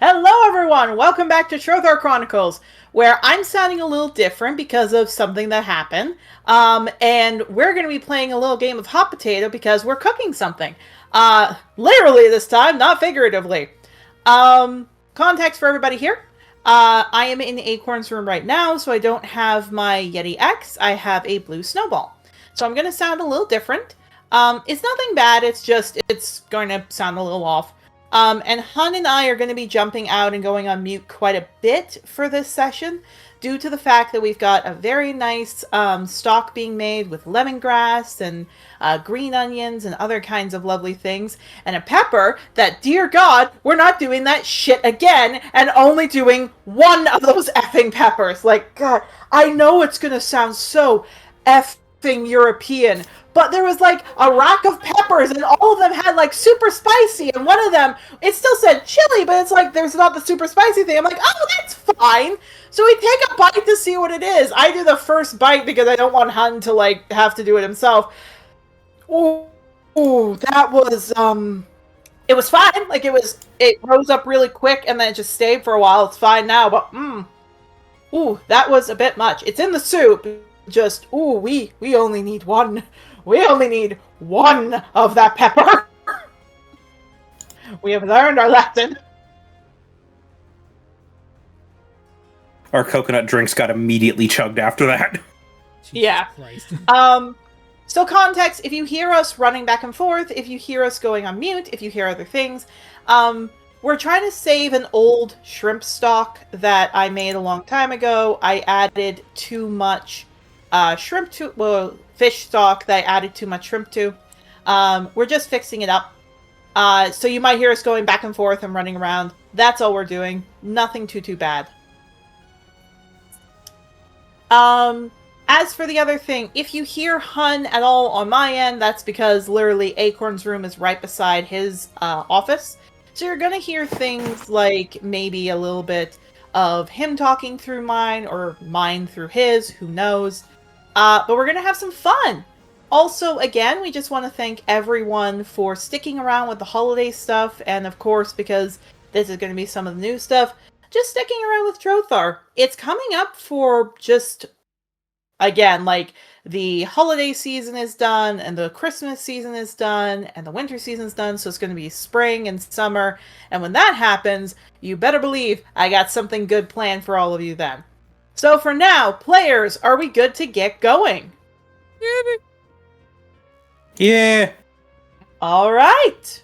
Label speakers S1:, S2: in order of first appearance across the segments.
S1: Hello everyone! Welcome back to Trothar Chronicles, where I'm sounding a little different because of something that happened. And we're going to be playing a little game of hot potato because we're cooking something. Literally this time, not figuratively. Context for everybody here. I am in Acorn's room right now, so I don't have my Yeti X. I have a blue snowball. So I'm going to sound a little different. It's nothing bad, it's going to sound a little off. And Hun and I are going to be jumping out and going on mute quite a bit for this session, due to the fact that we've got a very nice stock being made with lemongrass and green onions and other kinds of lovely things, and a pepper that, dear God, we're not doing that shit again and only doing one of those effing peppers. Like, God, I know it's going to sound so effing European, but there was like a rack of peppers and all of them had like super spicy, and one of them, it still said chili, but it's like there's not the super spicy thing. I'm like, oh, that's fine. So we take a bite to see what it is. I do the first bite because I don't want Hun to like have to do it himself. Ooh, that was it was fine. Like it rose up really quick and then it just stayed for a while. It's fine now, but ooh, that was a bit much. It's in the soup. Just we only need one. We only need one of that pepper. We have learned our lesson.
S2: Our coconut drinks got immediately chugged after that.
S1: Yeah. So context, if you hear us running back and forth, if you hear us going on mute, if you hear other things, we're trying to save an old shrimp stock that I made a long time ago. I added too much fish stock that I added too much shrimp to. We're just fixing it up. So you might hear us going back and forth and running around. That's all we're doing. Nothing too bad. As for the other thing, if you hear Hun at all on my end, that's because literally Acorn's room is right beside his office. So you're gonna hear things like maybe a little bit of him talking through mine or mine through his, who knows. But we're gonna have some fun. Also, again, we just want to thank everyone for sticking around with the holiday stuff, and of course, because this is going to be some of the new stuff, just sticking around with Trothar. It's coming up for just, again, like, the holiday season is done, and the Christmas season is done, and the winter season is done, so it's going to be spring and summer, and when that happens, you better believe I got something good planned for all of you then. So for now, players, are we good to get going?
S2: Yeah.
S1: All right.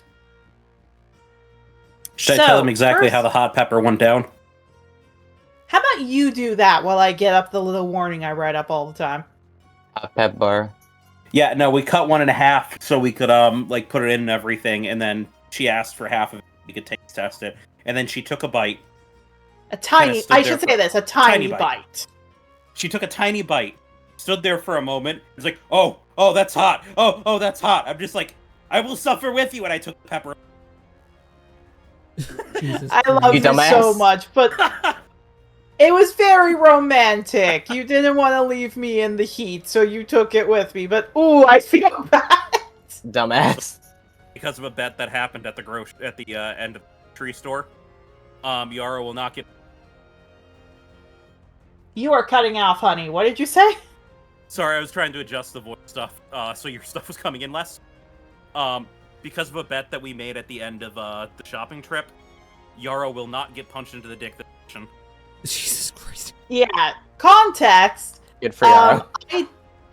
S2: Should I tell them exactly how the hot pepper went down?
S1: How about you do that while I get up the little warning I write up all the time?
S3: Hot pepper.
S2: Yeah, no, we cut one in half so we could like put it in and everything, and then she asked for half of it. We could taste test it, and then she took a bite.
S1: A tiny bite.
S2: She took a tiny bite, stood there for a moment. It was like, oh, that's hot. Oh, that's hot. I'm just like, I will suffer with you. And I took the pepper.
S1: I love you so much, but it was very romantic. You didn't want to leave me in the heat, so you took it with me. But ooh, I feel bad.
S3: Dumbass.
S2: Because of a bet that happened at the end of the tree store, Yara will not get.
S1: You are cutting off, honey. What did you say?
S2: Sorry, I was trying to adjust the voice stuff, so your stuff was coming in less. Because of a bet that we made at the end of the shopping trip, Yara will not get punched into the dick this session.
S4: Jesus Christ.
S1: Yeah, context.
S3: Good for Yara.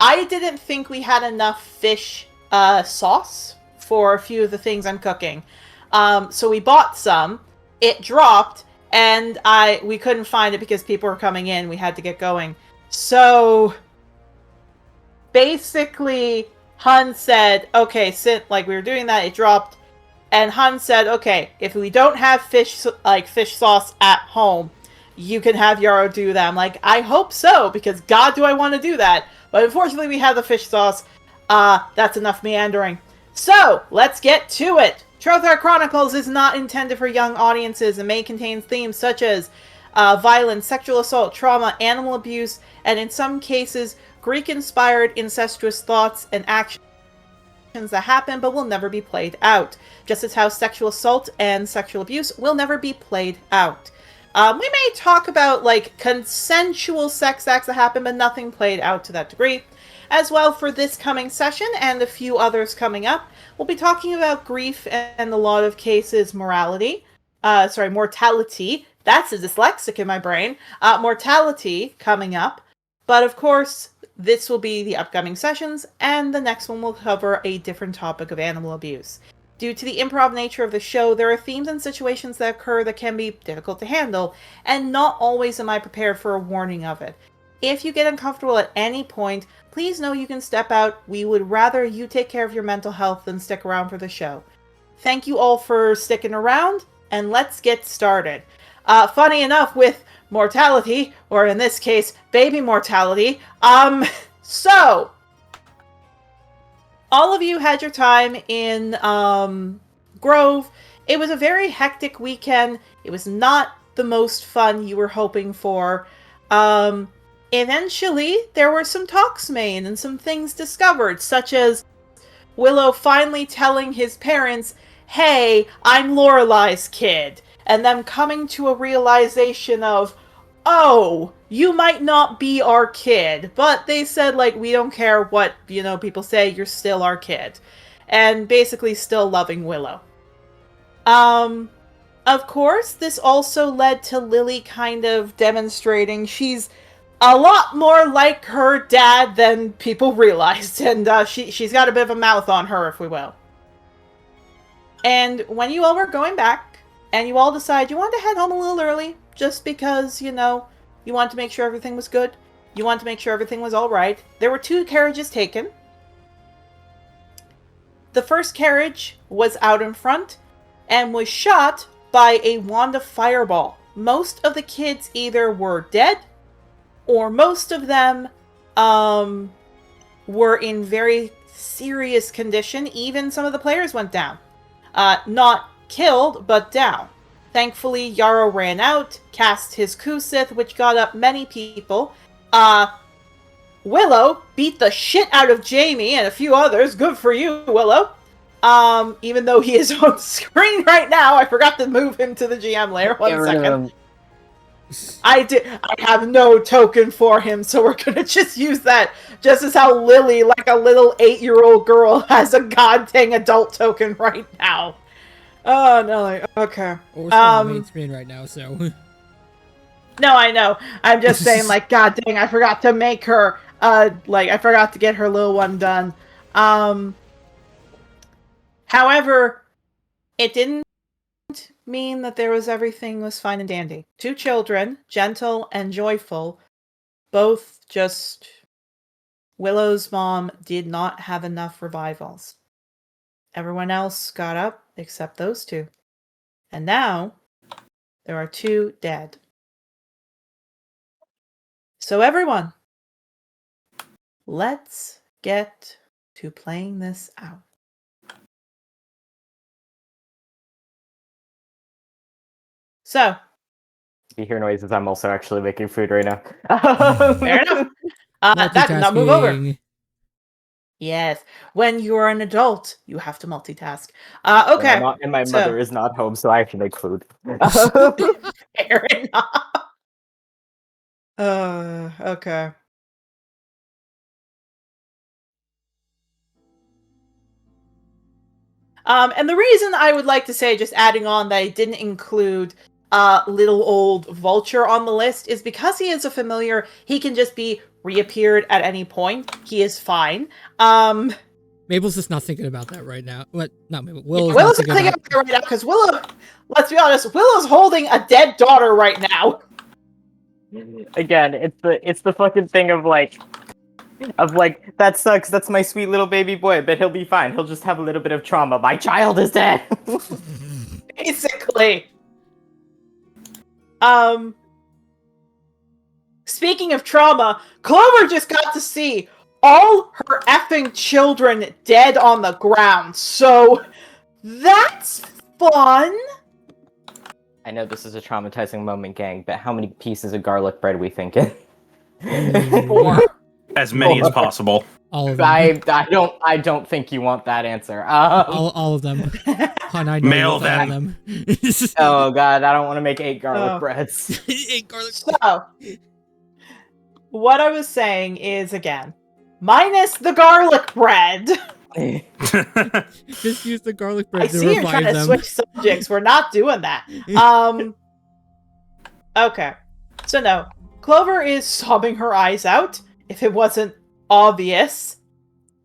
S1: I didn't think we had enough fish sauce for a few of the things I'm cooking. So we bought some. It dropped, and we couldn't find it because people were coming in. We had to get going. So basically, Hun said, okay, we were doing that, it dropped, and Hun said, okay, if we don't have fish sauce at home, you can have Yarrow do that. I'm like, I hope so, because God, do I want to do that. But unfortunately, we have the fish sauce. That's enough meandering. So, let's get to it. Trothar Chronicles is not intended for young audiences and may contain themes such as violence, sexual assault, trauma, animal abuse, and in some cases, Greek-inspired incestuous thoughts and actions. that happen but will never be played out. Just as how sexual assault and sexual abuse will never be played out. We may talk about, like, consensual sex acts that happen, but nothing played out to that degree. As well, for this coming session and a few others coming up, we'll be talking about grief and a lot of cases mortality. That's a dyslexic in my brain. Mortality coming up. But of course, this will be the upcoming sessions, and the next one will cover a different topic of animal abuse. Due to the improv nature of the show, there are themes and situations that occur that can be difficult to handle, and not always am I prepared for a warning of it. If you get uncomfortable at any point, please know you can step out. We would rather you take care of your mental health than stick around for the show. Thank you all for sticking around, and let's get started. Funny enough, with mortality, or in this case, baby mortality, so all of you had your time in Grove. It was a very hectic weekend. It was not the most fun you were hoping for. Eventually, there were some talks made and some things discovered, such as Willow finally telling his parents, "Hey, I'm Lorelei's kid," and them coming to a realization of, "Oh, you might not be our kid," but they said, like, "We don't care what, people say, you're still our kid," and basically still loving Willow. Of course, this also led to Lily kind of demonstrating she's a lot more like her dad than people realized, and she's got a bit of a mouth on her, if we will. And when you all were going back, and you all decided you wanted to head home a little early, just because, you wanted to make sure everything was good, you wanted to make sure everything was alright, there were 2 carriages taken. The first carriage was out in front, and was shot by a wand of fireball. Most of the kids either were dead, or most of them were in very serious condition. Even some of the players went down. Not killed, but down. Thankfully, Yarrow ran out, cast his Kusith, which got up many people. Willow beat the shit out of Jamie and a few others. Good for you, Willow. Even though he is on screen right now, I forgot to move him to the GM layer. One second. I have no token for him, so we're gonna just use that. Just as how Lily, like a little 8-year-old girl, has a goddamn adult token right now. Oh no, okay.
S4: Well, we're still on the main screen right now, so.
S1: No, I know. I'm just saying, like, god dang, I forgot to make her, I forgot to get her little one done. However, it didn't mean that everything was fine and dandy. 2 children, gentle and joyful, both just... Willow's mom did not have enough revivals. Everyone else got up except those 2. And now, there are 2 dead. So everyone, let's get to playing this out. So,
S3: If you hear noises, I'm also actually making food right now.
S1: fair enough. That did not move over.
S4: Multitasking.
S1: Yes. When you're an adult, you have to multitask. Okay.
S3: And my mother is not home, so I have to make food.
S1: Fair enough. Okay. And the reason I would like to say, just adding on, that I didn't include little old Vulture on the list is because he is a familiar. He can just be reappeared at any point. He is fine.
S4: Mabel's just not thinking about that right now. What? Not Mabel.
S1: Willow's not thinking about that right now because Willow. Let's be honest. Willow's holding a dead daughter right now.
S3: Again, it's the fucking thing of like, that sucks. That's my sweet little baby boy, but he'll be fine. He'll just have a little bit of trauma. My child is dead.
S1: Basically. Speaking of trauma, Clover just got to see all her effing children dead on the ground, so that's fun.
S3: I know this is a traumatizing moment, gang, but how many pieces of garlic bread we thinking?
S1: 4.
S2: As many as possible.
S4: All of them.
S3: I don't think you want that answer.
S4: All of them. Hun, I know you
S2: Mail
S4: want all of them.
S3: Oh god, I don't want to make 8 garlic
S1: Oh.
S3: breads.
S4: Eat garlic.
S1: So, what I was saying is, again, minus the garlic bread.
S4: Just use the garlic
S1: I
S4: bread to
S1: see you're trying
S4: revive
S1: to
S4: them.
S1: switch subjects. We're not doing that. Okay. So no, Clover is sobbing her eyes out, if it wasn't obvious.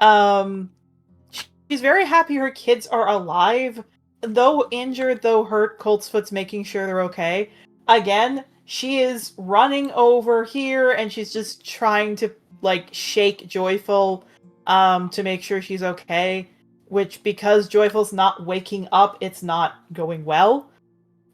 S1: She's very happy her kids are alive. Though injured, though hurt, Coltsfoot's making sure they're okay. Again, she is running over here and she's just trying to, like, shake Joyful to make sure she's okay. Which, because Joyful's not waking up, it's not going well.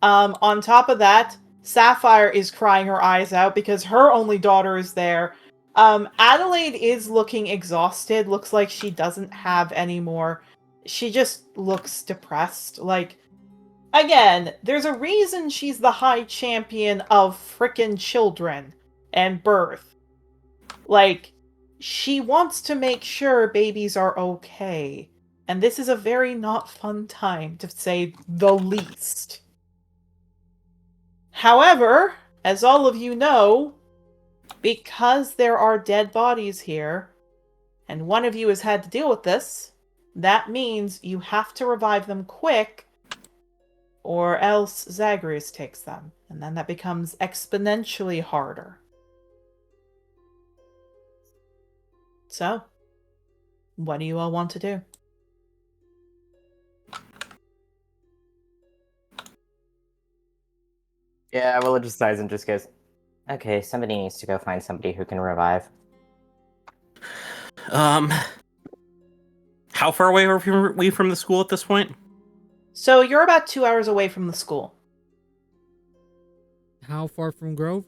S1: On top of that, Sapphire is crying her eyes out because her only daughter is there. Adelaide is looking exhausted. Looks like she doesn't have any more. She just looks depressed. Like, again, there's a reason she's the high champion of frickin' children and birth. Like, she wants to make sure babies are okay. And this is a very not fun time, to say the least. However, as all of you know, because there are dead bodies here, and one of you has had to deal with this, that means you have to revive them quick, or else Zagreus takes them, and then that becomes exponentially harder. So, what do you all want to do?
S3: Yeah, Willow just sighs and just goes, okay, somebody needs to go find somebody who can revive.
S2: How far away are we from the school at this point?
S1: So you're about 2 hours away from the school.
S4: How far from Grove?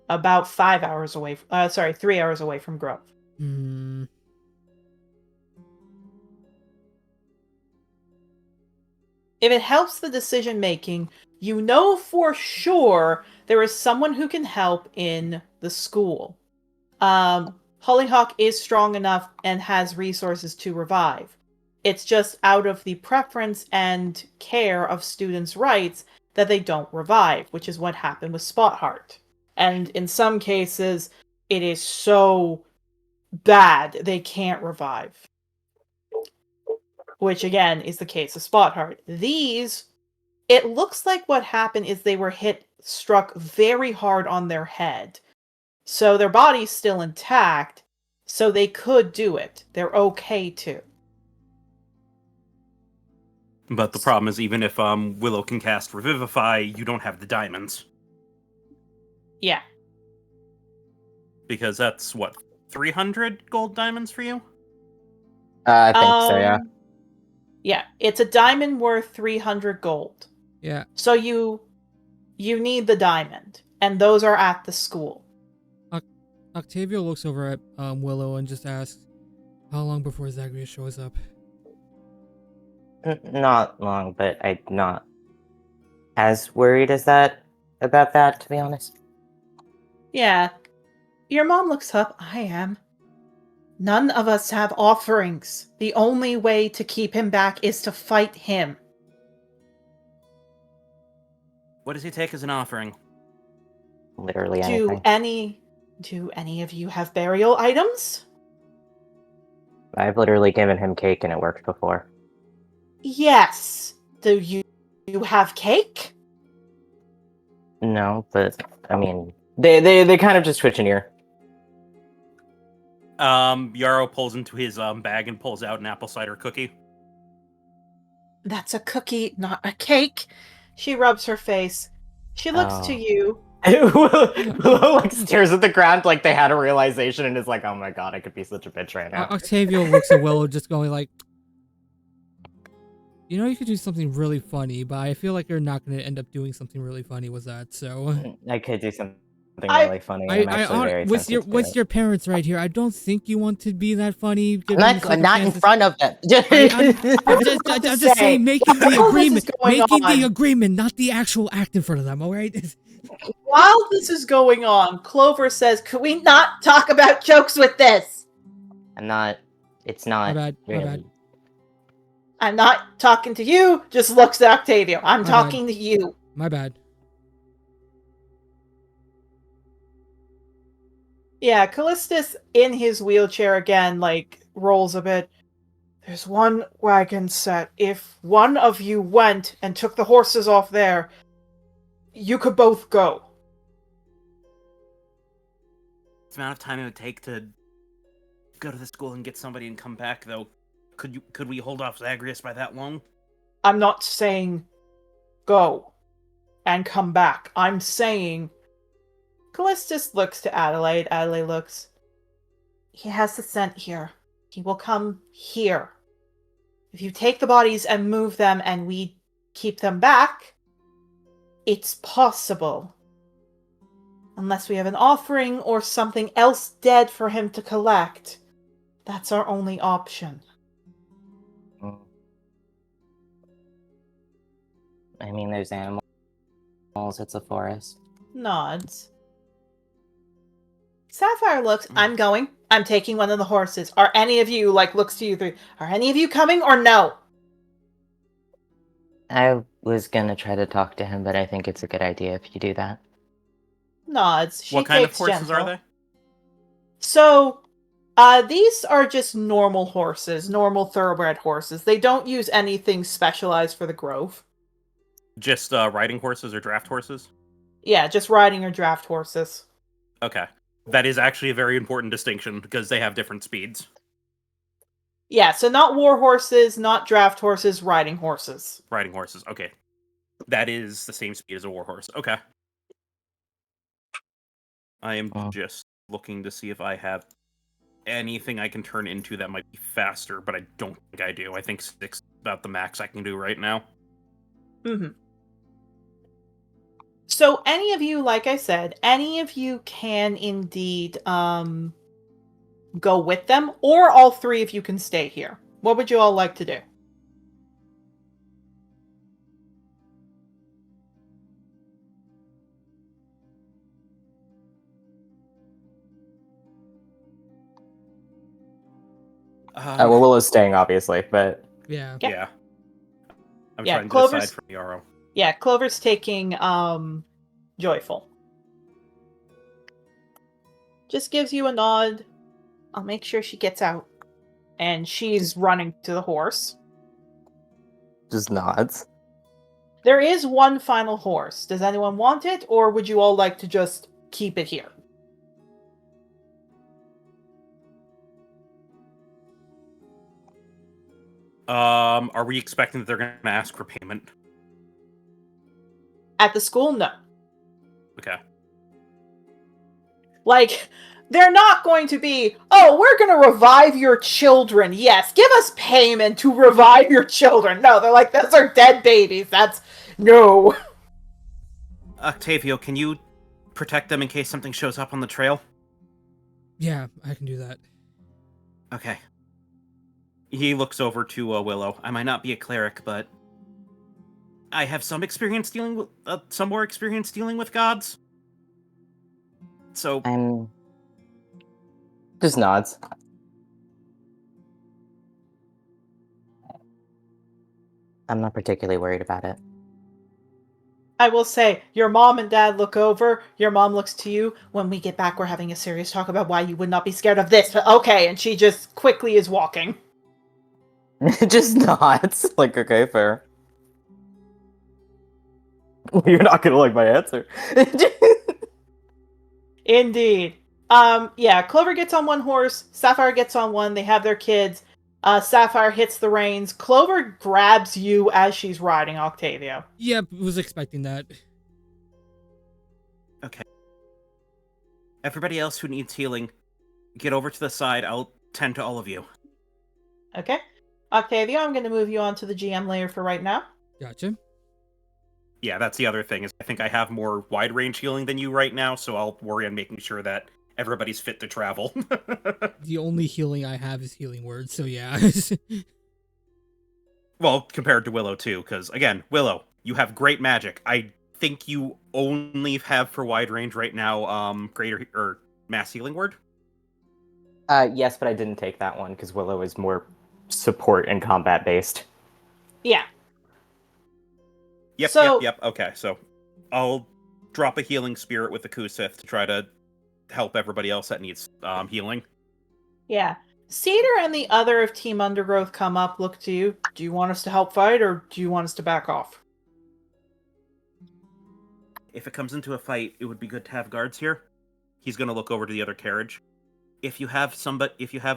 S1: About 5 hours away. 3 hours away from Grove.
S4: Hmm.
S1: If it helps the decision making, you know for sure there is someone who can help in the school. Hollyhock is strong enough and has resources to revive. It's just out of the preference and care of students' rights that they don't revive, which is what happened with Spotheart. And in some cases, it is so bad they can't revive. Which, again, is the case of Spotheart. These, it looks like what happened is they were struck very hard on their head. So their body's still intact, so they could do it. They're okay to.
S2: But the problem is, even if Willow can cast Revivify, you don't have the diamonds.
S1: Yeah.
S2: Because that's, what, 300 gold diamonds for you?
S3: I think so, yeah.
S1: Yeah, it's a diamond worth 300 gold.
S4: Yeah.
S1: So you need the diamond, and those are at the school.
S4: Octavio looks over at Willow and just asks, how long before Zagreus shows up?
S3: Not long, but I'm not as worried as that about that, to be honest.
S1: Yeah. Your mom looks up. I am. None of us have offerings. The only way to keep him back is to fight him.
S2: What does he take as an offering?
S3: Literally anything.
S1: Do any of you have burial items?
S3: I've literally given him cake and it worked before.
S1: Yes. Do you have cake?
S3: No, but I mean, they kind of just twitch an ear.
S2: Yarrow pulls into his bag and pulls out an apple cider cookie.
S1: That's a cookie, not a cake. She rubs her face. She looks to you.
S3: Willow like stares at the ground like they had a realization and is like, oh my god, I could be such a bitch right now.
S4: Octavio looks at Willow just going like, you know, you could do something really funny, but I feel like you're not going to end up doing something really funny with that, so...
S3: I could do something really funny. I'm actually very
S4: with
S3: tempted to do
S4: with
S3: it.
S4: your parents right here, I don't think you want to be that funny.
S3: I'm
S4: Given the
S3: not in
S4: circumstances.
S3: front of them.
S1: I'm
S4: Just saying, making the
S1: while this is
S4: agreement,
S1: going on,
S4: not the actual act in front of them. All right.
S1: while this is going on, Clover says, "Could we not talk about jokes with this?"
S3: I'm not. It's
S4: My
S3: not
S4: bad. My
S3: really.
S4: bad.
S1: I'm not talking to you. Just looks at Octavio. I'm
S4: My
S1: talking to you.
S4: My bad.
S1: Yeah, Callistus in his wheelchair again, like, rolls a bit. There's one wagon set. If one of you went and took the horses off there, you could both go.
S2: The amount of time it would take to go to the school and get somebody and come back, though. Could we hold off Zagreus by that long?
S1: I'm not saying go and come back. I'm saying... Callistus looks to Adelaide. Adelaide looks. He has the scent here. He will come here. If you take the bodies and move them and we keep them back, it's possible. Unless we have an offering or something else dead for him to collect. That's our only option.
S3: I mean, there's animals. It's a forest.
S1: Nods. Sapphire looks, I'm going. I'm taking one of the horses. Are any of you, looks to you three, are any of you coming or no?
S3: I was gonna try to talk to him, but I think it's a good idea if you do that.
S1: Nods. She
S2: What kind of
S1: takes
S2: horses
S1: gentle.
S2: are they?
S1: So, these are just normal horses, normal thoroughbred horses. They don't use anything specialized for the Grove.
S2: Just riding horses or draft horses?
S1: Yeah, just riding or draft horses.
S2: Okay. That is actually a very important distinction, because they have different speeds.
S1: Yeah, so not war horses, not draft horses, riding horses.
S2: Riding horses, okay. That is the same speed as a war horse. Okay. I am just looking to see if I have anything I can turn into that might be faster, but I don't think I do. I think 6 is about the max I can do right now.
S1: Mm-hmm. So any of you, like I said, any of you can indeed go with them, or all three of you can stay here. What would you all like to do?
S3: Well, Willow's staying, obviously, but...
S4: Yeah.
S2: Yeah. I'm
S1: Yeah,
S2: trying to
S1: Clover's-
S2: decide from Yarrow.
S1: Yeah, Clover's taking Joyful. Just gives you a nod. I'll make sure she gets out. And she's running to the horse.
S3: Just nods.
S1: There is one final horse. Does anyone want it, or would you all like to just keep it here?
S2: Are we expecting that they're going to ask for payment?
S1: At the school, no.
S2: Okay.
S1: They're not going to be, oh, we're going to revive your children. Yes, give us payment to revive your children. No, they're like, those are dead babies. No.
S2: Octavio, can you protect them in case something shows up on the trail?
S4: Yeah, I can do that.
S2: Okay. He looks over to Willow. I might not be a cleric, but I have some experience dealing with, some more experience dealing with gods. So
S3: I'm... Just nods. I'm not particularly worried about it.
S1: I will say, your mom and dad look over, your mom looks to you. When we get back, we're having a serious talk about why you would not be scared of this. But okay, and she just quickly is walking.
S3: Just nods. Like, okay, fair. You're not gonna like my answer.
S1: Indeed. Yeah, Clover gets on one horse, Sapphire gets on one, they have their kids. Sapphire hits the reins. Clover grabs you as she's riding, Octavio.
S4: Yep, was expecting that.
S2: okay. Everybody else who needs healing, get over to the side. I'll tend to all of you.
S1: Okay. Octavio, I'm going to move you onto the GM layer for right now.
S4: Gotcha.
S2: Yeah, that's the other thing, is I think I have more wide-range healing than you right now, so I'll worry on making sure that everybody's fit to travel.
S4: The only healing I have is healing words, so yeah.
S2: Well, compared to Willow, too, because, again, Willow, you have great magic. I think you only have for wide range right now, greater, or mass healing word?
S3: Yes, but I didn't take that one because Willow is more support and combat based.
S1: Yeah.
S2: Yep. Okay, so I'll drop a healing spirit with the Kusith to try to help everybody else that needs healing.
S1: Yeah. Cedar and the other of Team Undergrowth come up, look to you. Do you want us to help fight, or do you want us to back off?
S2: If it comes into a fight, it would be good to have guards here. He's going to look over to the other carriage. If you have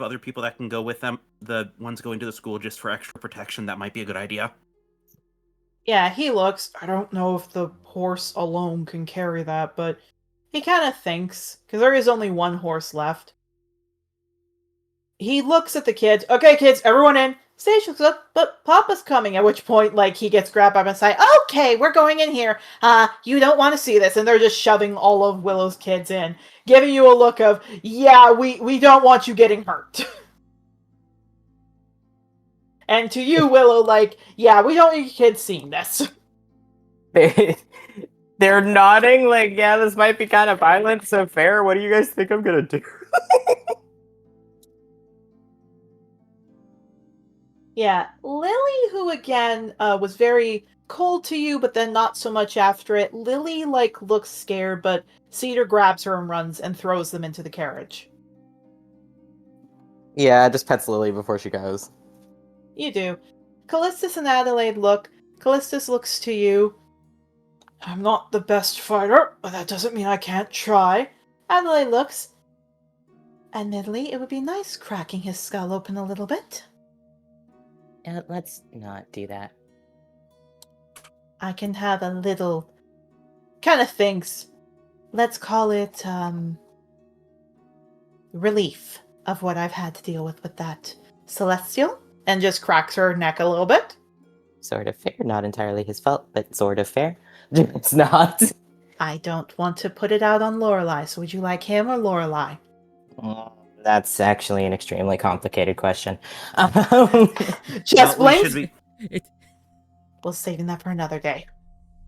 S2: other people that can go with them, the ones going to the school just for extra protection, that might be a good idea.
S1: Yeah, he looks. I don't know if the horse alone can carry that, but he kind of thinks, because there is only one horse left. He looks at the kids. Okay, kids, everyone in. Stage looks up, but Papa's coming. At which point, like, he gets grabbed by my side. Okay, we're going in here. You don't want to see this. And they're just shoving all of Willow's kids in, giving you a look of, yeah, we don't want you getting hurt. And to you, Willow, like, yeah, we don't need kids seeing this.
S3: They're nodding like, yeah, this might be kind of violent, so fair. What do you guys think I'm gonna do?
S1: Yeah, Lily, who again was very cold to you, but then not so much after it. Lily, like, looks scared, but Cedar grabs her and runs and throws them into the carriage.
S3: Yeah, just pets Lily before she goes.
S1: You do. Callistus and Adelaide look. Callistus looks to you. I'm not the best fighter, but that doesn't mean I can't try. Adelaide looks. Admittedly, it would be nice cracking his skull open a little bit.
S3: Let's not do that.
S1: I can have a little... kind of thinks. Let's call it, relief of what I've had to deal with that celestial. And just cracks her neck a little bit.
S3: Sort of fair. Not entirely his fault, but sort of fair. It's not.
S1: I don't want to put it out on Lorelei, so would you like him or Lorelei?
S3: That's actually an extremely complicated question.
S1: Just blinks.
S4: We'll
S1: save that for another day.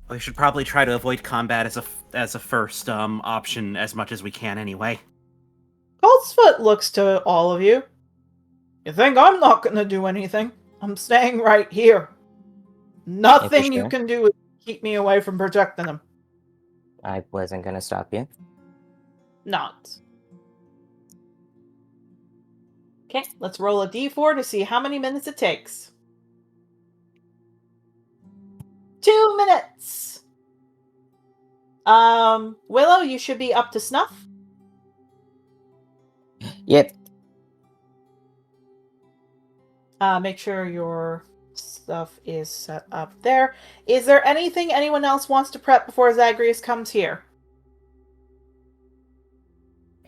S2: We should probably try to avoid combat as a first option as much as we can anyway.
S1: Coltsfoot looks to all of you. You think I'm not going to do anything? I'm staying right here. Nothing you can do is keep me away from protecting him.
S3: I wasn't going to stop you.
S1: Not. Okay, let's roll a d4 to see how many minutes it takes. 2 minutes! Willow, you should be up to snuff.
S3: Yep.
S1: Make sure your stuff is set up there. Is there anything anyone else wants to prep before Zagreus comes here?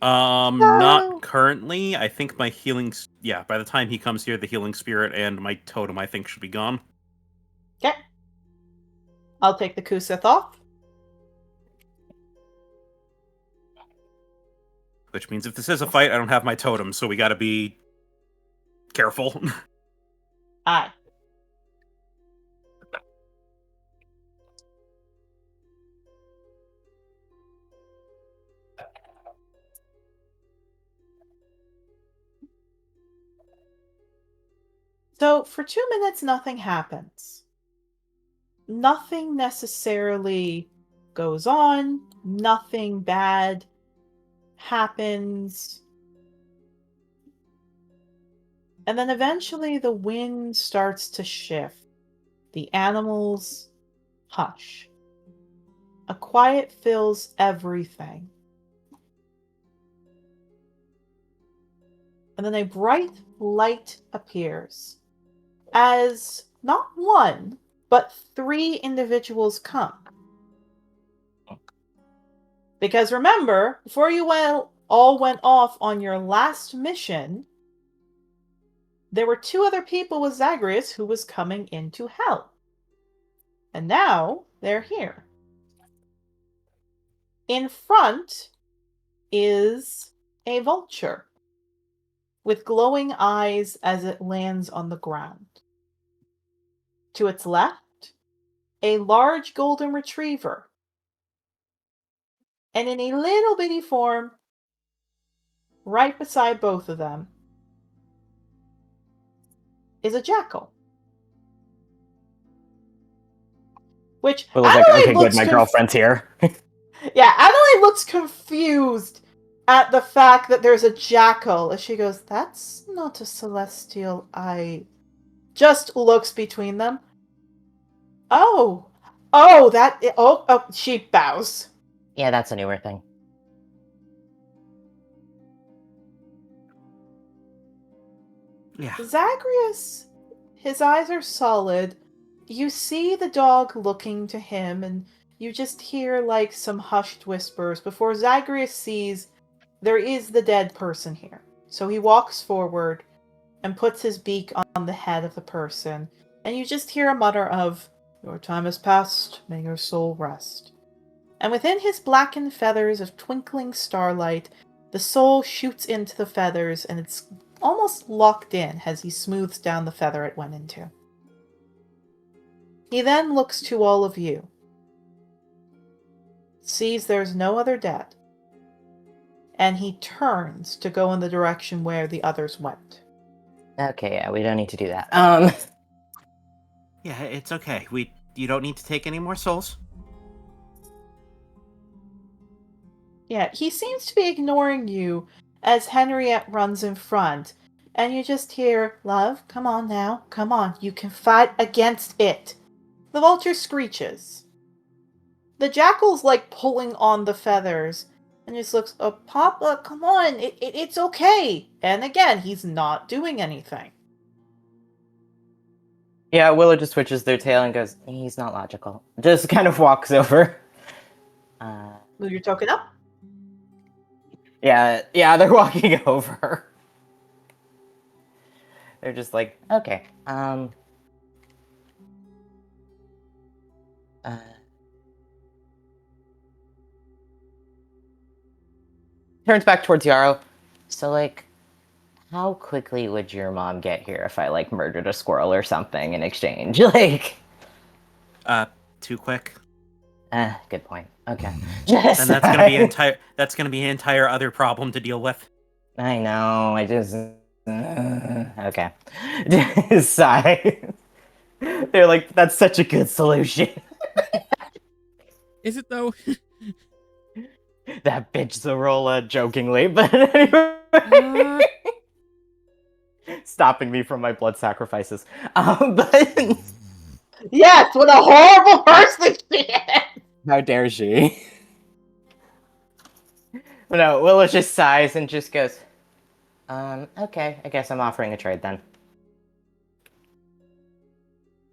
S2: Not currently. I think my healing... Yeah, by the time he comes here, the healing spirit and my totem, I think, should be gone.
S1: Okay. I'll take the Kusith off.
S2: Which means if this is a fight, I don't have my totem, so we gotta be careful.
S1: Aye. So, for 2 minutes, nothing happens. Nothing necessarily goes on. Nothing bad happens. And then eventually the wind starts to shift. The animals hush. A quiet fills everything. And then a bright light appears as not one, but 3 individuals come. Because remember, before you all went off on your last mission, there were 2 other people with Zagreus who was coming into hell. And now, they're here. In front is a vulture with glowing eyes as it lands on the ground. To its left, a large golden retriever. And in a little bitty form, right beside both of them, is a jackal. Which
S3: Willow's like,
S1: Adelaide
S3: okay, good, my girlfriend's here.
S1: Yeah, Adelaide looks confused at the fact that there's a jackal. As she goes, that's not a celestial eye. Just looks between them. Oh. Oh, she bows.
S3: Yeah, that's a newer thing.
S2: Yeah.
S1: Zagreus, his eyes are solid. You see the dog looking to him, and you just hear like some hushed whispers before Zagreus sees there is the dead person here. So he walks forward and puts his beak on the head of the person, and you just hear a mutter of, "Your time has passed, may your soul rest." And within his blackened feathers of twinkling starlight, the soul shoots into the feathers, and it's almost locked in as he smooths down the feather it went into. He then looks to all of you, sees there's no other dead, and he turns to go in the direction where the others went.
S3: Okay, yeah, we don't need to do that.
S2: Yeah, it's okay. You don't need to take any more souls.
S1: Yeah, he seems to be ignoring you as Henriette runs in front, and you just hear, "Love, come on now, come on, you can fight against it." The vulture screeches. The jackal's like pulling on the feathers, and just looks, "Oh, Papa, come on, it's okay." And again, he's not doing anything.
S3: Yeah, Willow just switches their tail and goes, he's not logical. Just kind of walks over.
S1: Move your token up.
S3: Yeah, they're walking over. They're just like, okay, turns back towards Yarrow. So, like, how quickly would your mom get here if I, like, murdered a squirrel or something in exchange? Like...
S2: Too quick.
S3: Good point. Okay. Just...
S2: And that's gonna be an entire other problem to deal with.
S3: I know, I just... okay. Sigh. They're like, that's such a good solution.
S4: Is it though?
S3: That bitch Zarola, jokingly, but anyway. Stopping me from my blood sacrifices. But...
S1: Yes, what a horrible person she is!
S3: How dare she? No, Willow just sighs and just goes, okay, I guess I'm offering a trade then.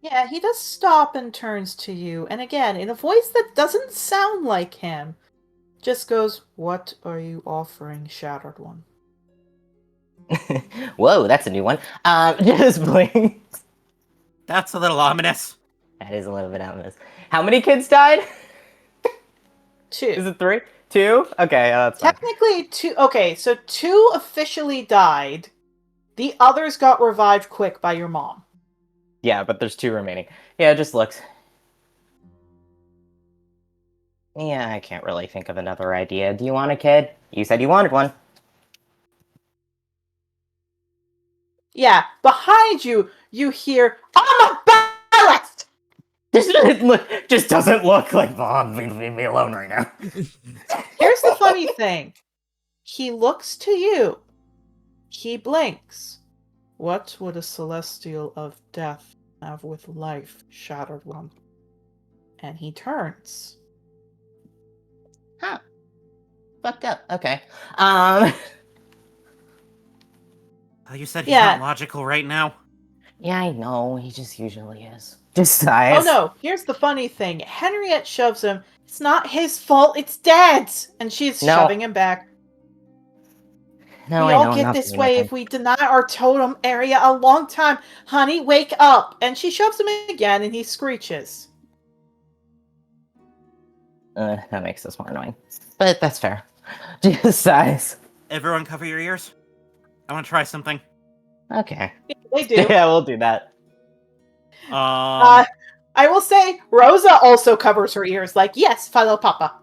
S1: Yeah, he does stop and turns to you, and again, in a voice that doesn't sound like him, just goes, "What are you offering, Shattered One?"
S3: Whoa, that's a new one. Just blinks.
S2: That's a little ominous.
S3: That is a little bit ominous. How many kids died?
S1: 2.
S3: Is it 3? 2? Okay, that's fine.
S1: Technically 2. Okay, so 2 officially died. The others got revived quick by your mom.
S3: Yeah, but there's 2 remaining. Yeah, it just looks... Yeah, I can't really think of another idea. Do you want a kid? You said you wanted one.
S1: Yeah, behind you, you hear, "I'm a ballast!"
S3: Just doesn't look like Mom. Leave me alone right now.
S1: Here's the funny thing. He looks to you. He blinks. "What would a celestial of death have with life, Shattered One?" And he turns.
S3: Huh. Fucked up. Okay.
S2: You said he's not logical right now.
S3: Yeah, I know. He just usually is. Just sighs.
S1: Oh no, here's the funny thing. Henriette shoves him. "It's not his fault, it's Dad's!" And she's shoving him back.
S3: No,
S1: We all get this way if we deny our totem area a long time. Honey, wake up! And she shoves him again, and he screeches.
S3: That makes us more annoying. But that's fair. Just size.
S2: Everyone cover your ears. I want to try something.
S3: Okay.
S1: They do.
S3: Yeah, we'll do that.
S1: I will say, Rosa also covers her ears. Like, yes, follow Papa.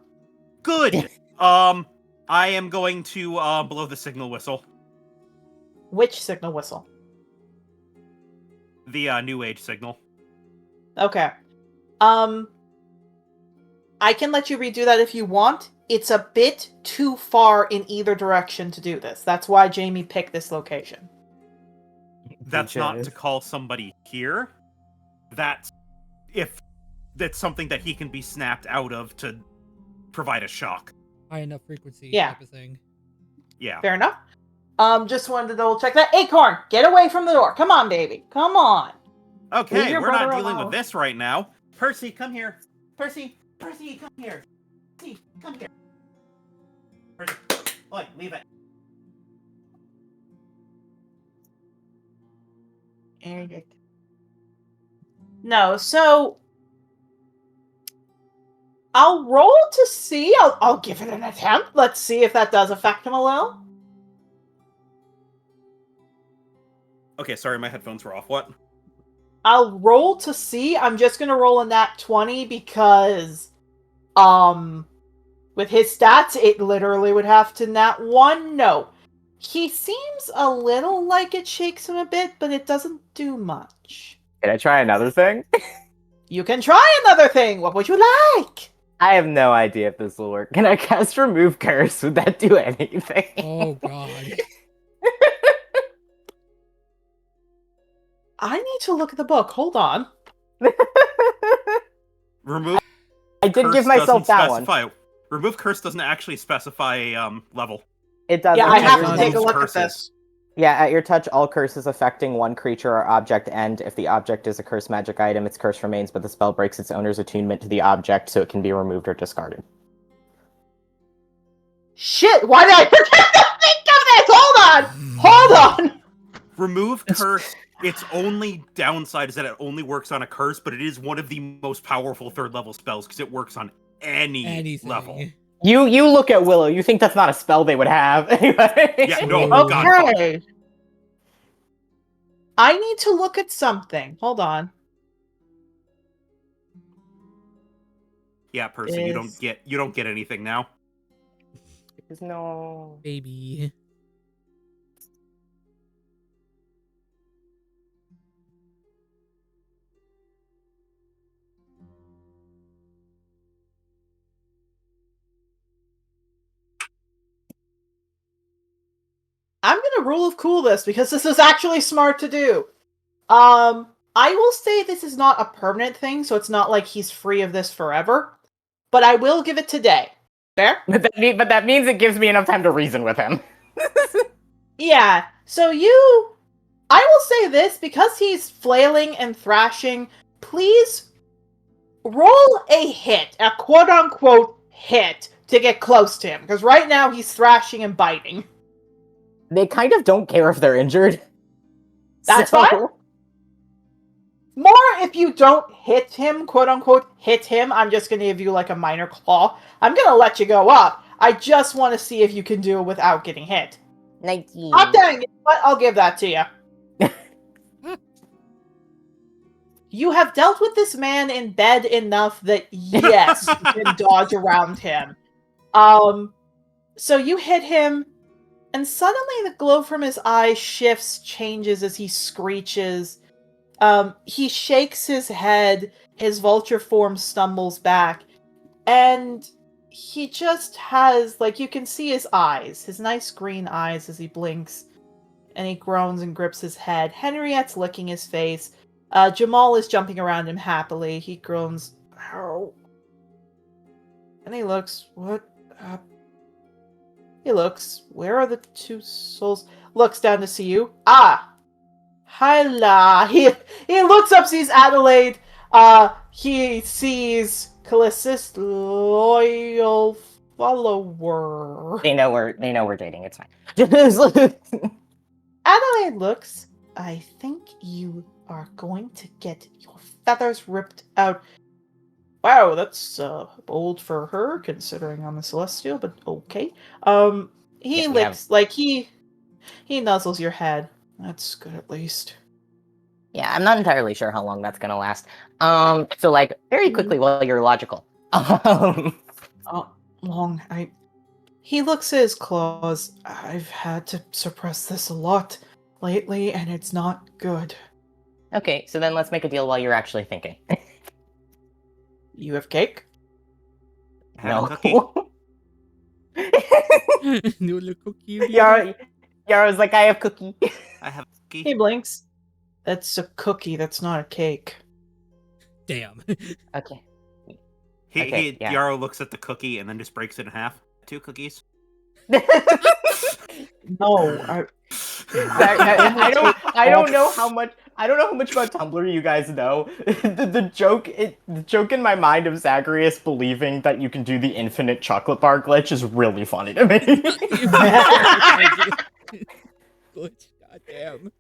S2: Good. I am going to blow the signal whistle.
S1: Which signal whistle?
S2: The New Age signal.
S1: Okay. I can let you redo that if you want. It's a bit too far in either direction to do this. That's why Jamie picked this location.
S2: That's not to call somebody here. That's if that's something that he can be snapped out of to provide a shock.
S4: High enough frequency
S1: Yeah.
S4: type of thing.
S2: Yeah.
S1: Fair enough. Just wanted to double check that. Acorn, get away from the door. Come on, baby. Come on. Leave
S2: Okay,
S1: your
S2: we're not
S1: brother
S2: dealing
S1: alone.
S2: with this right now. Percy, come here. Percy, come here. Percy, come here. Percy, oi, leave it.
S1: No, so I'll roll to see. I'll give it an attempt. Let's see if that does affect him a little.
S2: Okay, sorry, my headphones were off. What?
S1: I'll roll to see. I'm just gonna roll a nat 20 because with his stats, it literally would have to nat 1. No. He seems a little like it shakes him a bit, but it doesn't do much.
S3: Can I try another thing?
S1: You can try another thing. What would you like?
S3: I have no idea if this will work. Can I cast Remove Curse? Would that do anything?
S4: Oh god.
S1: I need to look at the book. Hold on.
S2: Remove.
S3: I did
S2: curse
S3: give myself
S2: doesn't
S3: that one.
S2: specify. Remove curse doesn't actually specify a level.
S3: It does.
S1: Yeah, I have to
S4: Curse
S1: take a look
S2: curses.
S1: at this.
S3: Yeah, at your touch, all curses affecting one creature or object end. If the object is a cursed magic item, its curse remains, but the spell breaks its owner's attunement to the object, so it can be removed or discarded.
S1: Shit, why did I forget to think of this? Hold on! Hold on!
S2: Remove curse. Its only downside is that it only works on a curse, but it is one of the most powerful third level spells because it works on any
S4: Anything.
S2: level.
S3: You look at Willow, you think that's not a spell they would have. Anyway.
S2: Yeah, no,
S4: Oh,
S2: God, fuck.
S1: Okay. I need to look at something. Hold on.
S2: Yeah, Percy, you don't get anything now.
S3: No.
S4: Baby.
S1: I'm gonna rule of cool this because this is actually smart to do. I will say this is not a permanent thing, so it's not like he's free of this forever. But I will give it today. Fair?
S3: But that means it gives me enough time to reason with him.
S1: Yeah. So I will say this, because he's flailing and thrashing, please roll a hit, a quote-unquote hit, to get close to him. Because right now he's thrashing and biting.
S3: They kind of don't care if they're injured.
S1: That's
S3: So-
S1: fine. More if you don't hit him, quote-unquote hit him, I'm just going to give you like a minor claw. I'm going to let you go up. I just want to see if you can do it without getting hit.
S3: 19.
S1: Oh, dang it. But I'll give that to you. You have dealt with this man in bed enough that, yes, you can dodge around him. So you hit him, and suddenly the glow from his eyes shifts, changes as he screeches. He shakes his head, his vulture form stumbles back, and he just has, like, you can see his eyes, his nice green eyes as he blinks, and he groans and grips his head. Henriette's licking his face. Jamal is jumping around him happily. He groans, "Ow." And he looks, what? He looks, where are the two souls? Looks down to see you. Ah! Hyla! He looks up, sees Adelaide. He sees Callistus, loyal follower.
S3: They know we're dating. It's fine.
S1: Adelaide looks, I think you are going to get your feathers ripped out. Wow, that's bold for her, considering I'm a celestial, but okay. He
S3: Yeah, we have.
S1: licks, like, he nuzzles your head. That's good, at least.
S3: Yeah, I'm not entirely sure how long that's gonna last. So like very quickly while you're logical.
S1: Oh, long, He looks at his claws. I've had to suppress this a lot lately, and it's not good.
S3: Okay, so then let's make a deal while you're actually thinking.
S1: You have cake?
S2: Have
S3: No.
S2: a cookie.
S4: Noodle cookie.
S3: Yara's like, I have cookie.
S2: I have a cookie.
S1: He blinks. That's a cookie, that's not a cake.
S4: Damn.
S3: Okay.
S2: Yarrow looks at the cookie and then just breaks it in half. 2 cookies.
S1: No,
S3: I don't know how much about Tumblr you guys know. The joke in my mind of Zagreus believing that you can do the infinite chocolate bar glitch is really funny to me.
S4: Glitch. Goddamn.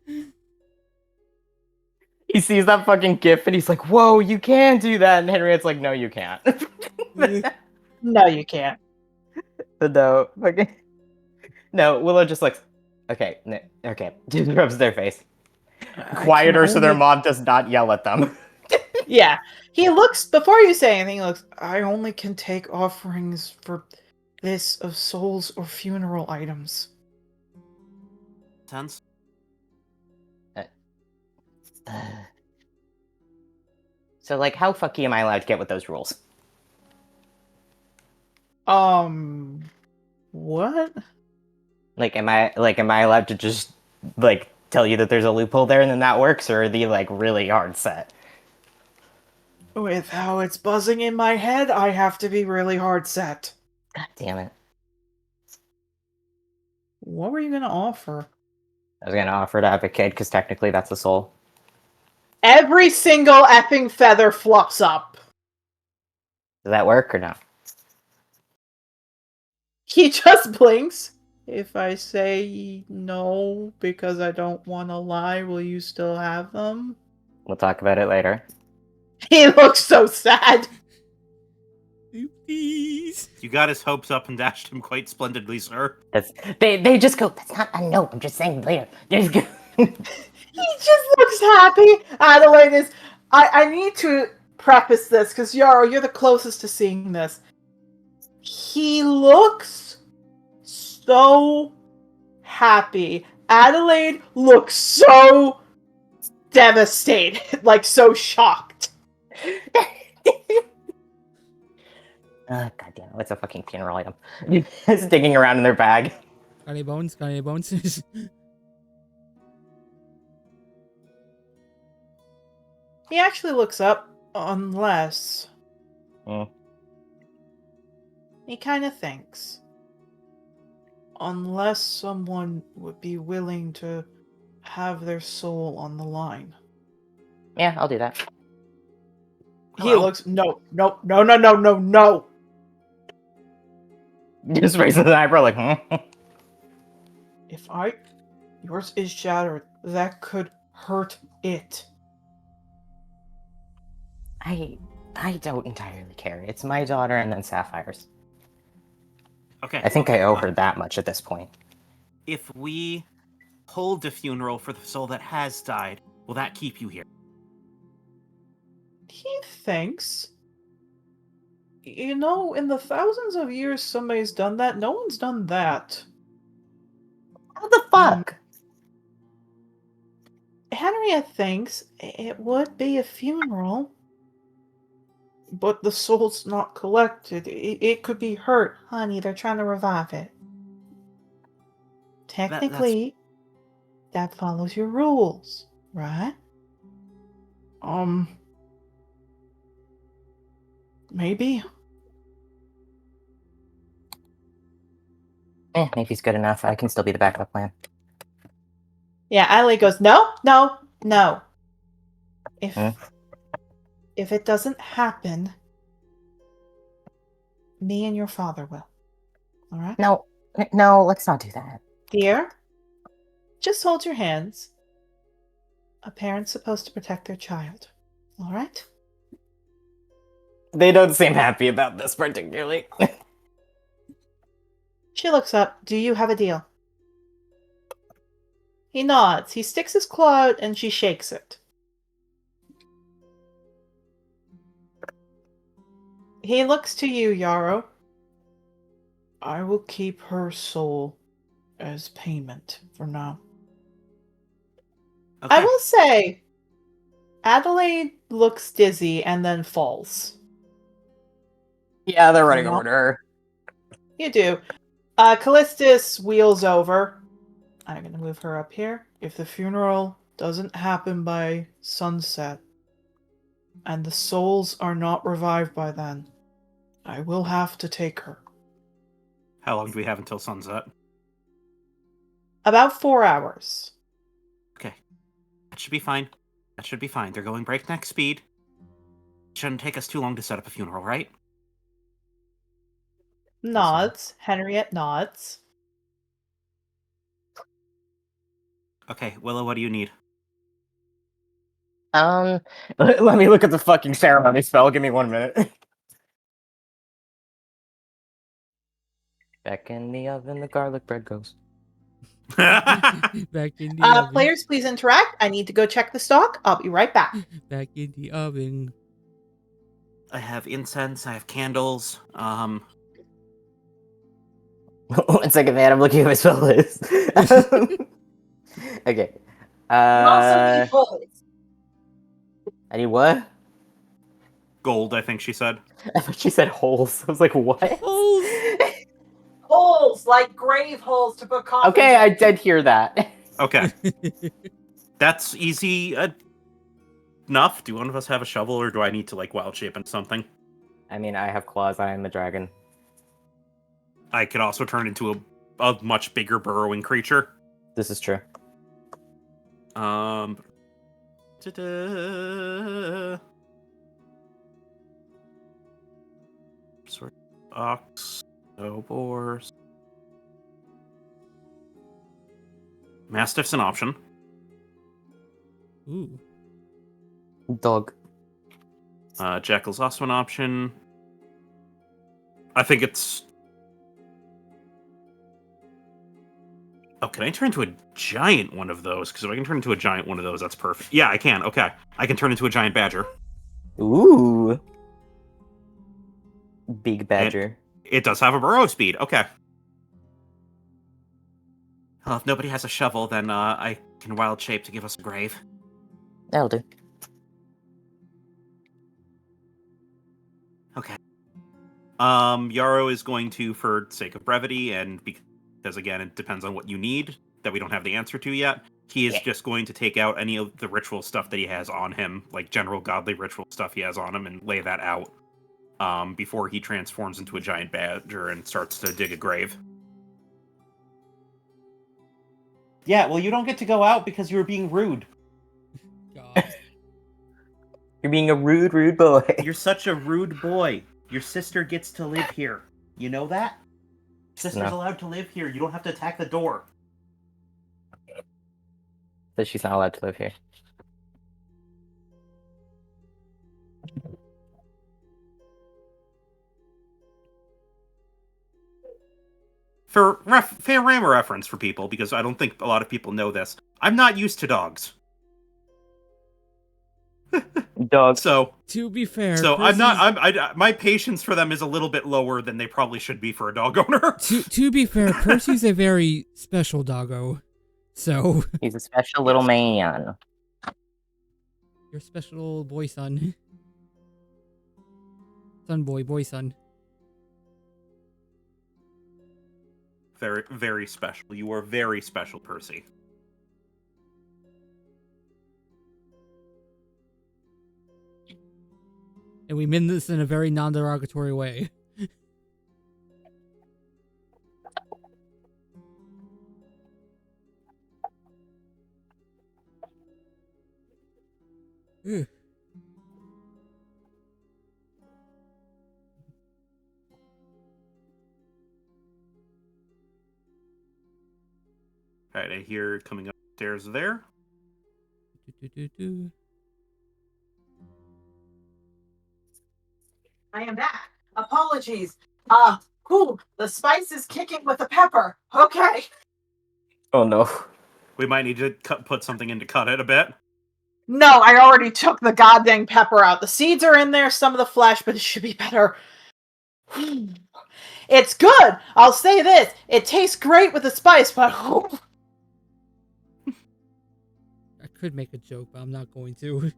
S3: He sees that fucking gif and he's like, "Whoa, you can do that!" And Henriette's like, "No, you can't."
S1: no, you can't.
S3: No, okay. No, Willow just looks. Okay, okay. Just rubs their face. Quieter so their mom does not yell at them.
S1: Yeah, he looks, before you say anything, he looks, I only can take offerings for this of souls or funeral items.
S2: Sense?
S3: So, like, how fucky am I allowed to get with those rules?
S1: What?
S3: Like, am I allowed to just like tell you that there's a loophole there and then that works, or are they like really hard set?
S1: With how it's buzzing in my head, I have to be really hard set.
S3: God damn it!
S1: What were you gonna offer?
S3: I was gonna offer to have a kid because technically that's a soul.
S1: Every single effing feather fluffs up.
S3: Does that work or no?
S1: He just blinks. If I say no because I don't want to lie, will you still have them?
S3: We'll talk about it later.
S1: He looks so sad.
S4: Please.
S2: You got his hopes up and dashed him quite splendidly, sir.
S3: They just go. That's not a no. I'm just saying later. There's go.
S1: He just looks happy. Adelaide is. I need to preface this because Yarrow, you're the closest to seeing this. He looks so happy. Adelaide looks so devastated, like so shocked.
S3: God damn it! What's a fucking funeral item? It's digging around in their bag.
S4: Got any bones? Got any bones?
S1: He actually looks up, unless... He kind of thinks. Unless someone would be willing to have their soul on the line.
S3: Yeah, I'll do that.
S1: He
S2: Hello?
S1: looks... No.
S3: Just raises an eyebrow like,
S1: If yours is shattered, that could hurt it.
S3: I don't entirely care. It's my daughter and then Sapphire's.
S2: Okay.
S3: I think I owe her that much at this point.
S2: If we hold a funeral for the soul that has died, will that keep you here?
S1: He thinks. You know, in the thousands of years somebody's done that, no one's done that.
S3: How the fuck?
S1: Henriette thinks it would be a funeral, but the soul's not collected. It could be hurt. Honey, they're trying to revive it. Technically, that follows your rules, right? Maybe.
S3: Maybe he's good enough. I can still be the backup plan.
S1: Yeah, Adelaide goes, no. If it doesn't happen, me and your father will. All right?
S3: No, let's not do that.
S1: Dear, just hold your hands. A parent's supposed to protect their child. All right?
S3: They don't seem happy about this particularly.
S1: She looks up. Do you have a deal? He nods. He sticks his claw out and she shakes it. He looks to you, Yarrow. I will keep her soul as payment for now.
S2: Okay.
S1: I will say, Adelaide looks dizzy and then falls.
S3: Yeah, they're running
S1: No.
S3: over to her.
S1: You do. Callistus wheels over. I'm going to move her up here. If the funeral doesn't happen by sunset, and the souls are not revived by then, I will have to take her.
S2: How long do we have until sunset?
S1: About 4 hours.
S2: Okay. That should be fine. That should be fine. They're going breakneck speed. Shouldn't take us too long to set up a funeral, right?
S1: Nods. Henriette nods.
S2: Okay, Willow, what do you need?
S3: Let me look at the fucking ceremony spell. Give me 1 minute. Back in the oven, the garlic bread goes.
S4: Back in the oven.
S1: Players, please interact. I need to go check the stock. I'll be right back.
S4: Back in the oven.
S2: I have incense, I have candles.
S3: 1 second, man. I'm looking at my spell list. Okay. I need what?
S2: Gold, I think she said.
S3: I thought she said holes. I was like, what?
S4: Holes.
S1: Holes, like grave holes to put coffins.
S3: Okay, I did hear that.
S2: Okay. That's easy enough. Do one of us have a shovel, or do I need to, like, wild shape into something?
S3: I mean, I have claws. I am a dragon.
S2: I could also turn into a much bigger burrowing creature.
S3: This is true.
S2: Ta-da. Sort of ox, boars. Mastiff's an option.
S4: Ooh.
S3: Dog.
S2: Jackal's also an option. I think it's... Oh, can I turn into a giant one of those? Because if I can turn into a giant one of those, that's perfect. Yeah, I can. Okay. I can turn into a giant badger.
S3: Ooh. Big badger.
S2: It does have a burrow speed. Okay. Well, if nobody has a shovel, then I can wild shape to give us a grave.
S3: That'll do.
S2: Okay. Yarrow is going to, for sake of brevity, and because again, it depends on what you need, that we don't have the answer to yet, he is just going to take out any of the ritual stuff that he has on him, like general godly ritual stuff he has on him, and lay that out before he transforms into a giant badger and starts to dig a grave. Yeah, well, you don't get to go out because you were being rude.
S4: God.
S3: You're being a rude boy.
S2: You're such a rude boy. Your sister gets to live here. You know that? Sister's allowed to live here. You don't have to attack the door.
S3: That she's not allowed to live here.
S2: For frame of reference for people, because I don't think a lot of people know this, I'm not used to dogs.
S3: Dog.
S2: So
S4: To be fair,
S2: I'm not. My patience for them is a little bit lower than they probably should be for a dog owner.
S4: To be fair, Percy's a very special doggo. So
S3: He's a special little man.
S4: your special boy son. Son boy son.
S2: Very, very special. You are very special, Percy.
S4: And we mean this in a very non-derogatory way. Ugh.
S2: Alright, I hear coming upstairs there.
S4: Do.
S1: I am back. Apologies. Cool. The spice is kicking with the pepper. Okay.
S3: Oh no.
S2: We might need to put something in to cut it a bit.
S1: No, I already took the goddamn pepper out. The seeds are in there, some of the flesh, but it should be better. It's good. I'll say this. It tastes great with the spice, but
S4: I could make a joke, but I'm not going to.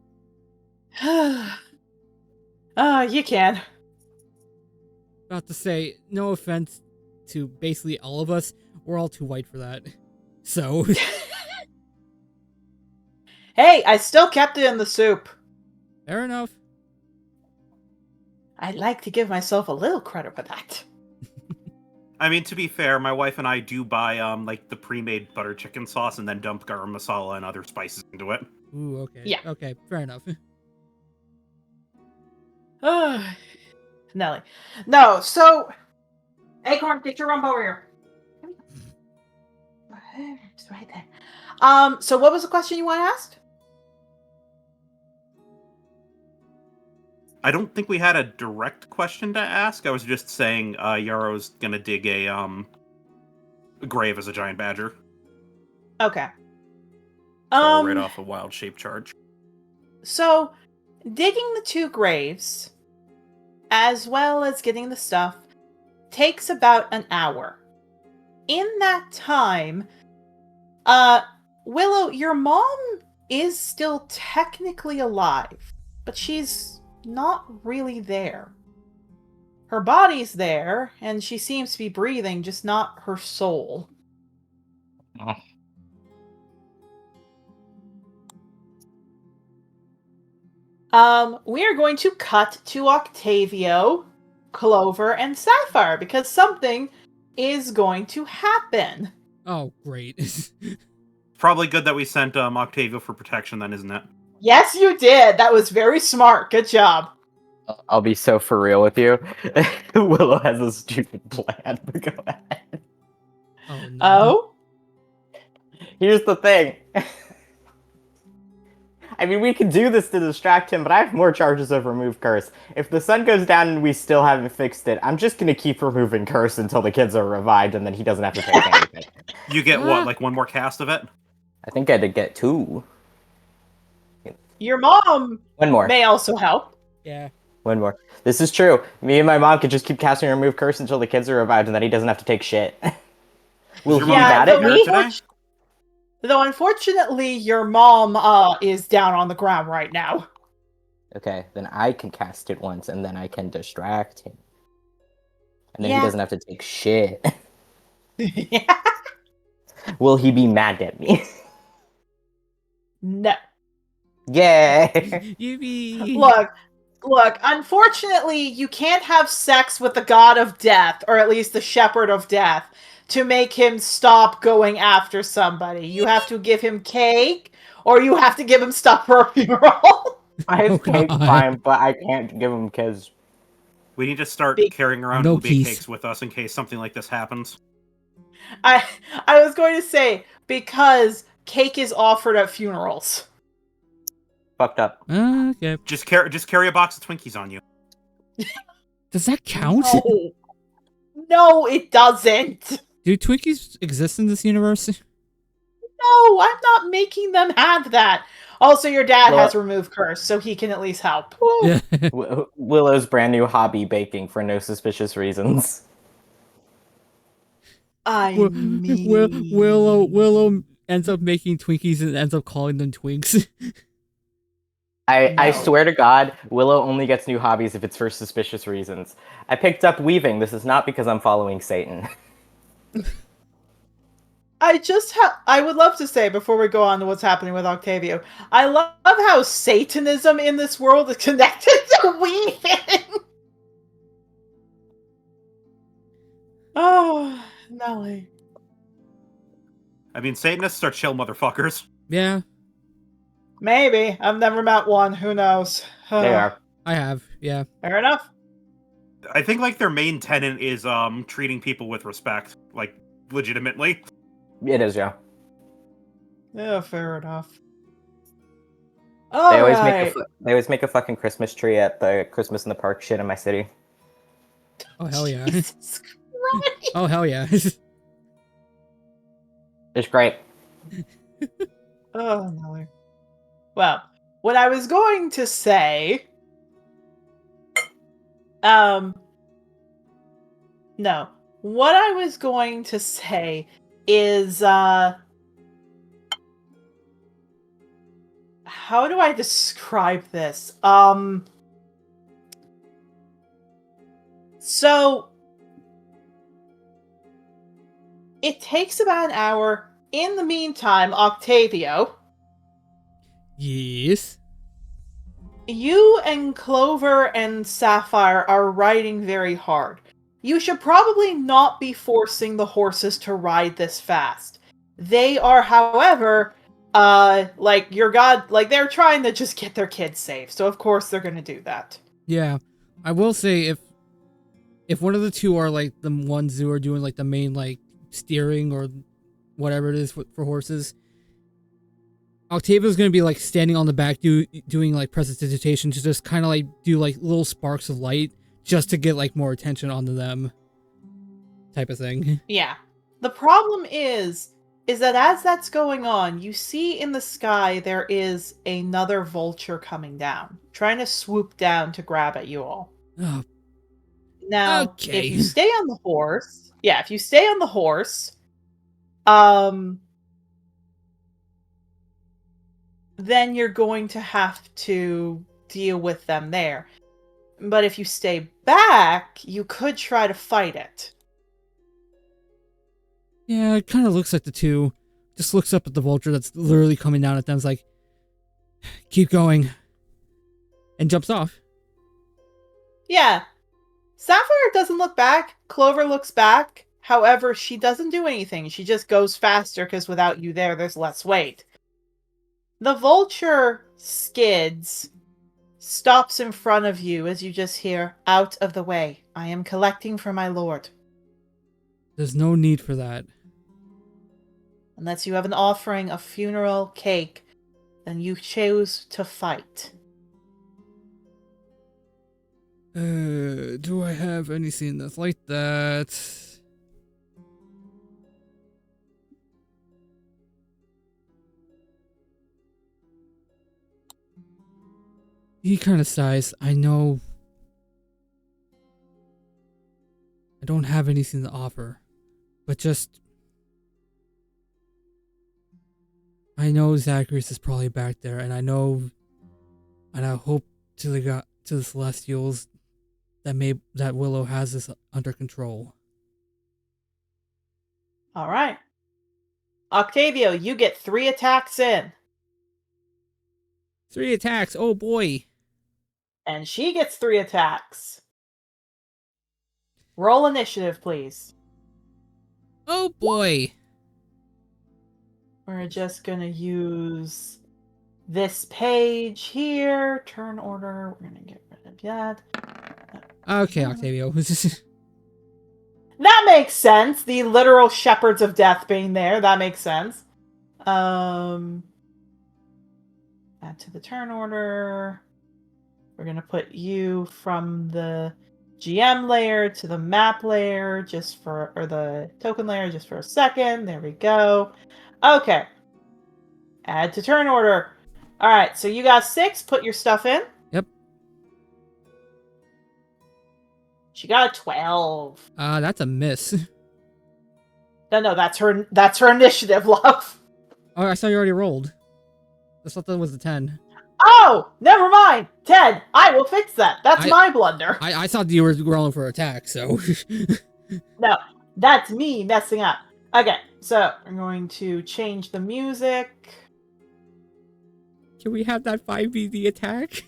S1: you can.
S4: About to say, no offense to basically all of us, we're all too white for that. So,
S1: Hey, I still kept it in the soup.
S4: fair enough.
S1: I'd like to give myself a little credit for that.
S2: I mean, to be fair, my wife and I do buy like the pre-made butter chicken sauce and then dump garam masala and other spices into it.
S4: Ooh, okay.
S1: Yeah.
S4: Okay, fair enough.
S1: Nelly. No, so Acorn, get your rump over here. It's right there. So what was the question you want to ask?
S2: I don't think we had a direct question to ask. I was just saying Yarrow's gonna dig a grave as a giant badger.
S1: Okay.
S2: So right off a wild shape charge.
S1: So digging the 2 graves, as well as getting the stuff, takes about an hour. In that time, Willow, your mom is still technically alive, but she's not really there. Her body's there, and she seems to be breathing, just not her soul.
S3: Oh.
S1: We are going to cut to Octavio, Clover, and Sapphire, because something is going to happen.
S4: Oh, great.
S2: Probably good that we sent Octavio for protection then, isn't it?
S1: Yes, you did. That was very smart. Good job.
S3: I'll be so for real with you. Willow has a stupid plan. But go ahead.
S4: Oh, no.
S1: Oh?
S3: Here's the thing. I mean, we can do this to distract him, but I have more charges of Remove Curse. If the sun goes down and we still haven't fixed it, I'm just gonna keep removing Curse until the kids are revived, and then he doesn't have to take anything.
S2: You get what, like one more cast of it?
S3: I think I did get 2.
S1: Your mom
S3: One more.
S1: may also help.
S4: Yeah.
S3: One more. This is true. Me and my mom could just keep casting Remove Curse until the kids are revived, and then he doesn't have to take shit. Will
S2: your
S3: he
S2: mom
S3: mad
S1: though
S3: at me?
S1: Though unfortunately, your mom is down on the ground right now.
S3: Okay, then I can cast it once, and then I can distract him. And then
S1: Yeah.
S3: he doesn't have to take shit.
S1: Yeah.
S3: Will he be mad at me?
S1: No.
S3: Yay!
S4: Yippee!
S1: Look, unfortunately, you can't have sex with the god of death, or at least the shepherd of death, to make him stop going after somebody. You have to give him cake, or you have to give him stuff for a funeral.
S3: I have
S4: Oh,
S3: cake
S4: God.
S3: fine, but I can't give him kids.
S2: We need to start
S1: Big-
S2: carrying around
S4: No
S2: ube
S4: keys.
S2: cakes with us in case something like this happens.
S1: I was going to say, because cake is offered at funerals.
S3: Fucked up.
S4: Okay.
S2: Just carry a box of Twinkies on you.
S4: Does that count?
S1: No. No, it doesn't.
S4: Do Twinkies exist in this universe?
S1: No, I'm not making them have that. Also, your dad
S3: Well-
S1: has removed curse, so he can at least help.
S4: Yeah.
S3: Willow's brand new hobby, baking for no suspicious reasons.
S1: I mean...
S4: Willow ends up making Twinkies and ends up calling them Twinks.
S3: I
S1: No.
S3: swear to God, Willow only gets new hobbies if it's for suspicious reasons. I picked up weaving. This is not because I'm following Satan.
S1: I would love to say, before we go on to what's happening with Octavio, I love how Satanism in this world is connected to weaving. Oh, Nelly.
S2: I mean, Satanists are chill motherfuckers.
S4: Yeah,
S1: Maybe. I've never met one. Who knows?
S3: They are.
S4: I have. Yeah.
S1: Fair enough.
S2: I think like their main tenet is treating people with respect, like legitimately.
S3: It is, yeah.
S1: Yeah, fair enough. All
S3: They always make a fucking Christmas tree at the Christmas in the Park shit in my city.
S4: Oh hell yeah.
S1: Jesus Christ.
S4: Oh hell yeah.
S3: It's great.
S1: Oh no. Well, what I was going to say, no. What I was going to say is, how do I describe this? So it takes about an hour. In the meantime, Octavio,
S4: Yes.
S1: you and Clover and Sapphire are riding very hard. You should probably not be forcing the horses to ride this fast. They are, however, like they're trying to just get their kids safe. So of course they're gonna do that.
S4: Yeah. I will say if one of the two are like the ones who are doing like the main like steering or whatever it is for horses, Octavio's gonna be like standing on the back doing like prestidigitation to just kind of like do like little sparks of light just to get like more attention onto them, type of thing.
S1: Yeah. The problem is that as that's going on, you see in the sky there is another vulture coming down, trying to swoop down to grab at you all.
S4: Oh,
S1: Now,
S4: okay.
S1: if you stay on the horse, then you're going to have to deal with them there. But if you stay back, you could try to fight it.
S4: Yeah, it kind of looks like the two. Just looks up at the vulture that's literally coming down at them. It's like, keep going. And jumps off.
S1: Yeah. Sapphire doesn't look back. Clover looks back. However, she doesn't do anything. She just goes faster because without you there, there's less weight. The vulture skids, stops in front of you as you just hear, "Out of the way. I am collecting for my lord."
S4: There's no need for that.
S1: Unless you have an offering, a funeral, cake, then you choose to fight.
S4: Do I have anything that's like that? He kind of sighs. I know. I don't have anything to offer, but just. I know Zagreus is probably back there, and I know, and I hope to the Celestials that Willow has this under control.
S1: All right. Octavio, you get 3 attacks in.
S4: 3 attacks. Oh boy.
S1: And she gets 3 attacks. Roll initiative, please.
S4: Oh boy.
S1: We're just going to use this page here. Turn order. We're going to get rid of that.
S4: Okay, Octavio.
S1: That makes sense. The literal shepherds of death being there. That makes sense. Add to the turn order. We're going to put you from the GM layer to the map layer or the token layer just for a second. There we go. Okay. Add to turn order. All right, so you got 6. Put your stuff in.
S4: Yep.
S1: She got a 12.
S4: That's a miss.
S1: No, that's her initiative, love.
S4: Oh, I saw you already rolled. I thought that was a 10.
S1: Oh, never mind. 10. I will fix that. That's my blunder.
S4: I thought you were rolling for attack, so.
S1: No, that's me messing up. Okay, so I'm going to change the music.
S4: Can we have that 5BD attack?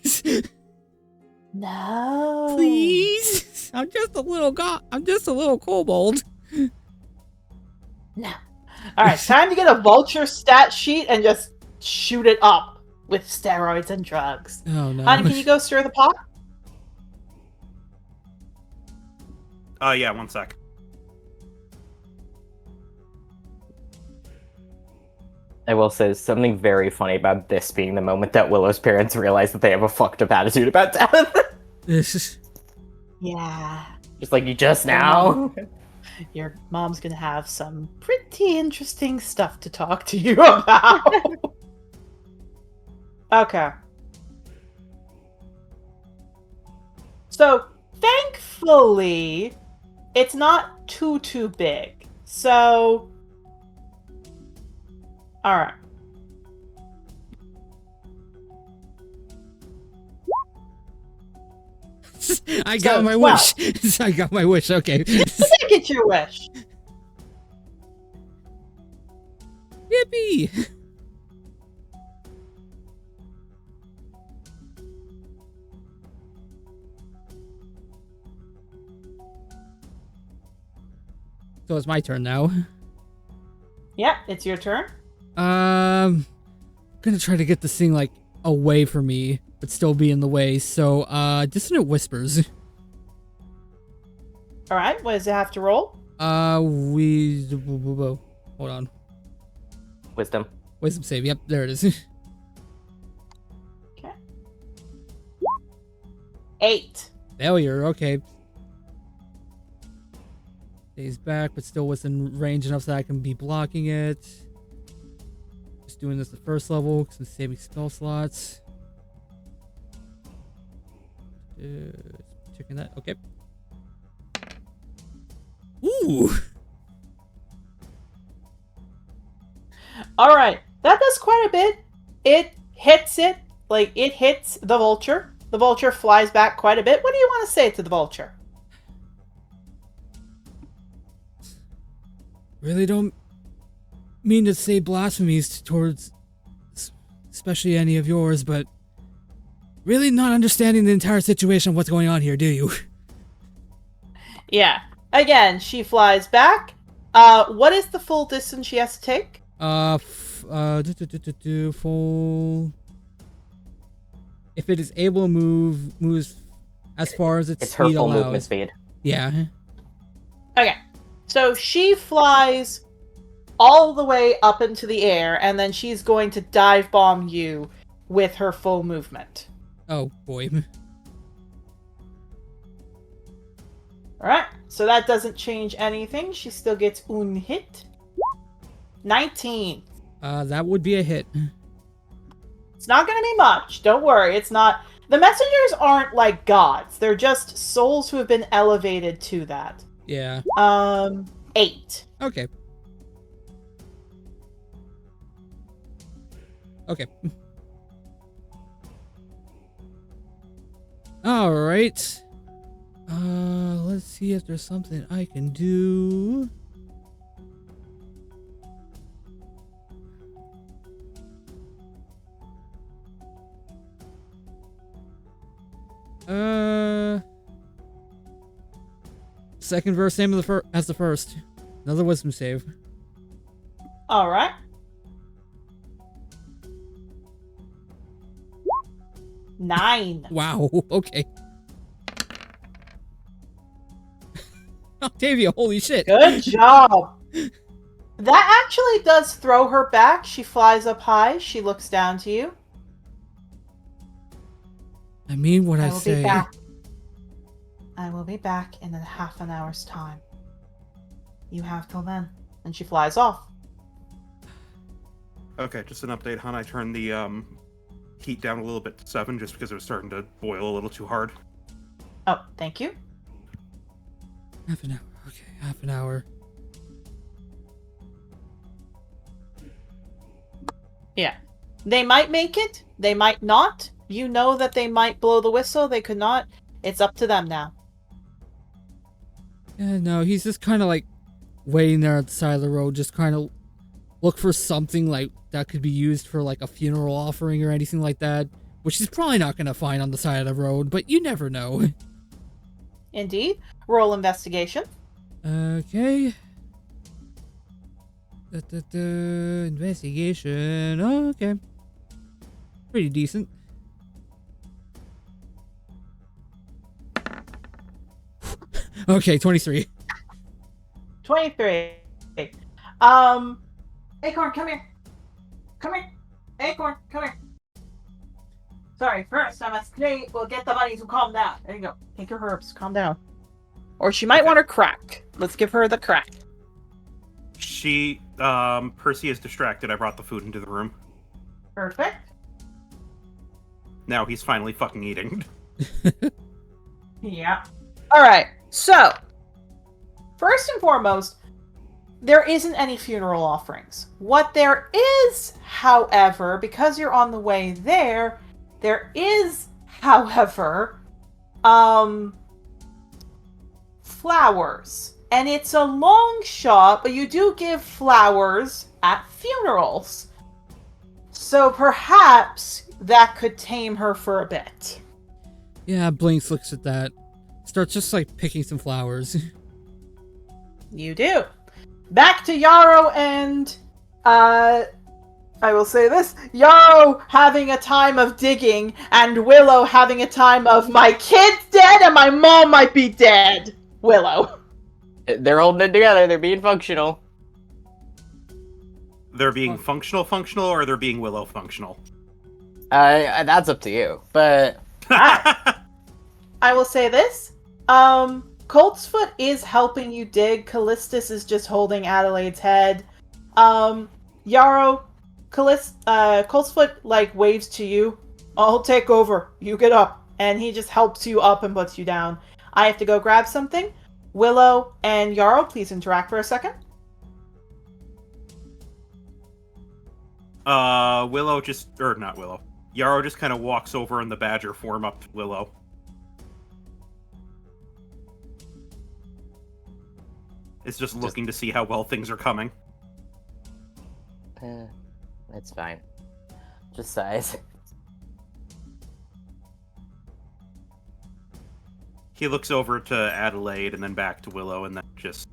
S1: No.
S4: Please? I'm just a little kobold.
S1: No. Alright, time to get a vulture stat sheet and just shoot it up with steroids and drugs.
S4: Oh no.
S1: Honey, can you go stir the pot?
S2: Yeah, 1 sec.
S3: I will say something very funny about this being the moment that Willow's parents realize that they have a fucked up attitude about death.
S1: Yeah.
S3: Just like you just now.
S1: Your mom's gonna have some pretty interesting stuff to talk to you about. Okay. So, thankfully, it's not too big. So, alright.
S4: I got
S1: So,
S4: my
S1: 12.
S4: wish. I got my wish. Okay.
S1: Get your wish.
S4: Yippee! So it's my turn now.
S1: Yeah, it's your turn.
S4: Gonna try to get this thing like away from me, but still be in the way. So, dissonant whispers.
S1: All right, what does it have to roll?
S4: Hold on.
S3: Wisdom.
S4: Wisdom save. Yep, there it is.
S1: Okay. 8.
S4: Failure. Okay. Stays back, but still within range enough so I can be blocking it. Just doing this the first level because I'm saving spell slots. Checking that. Okay. Ooh.
S1: All right, that does quite a bit. It hits it, like it hits the vulture. The vulture flies back quite a bit. What do you want to say to the vulture?
S4: Really don't mean to say blasphemies towards especially any of yours, but really not understanding the entire situation of what's going on here, do you?
S1: Yeah. Again, she flies back. What is the full distance she has to take?
S4: Full. If it is able to moves as far as its
S3: It's her
S4: speed
S3: full
S4: allows.
S3: movement speed.
S4: Yeah.
S1: Okay. So she flies all the way up into the air, and then she's going to dive bomb you with her full movement.
S4: Oh boy.
S1: Alright, so that doesn't change anything. She still gets un hit. 19.
S4: That would be a hit.
S1: It's not going to be much. Don't worry. It's not. The messengers aren't like gods. They're just souls who have been elevated to that.
S4: Yeah.
S1: 8.
S4: Okay. Okay. All right. Let's see if there's something I can do. Second verse, same as the first. Another wisdom save.
S1: Alright. Nine.
S4: Wow. Okay. Octavia, holy shit.
S1: Good job. That actually does throw her back. She flies up high. She looks down to you.
S4: I mean what I
S1: will
S4: say.
S1: be back. I will be back in half an hour's time. You have till then. And she flies off.
S2: Okay, just an update, hon. I turned the heat down a little bit to 7 just because it was starting to boil a little too hard.
S1: Oh, thank you.
S4: Half an hour. Okay, half an hour.
S1: Yeah. They might make it. They might not. You know that they might blow the whistle. They could not. It's up to them now.
S4: Yeah, no, he's just kind of like waiting there at the side of the road, just kind of look for something like that could be used for like a funeral offering or anything like that, which he's probably not going to find on the side of the road, but you never know.
S1: Indeed. Roll investigation.
S4: Okay. Investigation. Oh, okay. Pretty decent. Okay, 23.
S1: 23. Acorn, come here. Come here. Acorn, come here. Sorry, first I must create. We'll get the bunny to calm down. There you go. Take your herbs. Calm down. Or she might
S2: Okay.
S1: want her crack. Let's give her the crack.
S2: Percy is distracted. I brought the food into the room.
S1: Perfect.
S2: Now he's finally fucking eating.
S1: Yeah. Alright, so, first and foremost, there isn't any funeral offerings. What there is, however, because you're on the way there is, however, flowers. And it's a long shot, but you do give flowers at funerals. So perhaps that could tame her for a bit.
S4: Yeah, Blinks looks at that. Starts just like picking some flowers.
S1: You do. Back to Yarrow and, I will say this, Yarrow having a time of digging, and Willow having a time of my kid's dead and my mom might be dead. Willow.
S3: They're holding it together. They're being functional.
S2: They're being functional, or they're being Willow functional?
S3: That's up to you. But
S1: I will say this. Coltsfoot is helping you dig. Callistus is just holding Adelaide's head. Yarrow, Coltsfoot, like, waves to you. I'll take over. You get up. And he just helps you up and puts you down. I have to go grab something. Willow and Yarrow, please interact for a second.
S2: Yarrow just kind of walks over in the badger form up to Willow. It's just looking to see how well things are coming.
S3: It's fine. Just sighs.
S2: He looks over to Adelaide and then back to Willow and then just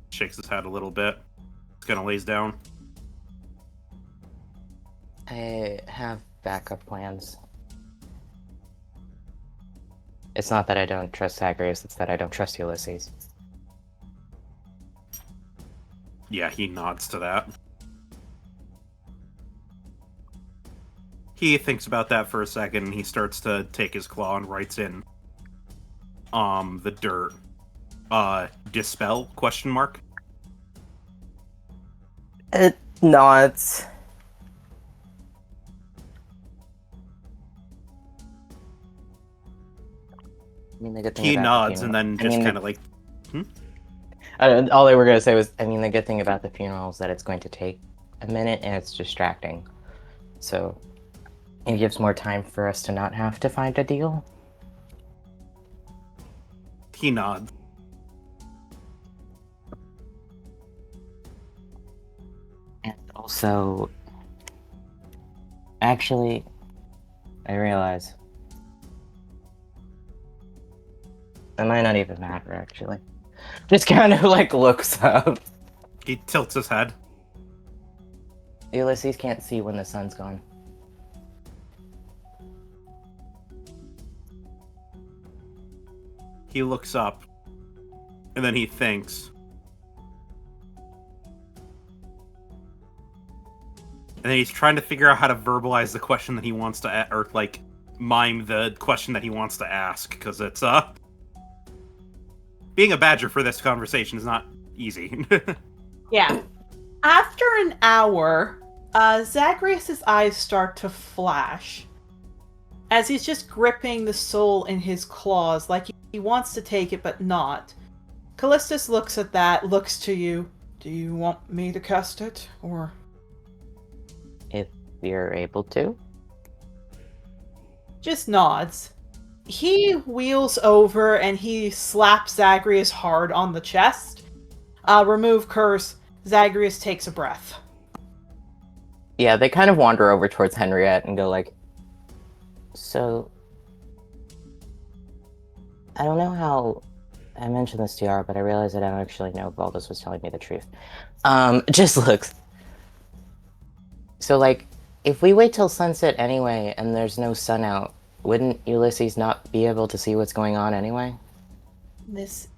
S2: shakes his head a little bit. Just kind of lays down.
S3: I have backup plans. It's not that I don't trust Zagreus, it's that I don't trust Ulysses.
S2: Yeah, he nods to that. He thinks about that for a second, and he starts to take his claw and writes in the dirt. Dispel? Question mark?
S3: It nods. I mean, the good thing
S2: He
S3: about
S2: nods and then just kind of like...
S3: all they were going to say was, I mean, the good thing about the funeral is that it's going to take a minute and it's distracting. So, it gives more time for us to not have to find a deal.
S2: He nods.
S3: And also, actually, I realize it might not even matter, actually. Just kind of, like, looks up.
S2: He tilts his head.
S3: Ulysses can't see when the sun's gone.
S2: He looks up. And then he thinks. And then he's trying to figure out how to verbalize the question that he wants to, or, like, mime the question that he wants to ask, because it's, being a badger for this conversation is not easy.
S1: Yeah. After an hour, Zagreus' eyes start to flash as he's just gripping the soul in his claws, like he wants to take it but not. Callistus looks at that, looks to you. Do you want me to cast it, or...?
S3: If you're able to.
S1: Just nods. He wheels over and he slaps Zagreus hard on the chest. Remove curse. Zagreus takes a breath.
S3: Yeah, they kind of wander over towards Henriette and go like, so, I don't know how I mentioned this to Yara, but I realized I don't actually know if Valdez was telling me the truth. Just looks. So, like, if we wait till sunset anyway and there's no sun out, wouldn't Ulysses not be able to see what's going on anyway?
S1: This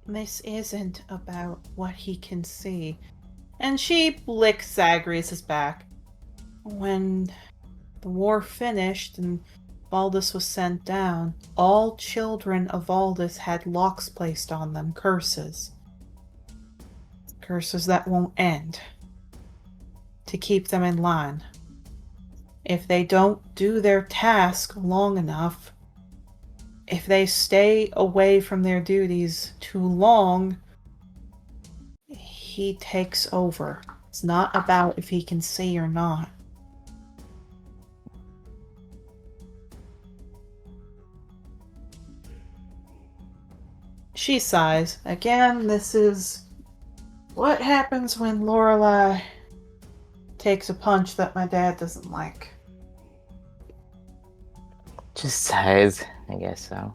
S1: isn't about what he can see. And she licks Zagreus' back. When the war finished and Valdis was sent down, all children of Valdis had locks placed on them, curses. Curses that won't end. To keep them in line. If they don't do their task long enough, if they stay away from their duties too long, he takes over. It's not about if he can see or not. She sighs. Again, this is what happens when Lorelai takes a punch that my dad doesn't like.
S3: Just sighs, I guess so.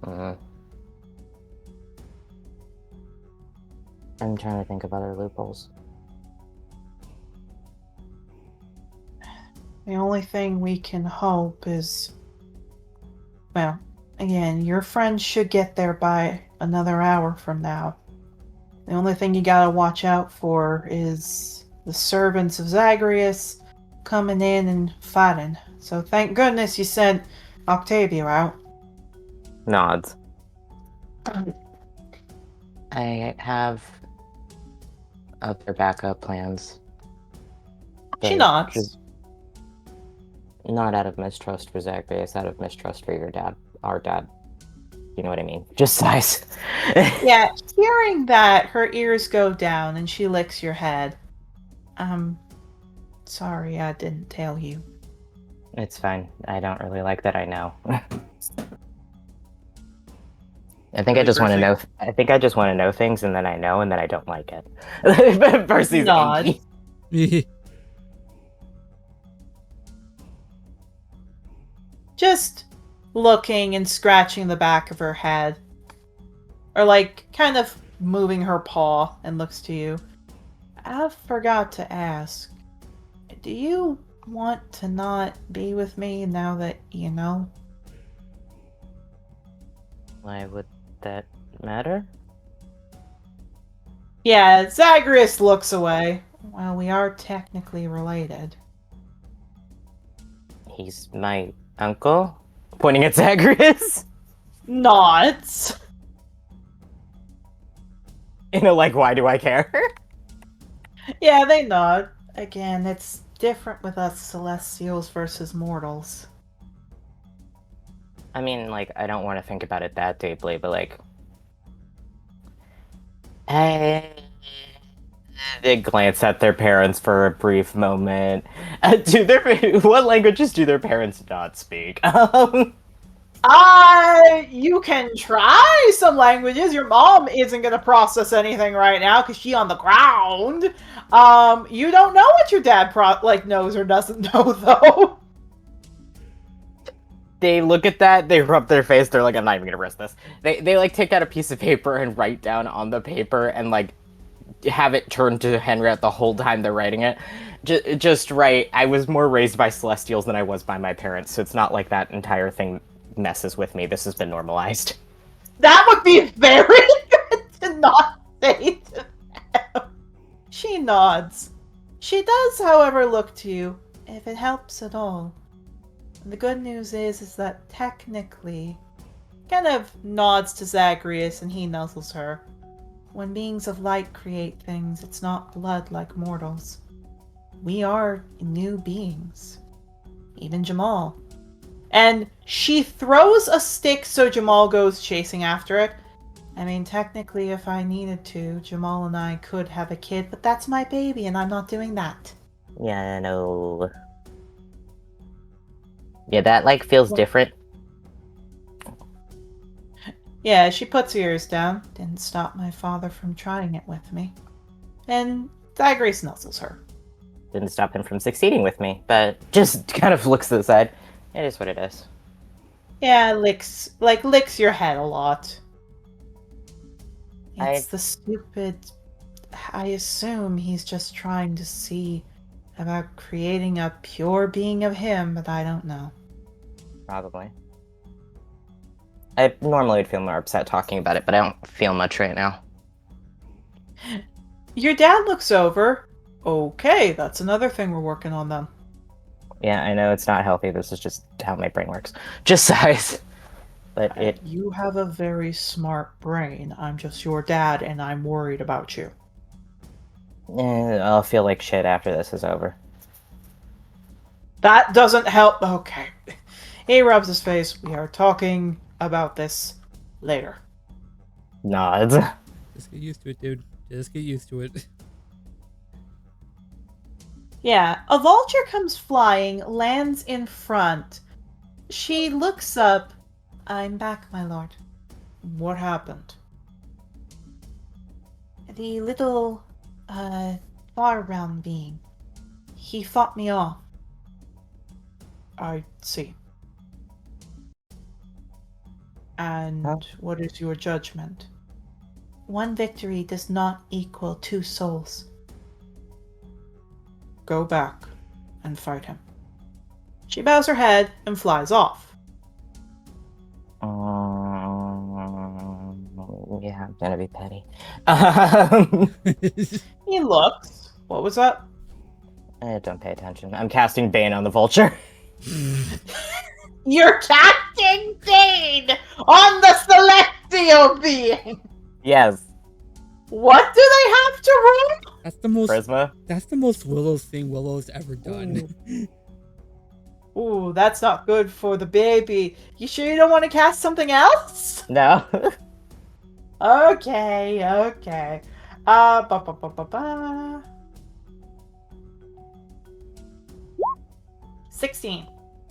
S3: I'm trying to think of other loopholes.
S1: The only thing we can hope is, well, again, your friends should get there by another hour from now. The only thing you gotta watch out for is the servants of Zagreus coming in and fighting. So thank goodness you sent Octavio out.
S3: Nods. I have other backup plans.
S1: She
S3: but
S1: nods.
S3: just not out of mistrust for Zagreus, out of mistrust for your dad, our dad. You know what I mean? Just sighs.
S1: Yeah, hearing that, her ears go down and she licks your head. Sorry I didn't tell you.
S3: It's fine. I don't really like that I know. I think I just want to know. I think I just want to know things, and then I know, and then I don't like it. Percy's
S1: Nod.
S3: angry.
S1: Just looking and scratching the back of her head. Or like, kind of moving her paw and looks to you. I forgot to ask. Do you want to not be with me now that you know?
S3: Why would that matter?
S1: Yeah, Zagreus looks away. Well, we are technically related.
S3: He's my uncle? Pointing at Zagreus?
S1: Nods.
S3: You know, like, why do I care?
S1: Yeah, they nod. Again, it's different with us Celestials versus mortals.
S3: I mean, like, I don't want to think about it that deeply, but, like... They glance at their parents for a brief moment. What languages do their parents not speak?
S1: You can try some languages. Your mom isn't gonna process anything right now because she's on the ground. You don't know what your dad knows or doesn't know though.
S3: They look at that, they rub their face, they're like, I'm not even gonna risk this. They like take out a piece of paper and write down on the paper and like have it turned to Henriette the whole time they're writing it. Just write, I was more raised by Celestials than I was by my parents, so it's not like that entire thing messes with me. This has been normalized.
S1: That would be very good to not say to them. She nods. She does, however, look to you, if it helps at all. And the good news is that technically, kind of nods to Zagreus and he nuzzles her. When beings of light create things, it's not blood like mortals. We are new beings. Even Jamal. And she throws a stick so Jamal goes chasing after it. I mean, technically, if I needed to, Jamal and I could have a kid, but that's my baby and I'm not doing that.
S3: Yeah, no. Yeah, that, like, feels different.
S1: Yeah, she puts her ears down. Didn't stop my father from trying it with me. And Zagreus nuzzles her.
S3: Didn't stop him from succeeding with me, but just kind of looks to the side. It is what it is.
S1: Yeah, licks your head a lot. It's the stupid... I assume he's just trying to see about creating a pure being of him, but I don't know.
S3: Probably. I normally would feel more upset talking about it, but I don't feel much right now.
S1: Your dad looks over. Okay, that's another thing we're working on then.
S3: Yeah, I know it's not healthy. This is just how my brain works. Just size. But it...
S1: You have a very smart brain. I'm just your dad, and I'm worried about you.
S3: I'll feel like shit after this is over.
S1: That doesn't help. Okay. He rubs his face. We are talking about this later.
S3: Nods.
S4: Just get used to it, dude. Just get used to it.
S1: Yeah, a vulture comes flying, lands in front. She looks up. I'm back, my lord. What happened? The little, far-round being. He fought me off. I see. And
S3: Huh?
S1: what is your judgment? One victory does not equal 2 souls. Go back and fight him. She bows her head and flies off.
S3: Yeah, I'm gonna be petty.
S1: He looks. What was that?
S3: Don't pay attention. I'm casting Bane on the vulture.
S1: You're casting Bane on the celestial being!
S3: Yes.
S1: What do they have to roll?
S4: That's the most.
S3: Prisma.
S4: That's the most Willow's thing Willow's ever done.
S1: Ooh, that's not good for the baby. You sure you don't want to cast something else?
S3: No.
S1: Okay, okay. Ba ba ba ba ba. 16.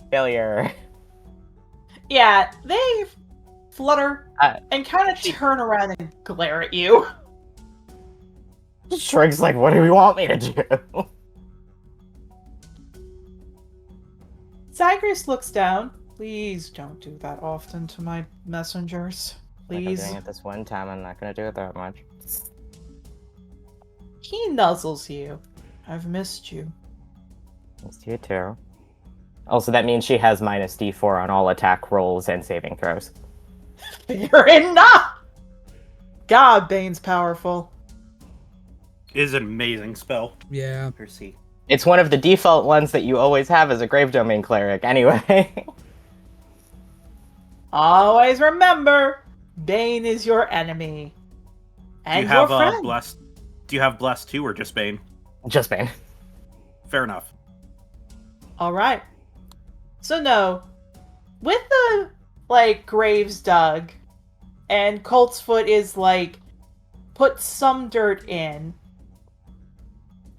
S3: Failure.
S1: Yeah, they flutter
S3: Uh,
S1: and kind of turn around and glare at you.
S3: Shrink's like, what do you want me to do?
S1: Zagreus looks down. Please don't do that often to my messengers.
S3: Like, I'm
S1: Please.
S3: doing it this one time. I'm not gonna do it that much.
S1: He nuzzles you. I've missed you.
S3: Missed you too. Also, that means she has minus D4 on all attack rolls and saving throws.
S1: Fair enough! God, Bane's powerful.
S2: It is an amazing spell.
S4: Yeah.
S2: Percy.
S3: It's one of the default ones that you always have as a Grave Domain cleric, anyway.
S1: Always remember, Bane is your enemy. And
S2: Do you have
S1: your friend.
S2: blessed? Do you have blessed too, or just Bane?
S3: Just Bane.
S2: Fair enough.
S1: Alright. So no, with the, graves dug, and Colt's foot is, put some dirt in,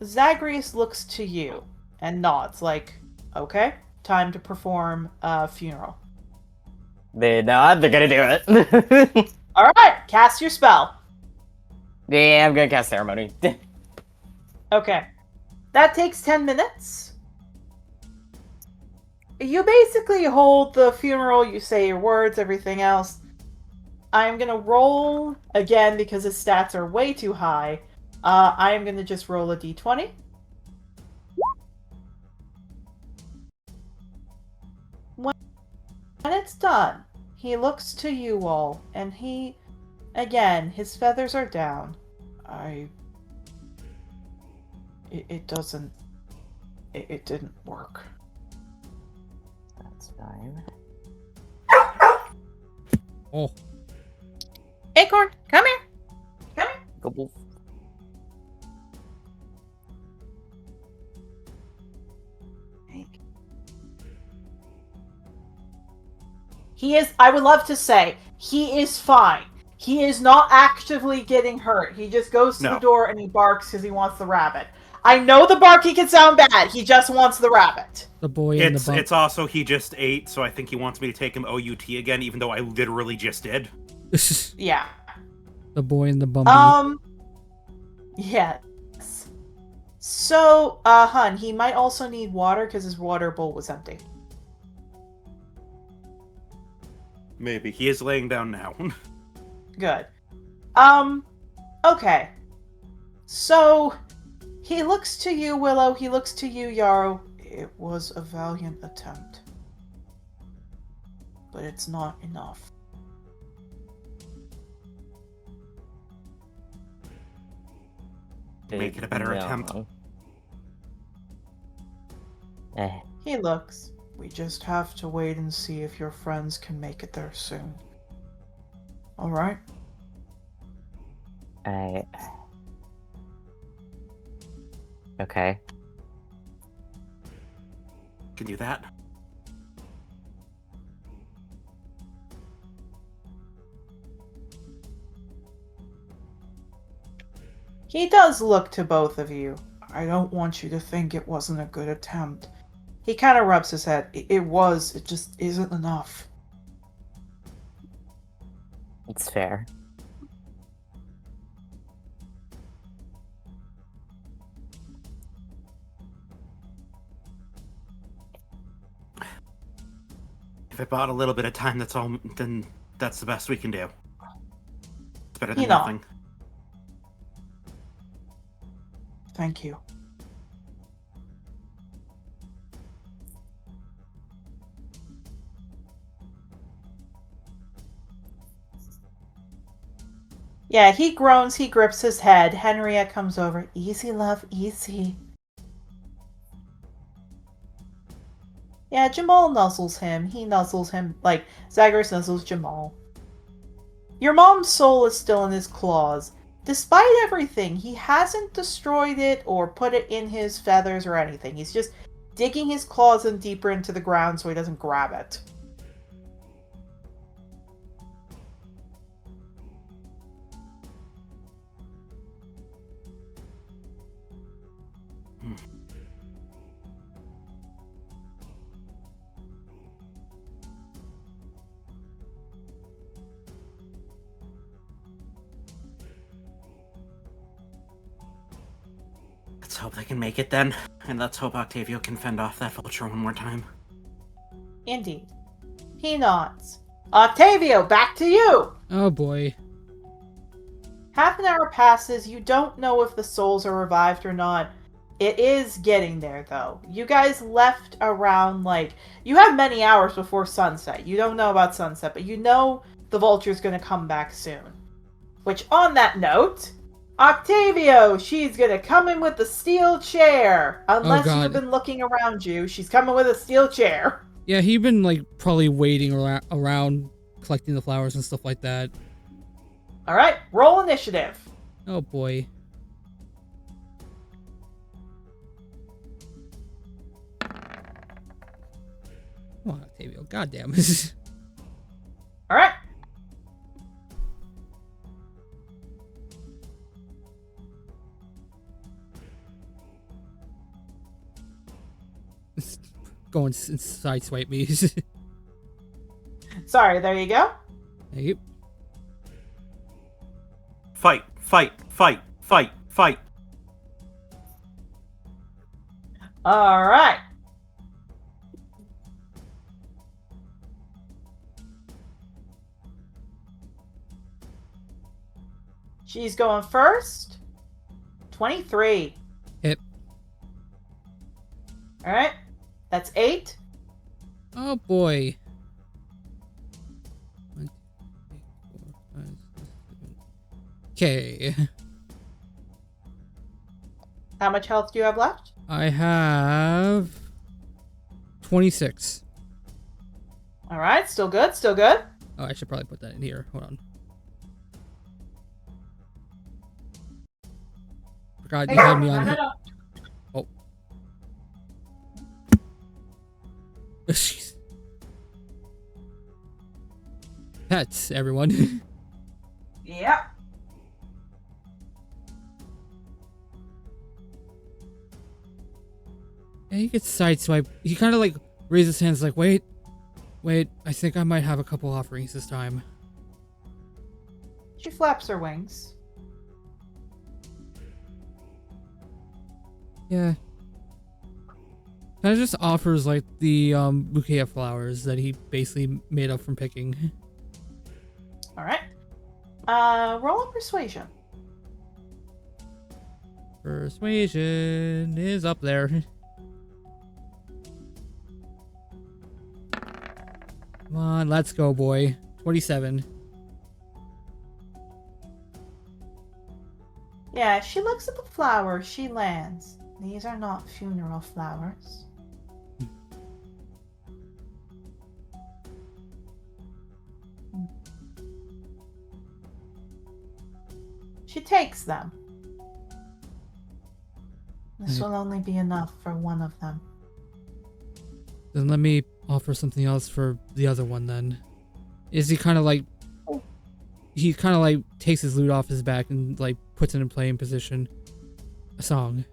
S1: Zagreus looks to you and nods, okay, time to perform a funeral.
S3: They nod, they're gonna do it.
S1: Alright, cast your spell.
S3: Yeah, I'm gonna cast Ceremony.
S1: Okay. That takes 10 minutes. You basically hold the funeral, you say your words, everything else. I'm gonna roll, again, because his stats are way too high. I am gonna just roll a d20. When it's done, he looks to you all, and he, again, his feathers are down. It didn't work.
S3: That's fine.
S4: Oh.
S1: Acorn, come here. Come here.
S3: Go wolf.
S1: He is, I would love to say, he is fine. He is not actively getting hurt. He just goes to the door and he barks because he wants the rabbit. I know the barking can sound bad. He just wants the rabbit.
S4: The boy in the bump.
S2: It's also he just ate, so I think he wants me to take him OUT again, even though I literally just did.
S1: Yeah.
S4: The boy in the bump.
S1: Yes. So, hun, he might also need water because his water bowl was empty.
S2: Maybe. He is laying down now.
S1: Good. Okay. So, he looks to you, Willow. He looks to you, Yarrow. It was a valiant attempt. But it's not enough.
S2: Make it a better attempt.
S1: He looks. We just have to wait and see if your friends can make it there soon. Alright?
S3: Okay.
S2: Can do that.
S1: He does look to both of you. I don't want you to think it wasn't a good attempt. He kind of rubs his head. It was. It just isn't enough.
S3: It's fair.
S2: If it bought a little bit of time, then that's the best we can do. It's better than
S1: You know.
S2: nothing.
S1: Thank you. Yeah, he groans, he grips his head. Henriette comes over. Easy, love, easy. Yeah, Jamal nuzzles him. He nuzzles him like Zagreus nuzzles Jamal. Your mom's soul is still in his claws. Despite everything, he hasn't destroyed it or put it in his feathers or anything. He's just digging his claws in deeper into the ground so he doesn't grab it.
S2: Let's hope they can make it then, and let's hope Octavio can fend off that vulture one more time.
S1: Indeed. He nods. Octavio, back to you!
S4: Oh boy.
S1: Half an hour passes. You don't know if the souls are revived or not. It is getting there, though. You guys left around, you have many hours before sunset. You don't know about sunset, but you know the vulture's going to come back soon. Which, on that note, Octavio, she's going to come in with the steel chair. Unless
S4: God.
S1: you've been looking around you, she's coming with a steel chair.
S4: Yeah, he'd been probably waiting around collecting the flowers and stuff like that.
S1: Alright, roll initiative.
S4: Oh boy. Come on, Octavio. Goddamn.
S1: Alright.
S4: Go and sideswipe me.
S1: Sorry, there you go.
S4: Thank you.
S2: Fight, fight, fight, fight, fight.
S1: Alright. She's going first. 23.
S4: Hit.
S1: Alright. That's 8.
S4: Oh boy. Okay.
S1: How much health do you have left?
S4: I have 26.
S1: Alright, still good, still good.
S4: Oh, I should probably put that in here. Hold on. Forgot you had me on.
S1: No.
S4: Oh. Jeez. Pets, everyone.
S1: Yep.
S4: Yeah, he gets sideswiped. He kind of raises his hands wait, I think I might have a couple offerings this time.
S1: She flaps her wings.
S4: Yeah. Kind of just offers the bouquet of flowers that he basically made up from picking.
S1: Alright. Roll a persuasion.
S4: Persuasion is up there. Come on, let's go, boy. 27.
S1: Yeah, she looks at the flowers. She lands. These are not funeral flowers. She takes them. This will only be enough for one of them.
S4: Then let me offer something else for the other one then. Is he kind of like... He kind of like takes his lute off his back and like puts it in playing position. A song.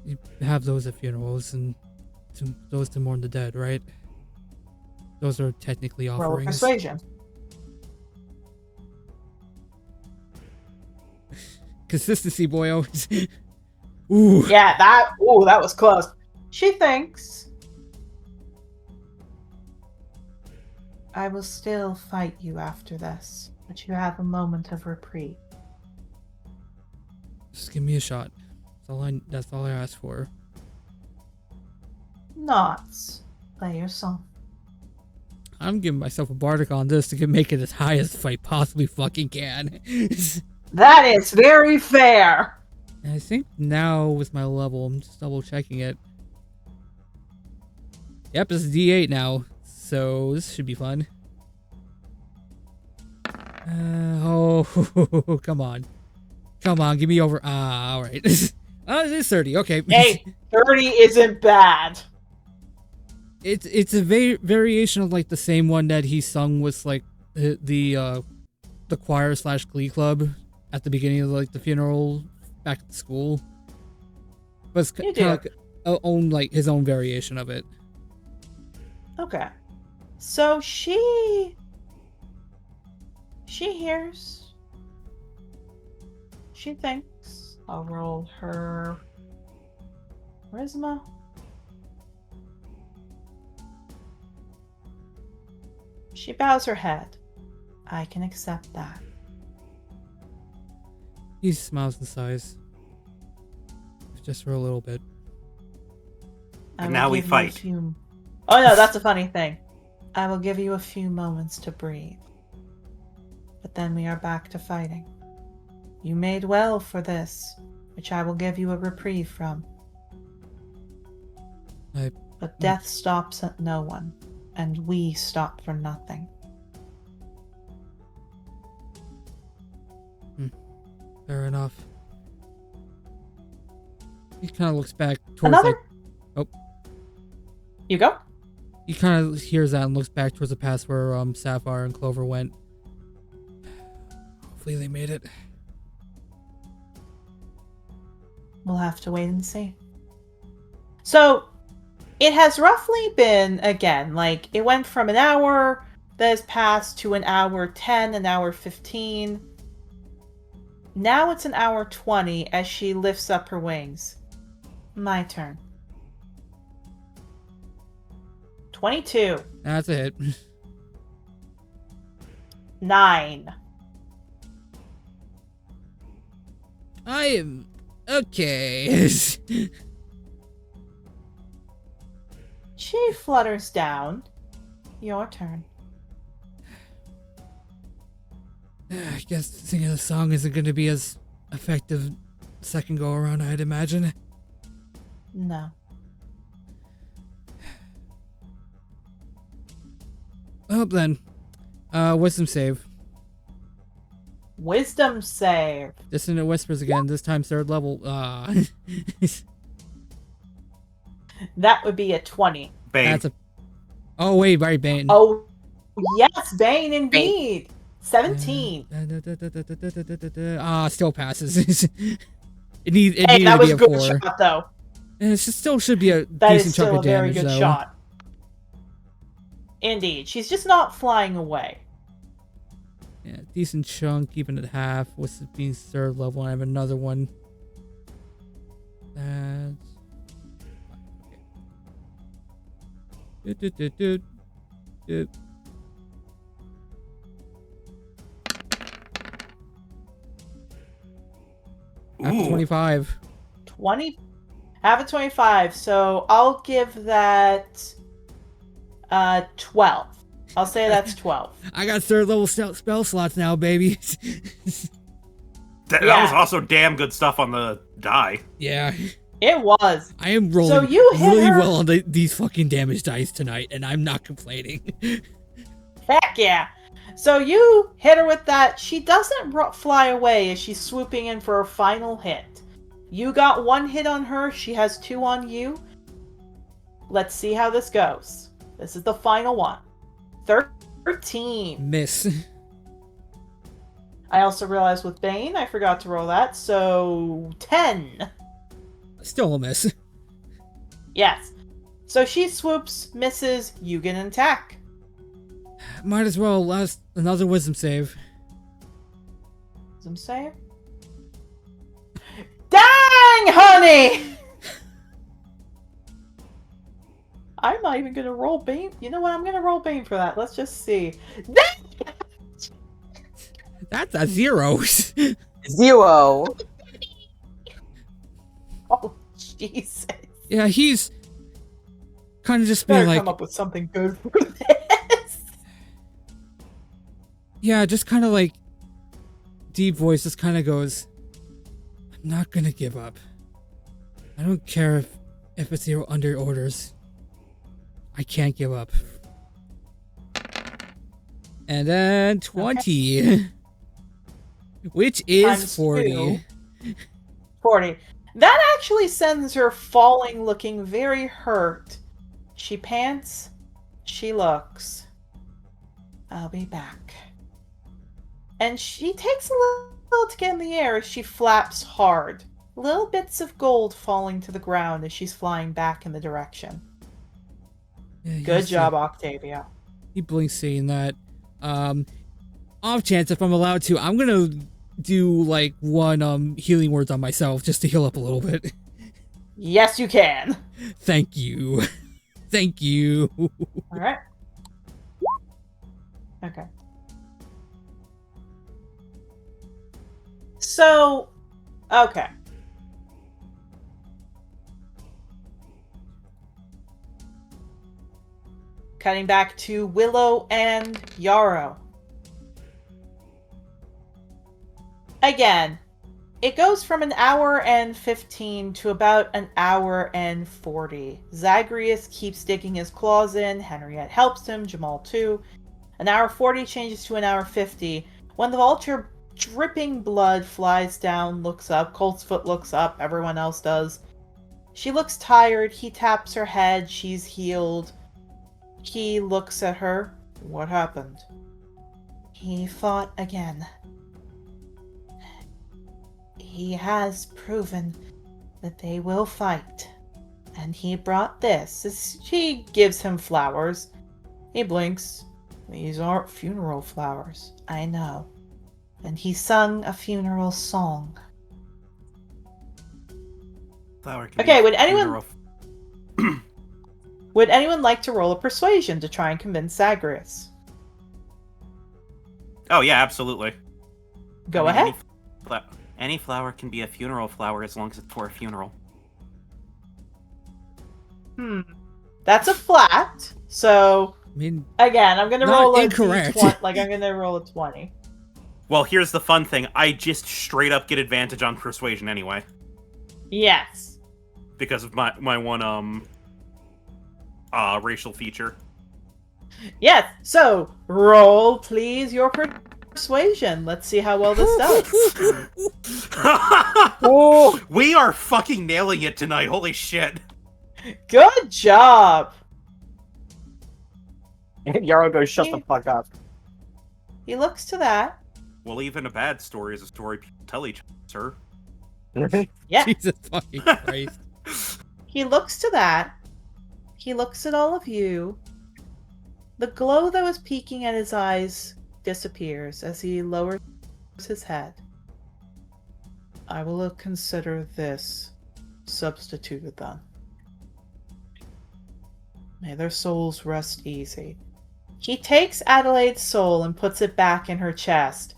S4: You have those at funerals and those to mourn the dead, right? Those are technically
S1: Roll
S4: offerings.
S1: persuasion.
S4: Consistency, boyo. Ooh.
S1: Yeah, that was close. She thinks, I will still fight you after this, but you have a moment of reprieve.
S4: Just give me a shot. That's all I ask for.
S1: Knots. Play your song.
S4: I'm giving myself a bardic on this to make it as high as I possibly fucking can.
S1: That is very fair.
S4: And I think now with my level, I'm just double checking it. Yep, it's D8 now, so this should be fun. Oh, come on. Come on, give me over. Ah, alright. Oh, it is 30, okay.
S1: Hey, 30 isn't bad.
S4: It's a variation of like the same one that he sung with like the choir / glee club at the beginning of like the funeral back at school. But it's kind of like his own variation of it.
S1: Okay. So she hears. She thinks. I'll roll her charisma. She bows her head. I can accept that.
S4: He smiles and sighs. Just for a little bit.
S1: And
S2: now we fight.
S1: Oh no, that's a funny thing. I will give you a few moments to breathe. But then we are back to fighting. You made well for this, which I will give you a reprieve from. But death stops at no one, and we stop for nothing.
S4: Fair enough. He kind of looks back towards
S1: You go?
S4: He kind of hears that and looks back towards the past where Sapphire and Clover went. Hopefully they made it.
S1: We'll have to wait and see. So, it has roughly been, again, like, it went from an hour that has passed to an hour 10, an hour 15. Now it's an hour 20 as she lifts up her wings. My turn. 22.
S4: That's a hit.
S1: 9.
S4: I am... Okay.
S1: She flutters down. Your turn.
S4: I guess singing the song isn't going to be as effective second go around, I'd imagine.
S1: No.
S4: Well then, wisdom save.
S1: Wisdom save.
S4: Dissonant whispers again, this time 3rd level.
S1: That would be a 20.
S2: Bane.
S4: That's a... Oh wait, right, Bane.
S1: Oh, yes, Bane indeed. 17.
S4: Still passes. it needs
S1: Hey, that
S4: to
S1: was
S4: be
S1: a
S4: a
S1: good
S4: 4.
S1: shot, though.
S4: And it still should be a
S1: That is
S4: decent
S1: still
S4: chunk
S1: a
S4: of
S1: very
S4: damage,
S1: good
S4: though.
S1: shot. Indeed. She's just not flying away.
S4: Yeah, decent chunk, even at half. What's it being 3rd level? I have another one. That's... Okay. After 25.
S1: 20. Have a 25. So I'll give that 12. I'll say that's 12.
S4: I got 3rd level spell slots now, baby.
S2: That was also damn good stuff on the die.
S4: Yeah.
S1: It was.
S4: I am rolling
S1: So you hit
S4: really
S1: her-
S4: well on these fucking damage dice tonight, and I'm not complaining.
S1: Heck yeah. So you hit her with that. She doesn't fly away as she's swooping in for her final hit. You got 1 hit on her. She has 2 on you. Let's see how this goes. This is the final one. 13.
S4: Miss.
S1: I also realized with Bane, I forgot to roll that. So 10.
S4: Still a miss.
S1: Yes. So she swoops, misses. You get an attack.
S4: Might as well last another wisdom save.
S1: Wisdom save. Dang, honey! I'm not even gonna roll Bane. You know what? I'm gonna roll Bane for that. Let's just see. Dang!
S4: That's a 0.
S3: 0.
S1: Oh, Jesus.
S4: Yeah, he's kind of just
S1: Better
S4: being like,
S1: come up with something good for this.
S4: yeah, just kind of like deep voice just kind of goes, I'm not gonna give up. I don't care if it's your under orders. I can't give up. And then 20. Okay. Which is
S1: Times
S4: 40.
S1: 40. That actually sends her falling, looking very hurt. She pants. She looks. I'll be back. And she takes a little to get in the air as she flaps hard. Little bits of gold falling to the ground as she's flying back in the direction.
S4: Yeah,
S1: good job, Octavia.
S4: He blinks saying that. Off chance, if I'm allowed to, I'm gonna do like 1 healing words on myself just to heal up a little bit.
S1: Yes, you can.
S4: Thank you. Thank you.
S1: All right. Okay. So, okay. Cutting back to Willow and Yarrow. Again, it goes from 1 hour and 15 to about 1 hour and 40. Zagreus keeps digging his claws in. Henriette helps him. Jamal too. 1 hour 40 changes to 1 hour 50. When the vulture dripping blood flies down, looks up. Coltsfoot looks up. Everyone else does. She looks tired. He taps her head. She's healed. He looks at her. What happened? He fought again. He has proven that they will fight. And he brought this. She gives him flowers. He blinks. These aren't funeral flowers. I know. And he sung a funeral song. Okay, would anyone would anyone like to roll a persuasion to try and convince Zagreus?
S2: Oh yeah, absolutely.
S1: Go ahead.
S2: Any flower can be a funeral flower as long as it's for a funeral.
S1: That's a flat. So
S4: I mean,
S1: again, I'm gonna roll
S4: incorrect.
S1: I'm gonna roll a 20.
S2: Well, here's the fun thing. I just straight up get advantage on persuasion anyway.
S1: Yes.
S2: Because of my one racial feature.
S1: Yes. So roll please your persuasion. Let's see how well this does.
S3: Oh,
S2: We are fucking nailing it tonight. Holy shit.
S1: Good job.
S3: Yarrow goes, shut the fuck up.
S1: He looks to that.
S2: Well, even a bad story is a story people tell each other, sir.
S1: Yeah.
S4: Jesus fucking Christ.
S1: He looks to that. He looks at all of you. The glow that was peeking at his eyes disappears as he lowers his head. I will consider this substituted then. May their souls rest easy. He takes Adelaide's soul and puts it back in her chest.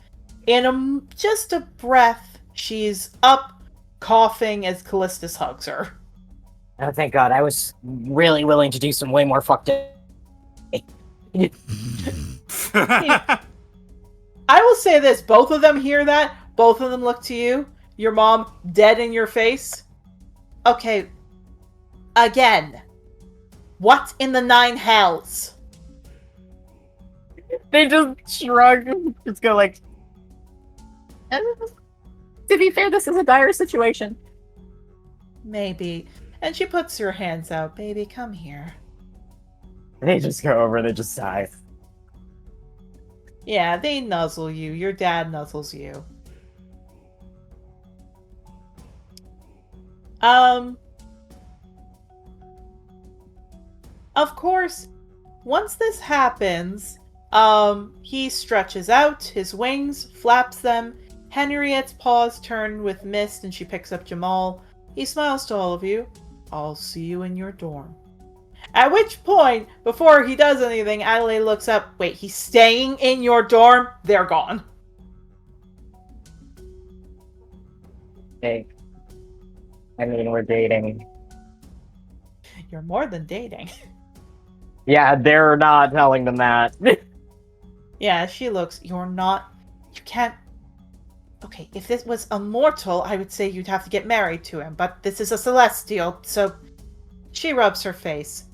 S1: In just a breath, she's up, coughing as Callistus hugs her.
S3: Oh, thank God. I was really willing to do some way more fucked up.
S1: I will say this, both of them hear that, both of them look to you, your mom dead in your face. Okay, again, what in the 9 hells?
S3: They just shrug, just go like, "Eh, to be fair, this is a dire situation."
S1: Maybe. And she puts her hands out. Baby, come here.
S3: They just go over, they just sigh.
S1: Yeah, they nuzzle you. Your dad nuzzles you. Of course, once this happens, he stretches out his wings, flaps them. Henriette's paws turn with mist and she picks up Jamal. He smiles to all of you. I'll see you in your dorm. At which point, before he does anything, Adelaide looks up. Wait, he's staying in your dorm? They're gone.
S3: Hey, I mean, we're dating.
S1: You're more than dating.
S3: Yeah, they're not telling them that.
S1: Yeah, she looks. You're not. You can't. Okay, if this was a mortal, I would say you'd have to get married to him, but this is a celestial, so. She rubs her face.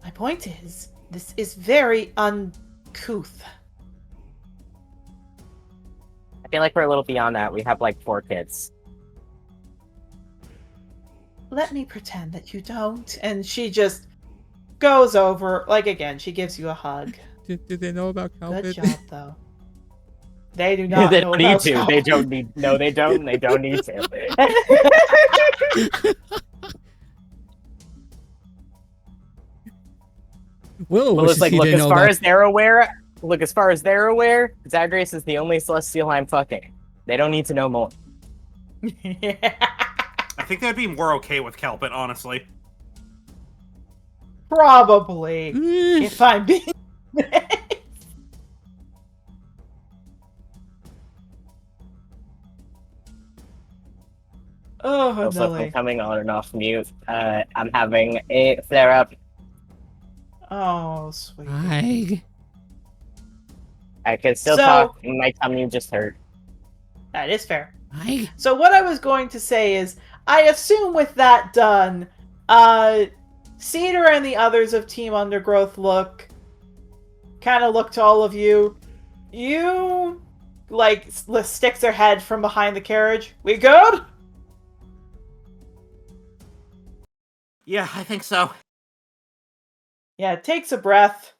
S1: My point is, this is very uncouth.
S3: I feel like we're a little beyond that. We have like 4 kids.
S1: Let me pretend that you don't. And she just goes over, like again, she gives you a hug.
S4: Did they know about Calvin?
S1: Good job, though. They do not
S3: They
S1: know
S3: don't need
S1: about
S3: to.
S1: Calvin.
S3: They don't need. No, they don't. They don't need to.
S4: Will
S3: Well,
S4: wishes
S3: it's like,
S4: he
S3: look,
S4: didn't
S3: as
S4: know
S3: far
S4: that.
S3: as they're aware, Zagreus is the only celestial I'm fucking. They don't need to know more.
S2: I think they'd be more okay with Kelpit, honestly.
S1: Probably.
S4: Mm.
S1: If I'm being. Oh,
S3: Also, if I'm
S1: Nelly.
S3: coming on and off mute, I'm having a flare up.
S1: Oh, sweet.
S4: Hi.
S3: I can still
S1: So-
S3: talk, and my tummy just hurt.
S1: That is fair.
S4: Hi.
S1: So what I was going to say is, I assume with that done, Cedar and the others of Team Undergrowth look to all of you. You, like, sticks their head from behind the carriage. We good?
S2: Yeah, I think so.
S1: Yeah, takes a breath.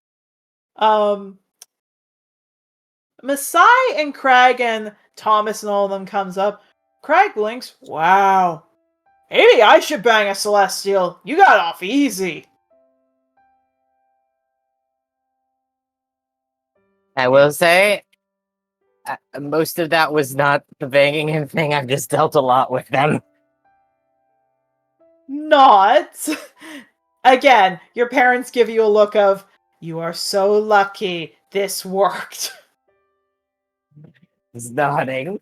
S1: Masai and Crag and Thomas and all of them comes up. Crag blinks. Wow. Maybe I should bang a Celestial. You got off easy.
S3: I will say, most of that was not the banging him thing. I've just dealt a lot with them.
S1: Not. Again, your parents give you a look of, you are so lucky this worked.
S3: It's nodding.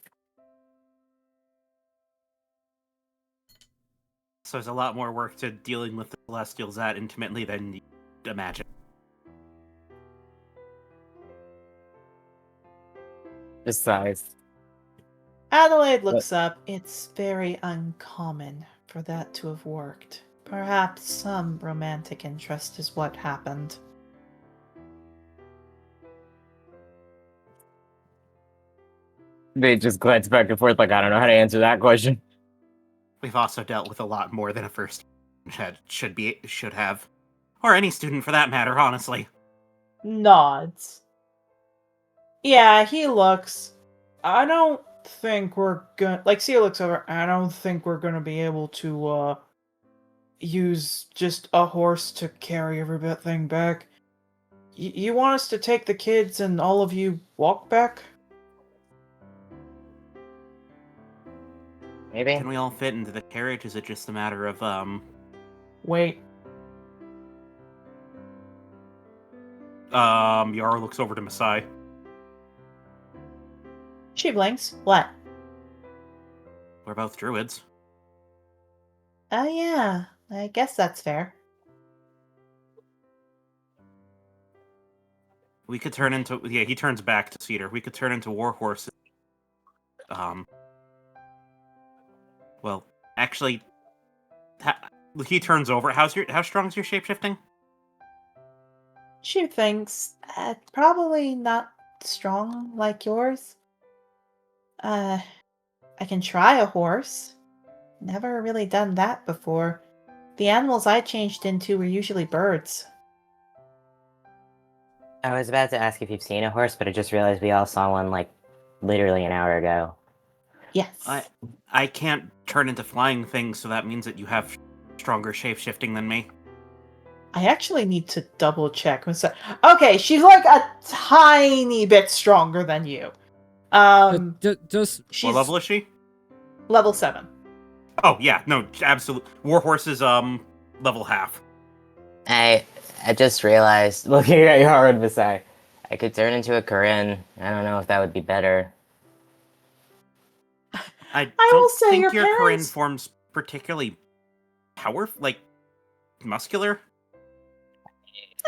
S2: So there's a lot more work to dealing with the Celestials that intimately than you'd imagine.
S3: Besides,
S1: Adelaide looks up. It's very uncommon for that to have worked. Perhaps some romantic interest is what happened.
S3: they just glance back and forth like, I don't know how to answer that question.
S2: We've also dealt with a lot more than a first should have. Or any student for that matter, honestly.
S1: Nods. Yeah, he looks. I don't think we're gonna. Like, Sia looks over. I don't think we're gonna be able to, use just a horse to carry everything back. You want us to take the kids and all of you walk back?
S3: Maybe.
S2: Can we all fit into the carriage? Is it just a matter of,
S1: Wait.
S2: Yara looks over to Masai.
S1: She blinks. What?
S2: We're both druids.
S1: Oh, yeah. I guess that's fair.
S2: We could turn into... Yeah, he turns back to Cedar. We could turn into war horses. Well, actually... he turns over. How strong is your shapeshifting?
S1: She thinks probably not strong like yours. I can try a horse. Never really done that before. The animals I changed into were usually birds.
S5: I was about to ask if you've seen a horse, but I just realized we all saw one like literally an hour ago.
S1: Yes.
S2: I can't turn into flying things, so that means that you have stronger shape-shifting than me.
S1: I actually need to double check. Okay, she's like a tiny bit stronger than you.
S4: Just
S1: She's
S2: What level is she?
S1: level 7.
S2: Oh, yeah, no, absolute. Warhorse is, level half.
S5: I just realized, looking at Yara and Visai, I could turn into a Corinne. I don't know if that would be better.
S2: I
S1: will
S2: don't
S1: say
S2: think
S1: your
S2: your Corinne
S1: parents-
S2: forms particularly powerful, like, muscular.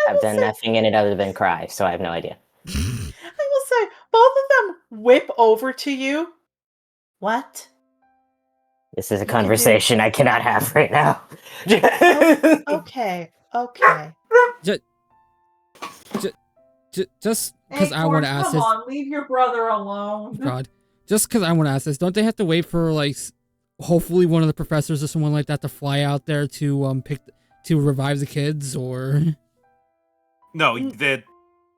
S5: I've done nothing in it other than cry, so I have no idea.
S1: I will say, both of them whip over to you. What?
S5: This is a
S1: You can
S5: conversation I cannot have right now.
S1: Okay.
S4: just because I want to ask this.
S1: Leave your brother alone.
S4: God, just because I want to ask this, don't they have to wait for like, hopefully one of the professors or someone like that to fly out there to revive the kids, or?
S2: No, the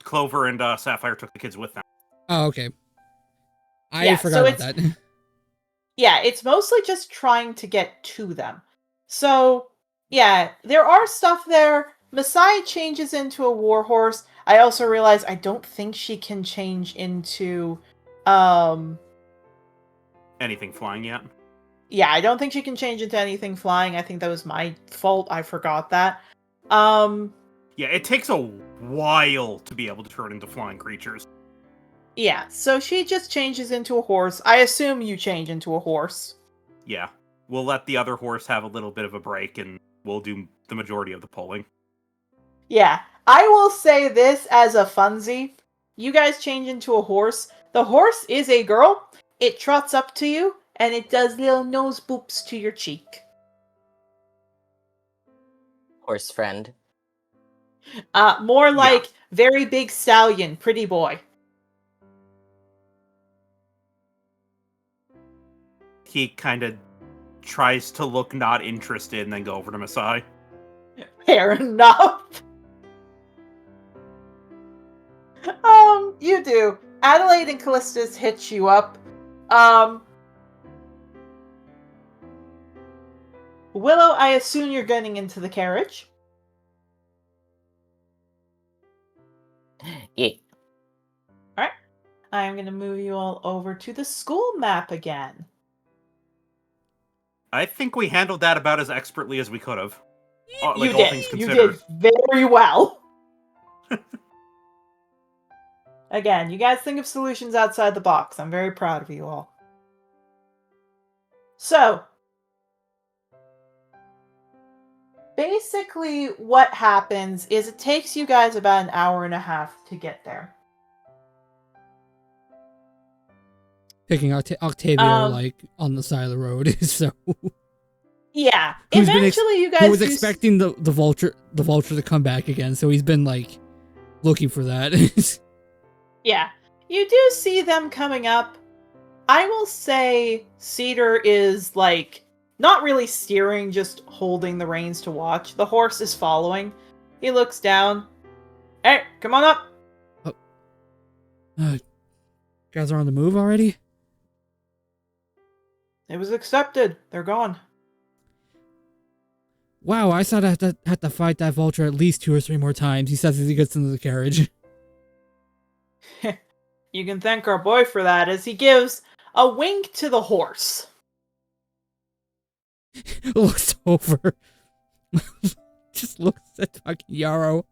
S2: Clover and Sapphire took the kids with them.
S4: Oh, okay. I
S1: Yeah,
S4: forgot
S1: so
S4: about that.
S1: Yeah, it's mostly just trying to get to them. So, yeah, there are stuff there. Masai changes into a warhorse. I also realize I don't think she can change into,
S2: Anything flying yet?
S1: yeah, I don't think she can change into anything flying. I think that was my fault. I forgot that.
S2: Yeah, it takes a while to be able to turn into flying creatures.
S1: Yeah, so she just changes into a horse. I assume you change into a horse.
S2: Yeah. We'll let the other horse have a little bit of a break, and we'll do the majority of the pulling.
S1: Yeah, I will say this as a funsy. You guys change into a horse. The horse is a girl. It trots up to you, and it does little nose boops to your cheek.
S5: Horse friend.
S1: More like very big stallion, pretty boy.
S2: He kind of tries to look not interested and then go over to Masai.
S1: Fair enough. You do. Adelaide and Callistus hitch you up. Willow, I assume you're getting into the carriage.
S5: Yeah.
S1: Alright. I'm going to move you all over to the school map again.
S2: I think we handled that about as expertly as we could have. Like,
S1: you
S2: all
S1: did.
S2: things
S1: You
S2: considered.
S1: did very well. Again, you guys think of solutions outside the box. I'm very proud of you all. So, basically what happens is it takes you guys about an hour and a half to get there.
S4: Picking Octavio like on the side of the road, so
S1: yeah.
S4: Who's
S1: Eventually, you guys
S4: who was expecting the vulture to come back again, so he's been like looking for that.
S1: Yeah, you do see them coming up. I will say Cedar is like not really steering, just holding the reins to watch. The horse is following. He looks down. Hey, come on up.
S4: Guys are on the move already?
S1: It was accepted. They're gone.
S4: Wow, I thought I had to fight that vulture at least 2 or 3 more times, he says as he gets into the carriage.
S1: You can thank our boy for that, as he gives a wink to the horse.
S4: Looks over. Just looks at fucking Yarrow.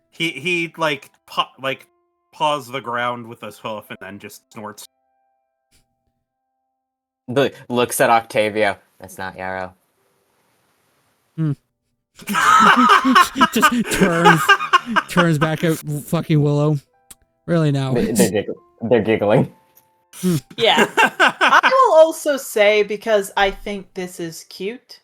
S2: He paws the ground with his hoof and then just snorts.
S5: Looks at Octavio. That's not Yarrow.
S4: Just turns back at fucking Willow. Really now?
S5: They're giggling.
S1: Yeah. I will also say, because I think this is cute.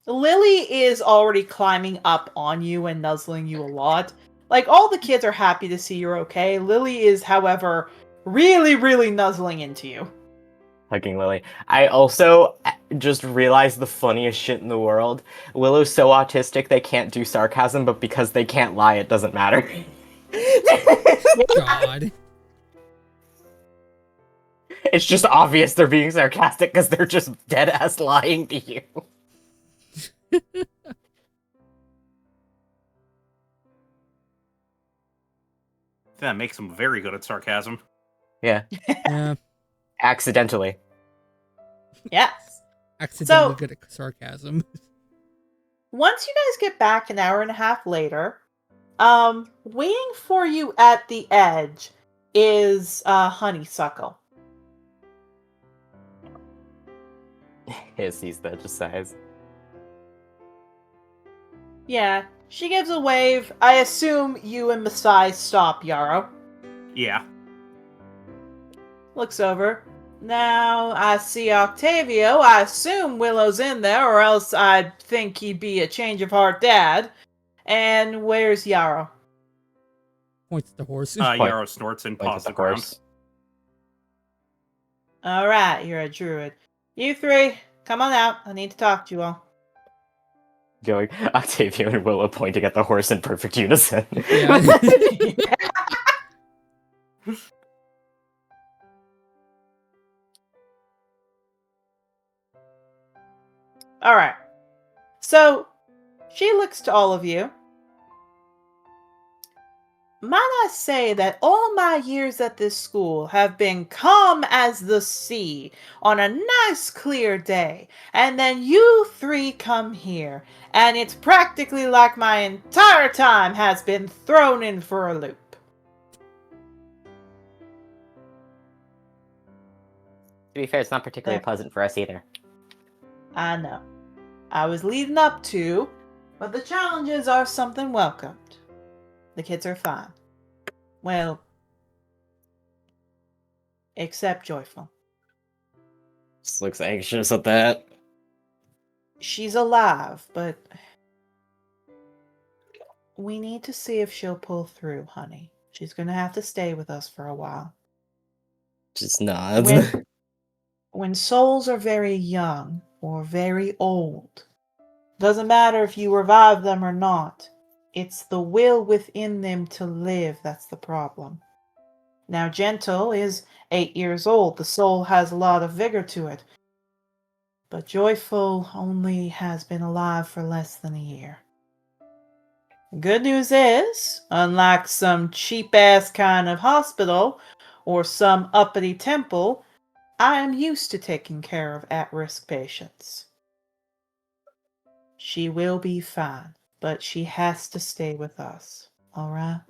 S1: Lily is already climbing up on you and nuzzling you a lot. Like, all the kids are happy to see you're okay. Lily is, however, really, really nuzzling into you.
S3: Hugging Lily. I also just realized the funniest shit in the world. Willow's so autistic they can't do sarcasm, but because they can't lie, it doesn't matter.
S4: God.
S3: It's just obvious they're being sarcastic because they're just dead-ass lying to you.
S2: That makes them very good at sarcasm.
S3: Yeah.
S4: Yeah.
S3: Accidentally.
S1: Yes.
S4: Accidentally
S1: So-
S4: good at sarcasm.
S1: Once you guys get back an hour and a half later, waiting for you at the edge is Honeysuckle.
S3: Hisses that just sighs.
S1: Yeah, she gives a wave. I assume you and Masai stop, Yarrow.
S2: Yeah.
S1: Looks over. Now, I see Octavio. I assume Willow's in there, or else I'd think he'd be a change of heart dad. And where's Yarrow?
S4: Points at the horse.
S2: Yarrow snorts and
S3: Points
S2: paws
S3: at
S2: the
S3: the
S2: ground.
S3: horse.
S1: Alright, you're a druid. You three, come on out. I need to talk to you all.
S3: Going Octavio and Willow pointing at the horse in perfect unison.
S4: Yeah.
S1: Alright. So, she looks to all of you. Might I say that all my years at this school have been calm as the sea on a nice clear day, and then you three come here, and it's practically like my entire time has been thrown in for a loop.
S5: To be fair, it's not particularly
S1: There.
S5: pleasant for us either.
S1: I know. I was leading up to, but the challenges are something welcomed. The kids are fine. Well, except Joyful.
S3: Just looks anxious at that.
S1: She's alive, but we need to see if she'll pull through, honey. She's gonna have to stay with us for a while.
S3: Just nods.
S1: When souls are very young or very old, doesn't matter if you revive them or not, it's the will within them to live that's the problem. Now, Gentle is 8 years old. The soul has a lot of vigor to it. But Joyful only has been alive for less than a year. Good news is, unlike some cheap-ass kind of hospital or some uppity temple, I am used to taking care of at-risk patients. She will be fine, but she has to stay with us, alright?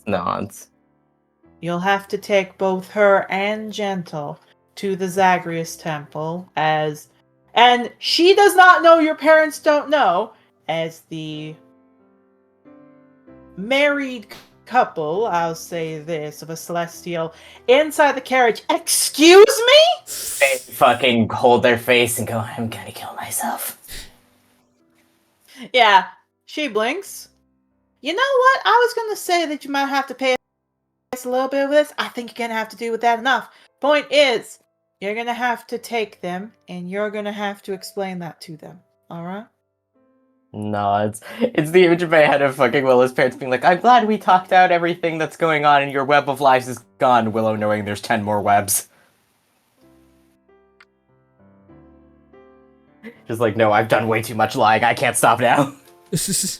S3: Nods.
S1: You'll have to take both her and Gentle to the Zagreus temple and she does not know, your parents don't know, as the married couple, I'll say this, of a celestial inside the carriage. Excuse me?
S5: They fucking hold their face and go, I'm gonna kill myself.
S1: Yeah, she blinks. You know what? I was gonna say that you might have to pay us a little bit of this. I think you're gonna have to do with that enough. Point is, you're gonna have to take them, and you're gonna have to explain that to them. Alright?
S3: Nods. It's the image in my head of fucking Willow's parents being like, I'm glad we talked out everything that's going on and your web of lives is gone, Willow knowing there's 10 more webs. Just like, no, I've done way too much lying, I can't stop now.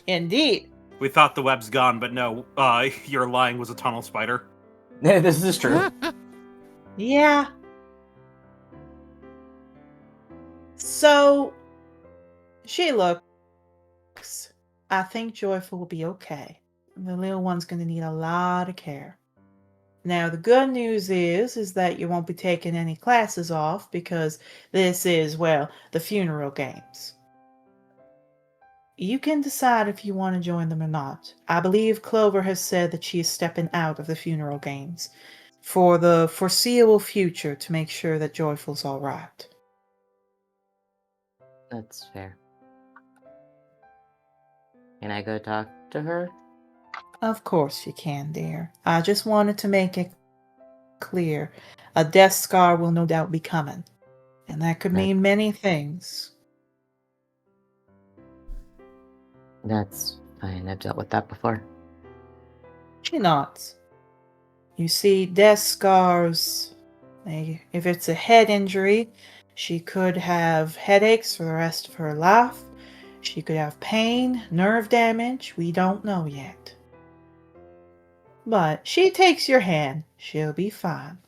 S1: Indeed.
S2: We thought the web's gone, but no, your lying was a tunnel spider.
S3: This is true.
S1: Yeah. So, she looks. I think Joyful will be okay. The little one's going to need a lot of care. Now, the good news is that you won't be taking any classes off because this is, well, the funeral games. You can decide if you want to join them or not. I believe Clover has said that she is stepping out of the funeral games for the foreseeable future to make sure that Joyful's all right.
S5: That's fair. Can I go talk to her?
S1: Of course you can, dear. I just wanted to make it clear. A death scar will no doubt be coming. And that could mean many things.
S5: That's fine. I've dealt with that before.
S1: She nods. You see, death scars, if it's a head injury, she could have headaches for the rest of her life. She could have pain, nerve damage. We don't know yet. But she takes your hand. She'll be fine.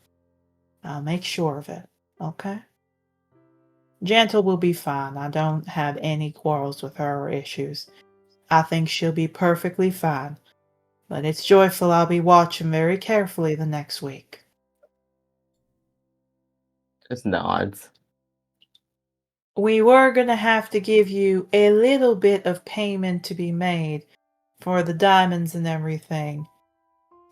S1: I'll make sure of it. Okay? Gentle will be fine. I don't have any quarrels with her or issues. I think she'll be perfectly fine. But it's joyful I'll be watching very carefully the next week.
S5: Just nods.
S1: We were going to have to give you a little bit of payment to be made for the diamonds and everything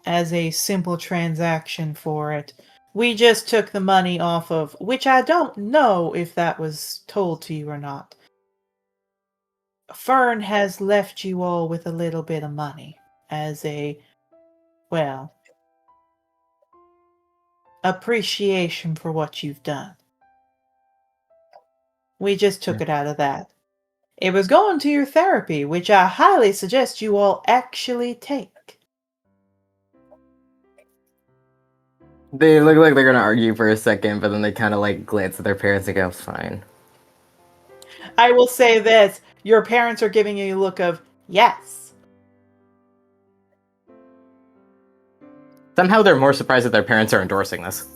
S1: as a simple transaction for it. We just took the money off of, which I don't know if that was told to you or not. Fern has left you all with a little bit of money as a, well, appreciation for what you've done. We just took it out of that. It was going to your therapy, which I highly suggest you all actually take.
S3: They look like they're gonna argue for a second, but then they kind of like glance at their parents and go, "Fine."
S1: I will say this, your parents are giving you a look of, yes.
S3: Somehow they're more surprised that their parents are endorsing this.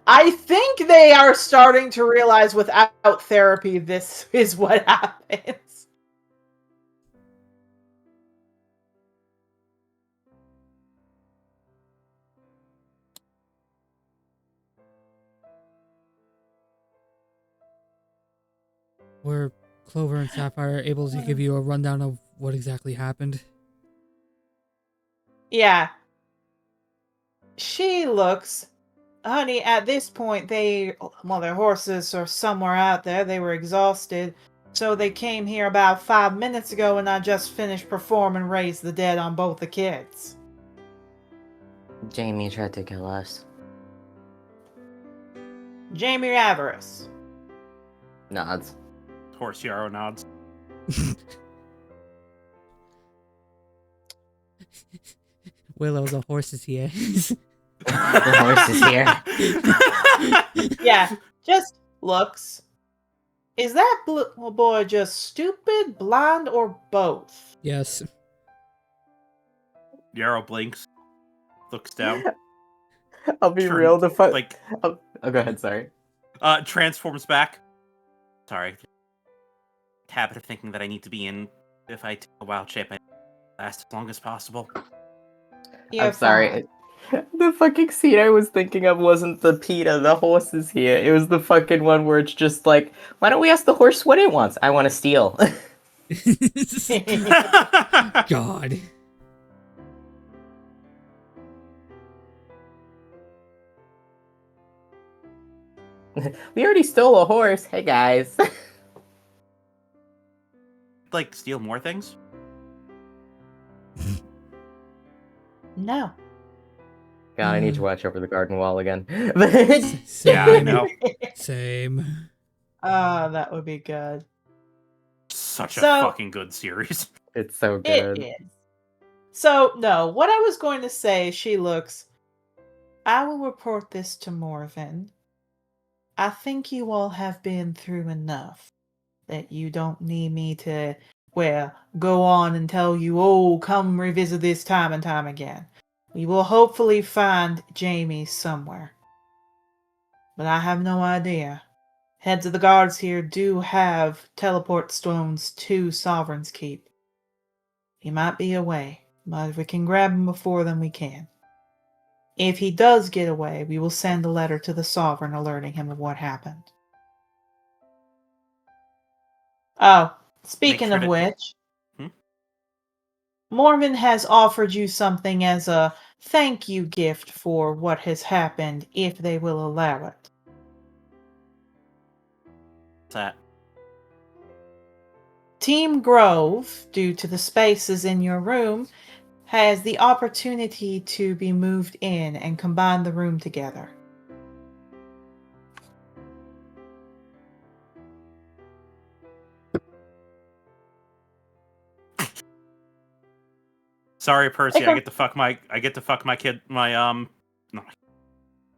S1: I think they are starting to realize without therapy, this is what happens.
S4: Were Clover and Sapphire able to give you a rundown of what exactly happened?
S1: Yeah. She looks, honey, at this point, their horses are somewhere out there. They were exhausted. So they came here about 5 minutes ago and I just finished performing Raise the Dead on both the kids.
S5: Jamie tried to kill us.
S1: Jamie Avarice.
S3: Nods.
S2: Horse Yarrow nods.
S4: Willow, the horse is here.
S5: The horse is here.
S1: Yeah, just looks. Is that little boy just stupid, blind, or both?
S4: Yes.
S2: Yarrow blinks, looks down,
S3: I'll be
S2: Turn-
S3: real. The fun.
S2: like
S3: Oh, go ahead. Sorry.
S2: transforms back. Sorry. Habit of thinking that I need to be in. If I take a wild shape, I last as long as possible.
S1: You're
S3: I'm sorry.
S1: fine.
S3: The fucking scene I was thinking of wasn't the PETA, the horse is here. It was the fucking one where it's just like, why don't we ask the horse what it wants? I want to steal.
S4: God.
S3: We already stole a horse. Hey guys.
S2: Like steal more things?
S1: No.
S3: God, I need to watch over the garden wall again.
S4: Same.
S2: Yeah, I know.
S4: Same.
S1: That would be good.
S2: Such a
S1: So-
S2: fucking good series.
S3: It's so
S1: It
S3: good.
S1: is. So, no, what I was going to say, she looks, I will report this to Morven. I think you all have been through enough that you don't need me to, well, go on and tell you, oh, come revisit this time and time again. We will hopefully find Jamie somewhere. But I have no idea. Heads of the guards here do have teleport stones to Sovereign's Keep. He might be away, but if we can grab him before then we can. If he does get away, we will send a letter to the Sovereign alerting him of what happened. Oh, speaking
S2: sure
S1: of
S2: to-
S1: which,
S2: Hmm?
S1: Morven has offered you something as a thank you gift for what has happened, if they will allow it.
S2: What's that?
S1: Team Grove, due to the spaces in your room, has the opportunity to be moved in and combine the room together.
S2: Sorry, Percy.
S1: Okay.
S2: I get to fuck my kid. No, I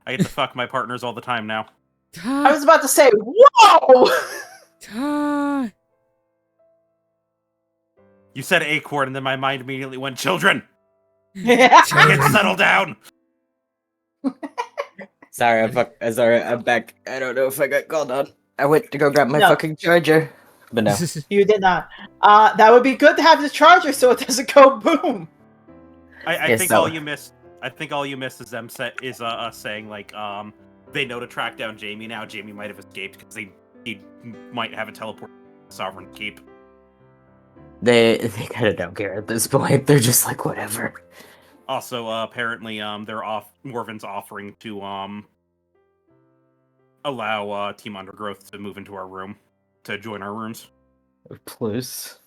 S2: get to fuck my partners all the time now.
S1: I was about to say, whoa!
S2: You said acorn, and then my mind immediately went children.
S1: Yeah.
S2: Kids, settle down.
S3: Sorry, I'm back. I don't know if I got called on. I went to go grab my
S1: No.
S3: fucking charger. But no.
S1: You did not. That would be good to have the charger so it doesn't go boom.
S2: I
S3: Yes,
S2: think
S3: so-
S2: all you missed. I think all you missed is them us saying like they know to track down Jamie now. Jamie might have escaped because he might have a teleport to Sovereign Keep.
S3: They kind of don't care at this point. They're just like, whatever.
S2: Also, apparently, Morven's offering to allow Team Undergrowth to move into our room, to join our rooms.
S3: Please.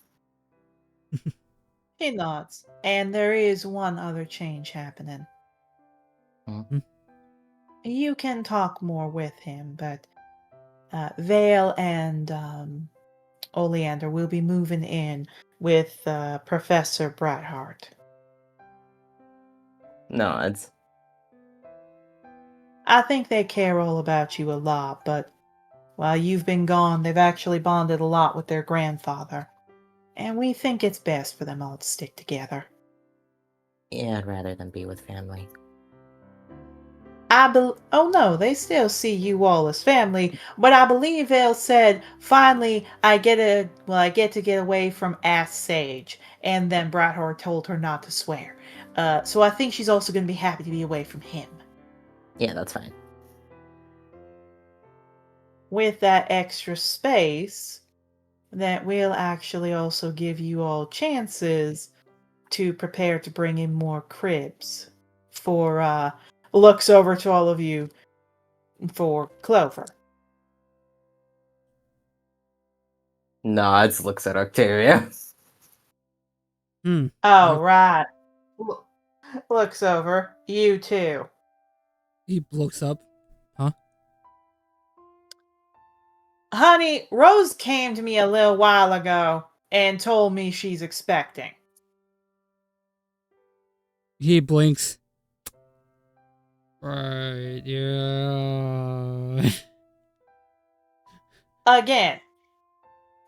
S1: He nods. And there is one other change happening.
S3: Mhm.
S1: You can talk more with him, but Vale and Oleander will be moving in with Professor Brightheart.
S3: Nods.
S1: I think they care all about you a lot, but while you've been gone, they've actually bonded a lot with their grandfather. And we think it's best for them all to stick together.
S5: Yeah, I'd rather than be with family.
S1: Oh no, they still see you all as family, but I believe Vale said, finally, I get to get away from Ass Sage. And then Brightheart told her not to swear. So I think she's also going to be happy to be away from him.
S5: Yeah, that's fine.
S1: With that extra space, that will actually also give you all chances to prepare to bring in more cribs for, looks over to all of you for Clover.
S3: Nods, looks at Octavia.
S1: Oh, right. Looks over. You too.
S4: He looks up.
S1: Honey, Rose came to me a little while ago and told me she's expecting.
S4: He blinks. Right, yeah.
S1: Again.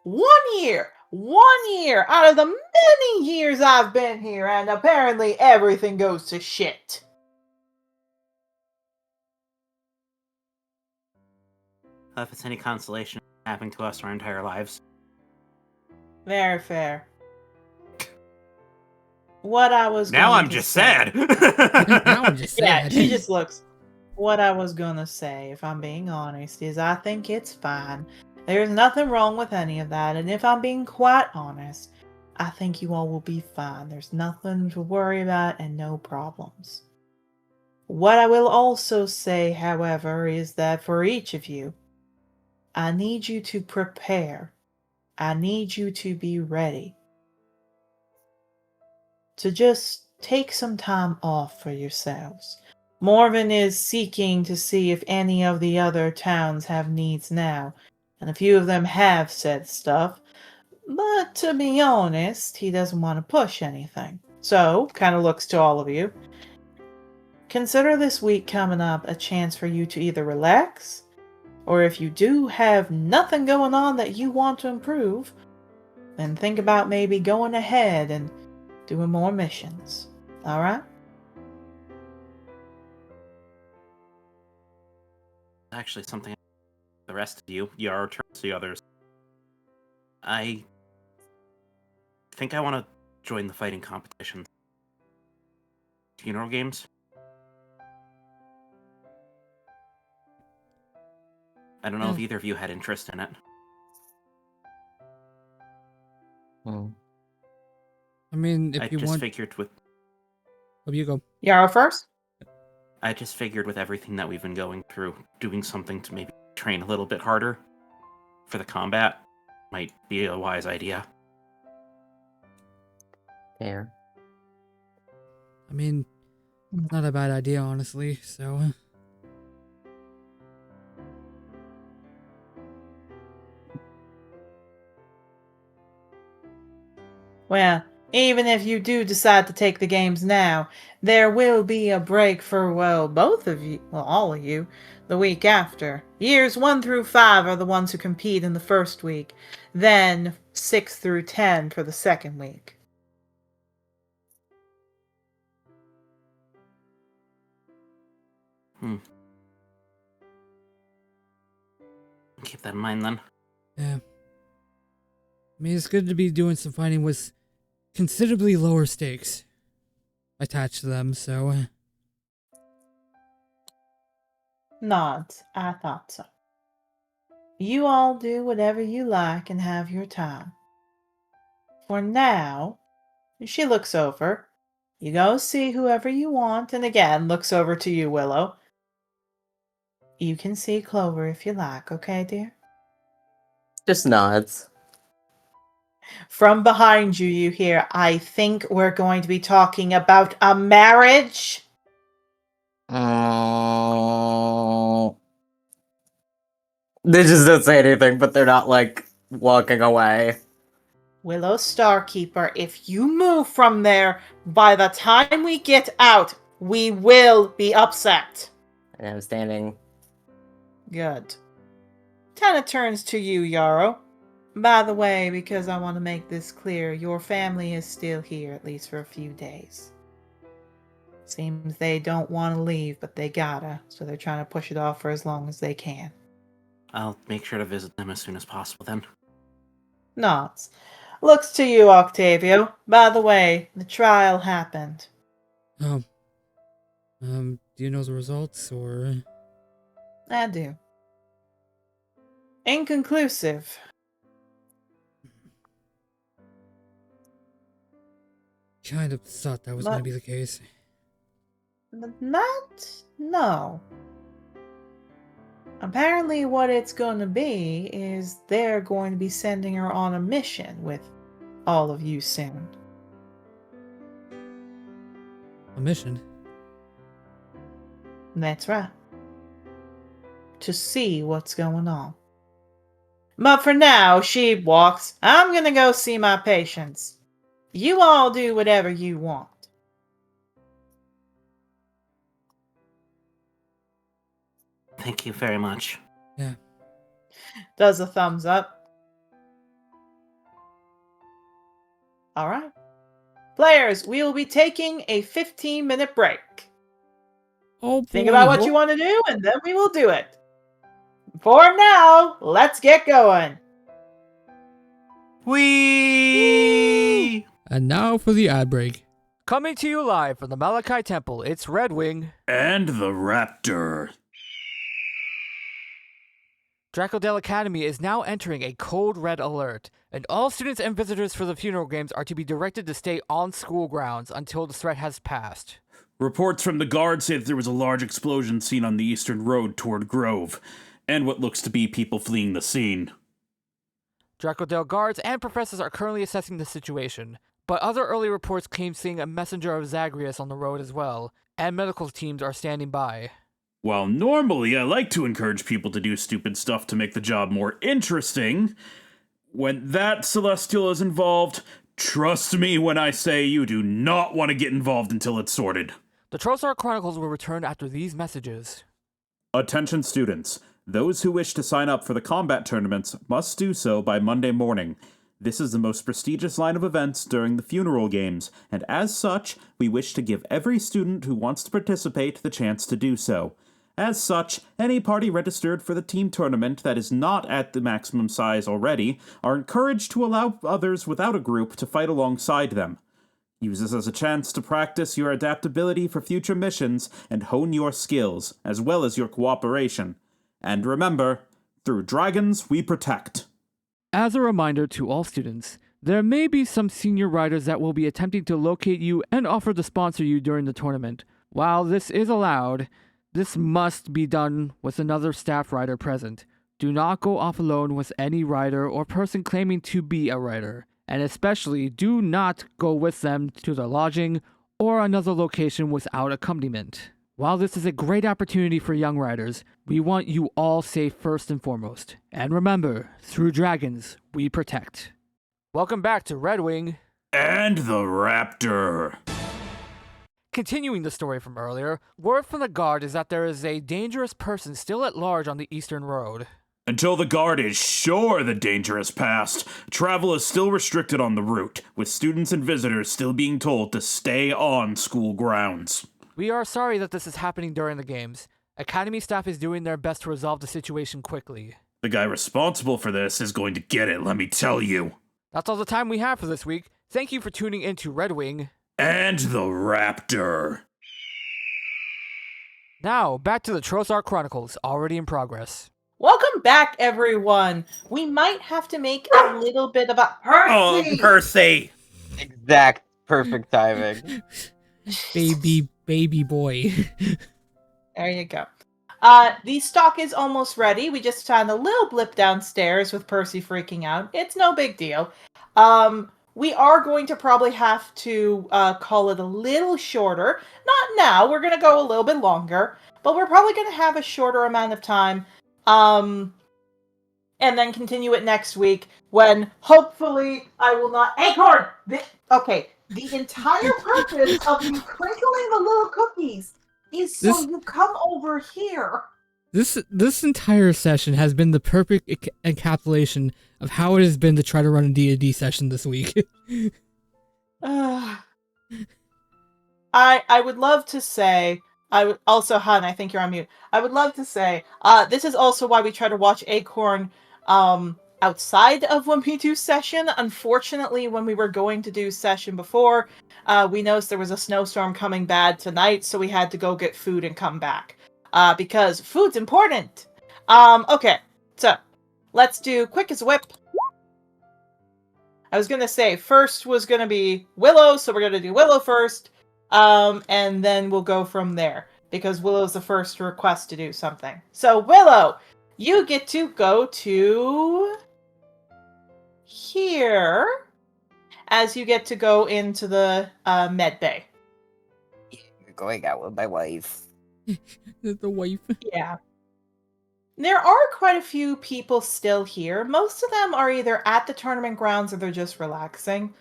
S1: 1 year! 1 year out of the many years I've been here, and apparently everything goes to shit.
S2: If it's any consolation, happening to us our entire lives.
S1: Very fair. What I was
S2: Now
S1: going
S2: I'm
S1: to
S2: just
S1: say-
S2: sad.
S4: Now I'm just
S1: Yeah,
S4: sad.
S1: she just looks. What I was gonna say, if I'm being honest, is I think it's fine. There's nothing wrong with any of that, and if I'm being quite honest, I think you all will be fine. There's nothing to worry about and no problems. What I will also say, however, is that for each of you, I need you to prepare. I need you to be ready. To just take some time off for yourselves. Morven is seeking to see if any of the other towns have needs now, and a few of them have said stuff, but to be honest, he doesn't want to push anything. So, kind of looks to all of you. Consider this week coming up a chance for you to either relax, or if you do have nothing going on that you want to improve, then think about maybe going ahead and doing more missions. Alright?
S2: Actually, something the rest of you, Yarrow turns to the others. I think I want to join the fighting competition. Funeral games? I don't know if either of you had interest in it.
S3: Hmm.
S4: I mean, if
S2: I
S4: you
S2: just
S4: want,
S2: figured with
S4: you go.
S1: Yarrow first?
S2: I just figured with everything that we've been going through, doing something to maybe train a little bit harder for the combat might be a wise idea.
S5: Fair.
S4: I mean, not a bad idea, honestly, so...
S1: Well, even if you do decide to take the games now, there will be a break for, well, both of you, well, all of you, the week after. Years 1 through 5 are the ones who compete in the first week, then 6 through 10 for the second week.
S2: Keep that in mind then.
S4: Yeah. I mean, it's good to be doing some fighting with considerably lower stakes attached to them, so...
S1: Nods. I thought so. You all do whatever you like and have your time. For now, she looks over. You go see whoever you want, and again looks over to you, Willow. You can see Clover if you like, okay, dear?
S5: Just nods.
S1: From behind you, you hear, I think we're going to be talking about a marriage.
S3: They just don't say anything, but they're not, like, walking away.
S1: Willow Starkeeper, if you move from there, by the time we get out, we will be upset.
S5: And I'm standing.
S1: Good. Tana turns to you, Yarrow. By the way, because I want to make this clear, your family is still here, at least for a few days. Seems they don't want to leave, but they gotta, so they're trying to push it off for as long as they can.
S2: I'll make sure to visit them as soon as possible then.
S1: Nods. Looks to you, Octavio. By the way, the trial happened.
S4: Do you know the results, or...?
S1: I do. Inconclusive.
S4: Kind of thought that was going to be the case.
S1: But no. Apparently what it's going to be is they're going to be sending her on a mission with all of you soon.
S4: A mission?
S1: That's right. To see what's going on. But for now, she walks. I'm gonna go see my patients. You all do whatever you want.
S2: Thank you very much.
S4: Yeah.
S1: Does a thumbs up. Alright. Players, we will be taking a 15-minute break.
S4: Oh,
S1: Think about what you want to do, and then we will do it. For now, let's get going.
S2: Whee!
S4: And now for the ad break.
S6: Coming to you live from the Malachi Temple, it's Red Wing.
S7: And the Raptor.
S6: Dracodale Academy is now entering a code red alert, and all students and visitors for the funeral games are to be directed to stay on school grounds until the threat has passed.
S7: Reports from the guard say that there was a large explosion seen on the eastern road toward Grove, and what looks to be people fleeing the scene.
S6: Dracodale guards and professors are currently assessing the situation, but other early reports claim seeing a messenger of Zagreus on the road as well, and medical teams are standing by.
S7: While normally I like to encourage people to do stupid stuff to make the job more interesting, when that Celestial is involved, trust me when I say you do not want to get involved until it's sorted.
S6: The Trothar Chronicles will return after these messages.
S7: Attention students. Those who wish to sign up for the combat tournaments must do so by Monday morning. This is the most prestigious line of events during the funeral games, and as such, we wish to give every student who wants to participate the chance to do so. As such, any party registered for the team tournament that is not at the maximum size already are encouraged to allow others without a group to fight alongside them. Use this as a chance to practice your adaptability for future missions and hone your skills, as well as your cooperation. And remember, through dragons we protect.
S6: As a reminder to all students, there may be some senior riders that will be attempting to locate you and offer to sponsor you during the tournament. While this is allowed, this must be done with another staff rider present. Do not go off alone with any rider or person claiming to be a rider. And especially, do not go with them to the lodging or another location without accompaniment. While this is a great opportunity for young riders, we want you all safe first and foremost. And remember, through dragons, we protect. Welcome back to Red Wing.
S7: And the raptor.
S6: Continuing the story from earlier, word from the guard is that there is a dangerous person still at large on the Eastern Road.
S7: Until the guard is sure the danger has passed, travel is still restricted on the route, with students and visitors still being told to stay on school grounds.
S6: We are sorry that this is happening during the games. Academy staff is doing their best to resolve the situation quickly.
S7: The guy responsible for this is going to get it, let me tell you.
S6: That's all the time we have for this week. Thank you for tuning in to Red Wing.
S7: And the raptor.
S6: Now, back to the Trothar Chronicles, already in progress.
S1: Welcome back, everyone. We might have to make a little bit of a
S2: Oh, Percy!
S3: Exact perfect timing.
S4: Baby boy.
S1: There you go. The stock is almost ready. We just found a little blip downstairs with Percy freaking out. It's no big deal. We are going to probably have to call it a little shorter. Not now. We're going to go a little bit longer. But we're probably going to have a shorter amount of time. And then continue it next week when hopefully I will not... Acorn! Okay. The entire purpose of you crinkling the little cookies is so you come over here.
S4: This entire session has been the perfect encapsulation of how it has been to try to run a D&D session this week.
S1: I would love to say, also, Han, I think you're on mute. I would love to say, this is also why we try to watch Acorn outside of when we do session. Unfortunately, when we were going to do session before, we noticed there was a snowstorm coming bad tonight, so we had to go get food and come back. Because food's important. Okay, so let's do quick as a whip. I was gonna say first was gonna be Willow, so we're gonna do Willow first, and then we'll go from there because Willow's the first request to do something. So Willow, you get to go to here, as you get to go into the med bay.
S3: You're going out with my wife.
S4: The wife.
S1: Yeah. There are quite a few people still here. Most of them are either at the tournament grounds or they're just relaxing.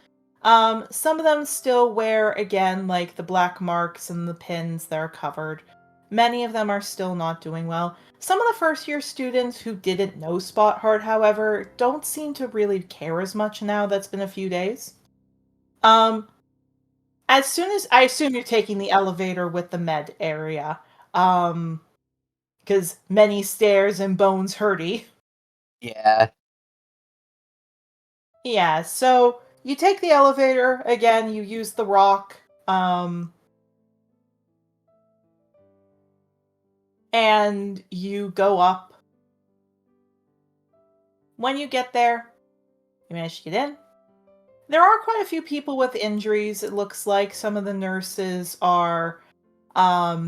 S1: Some of them still wear, again, like the black marks and the pins that are covered. Many of them are still not doing well. Some of the first-year students who didn't know Spot Hard, however, don't seem to really care as much now that's been a few days. As soon as... I assume you're taking the elevator with the med area. Because many stairs and bones hurty.
S3: Yeah.
S1: Yeah, so you take the elevator, again, you use the rock, and you go up. When you get there, you manage to get in. There are quite a few people with injuries, it looks like. Some of the nurses are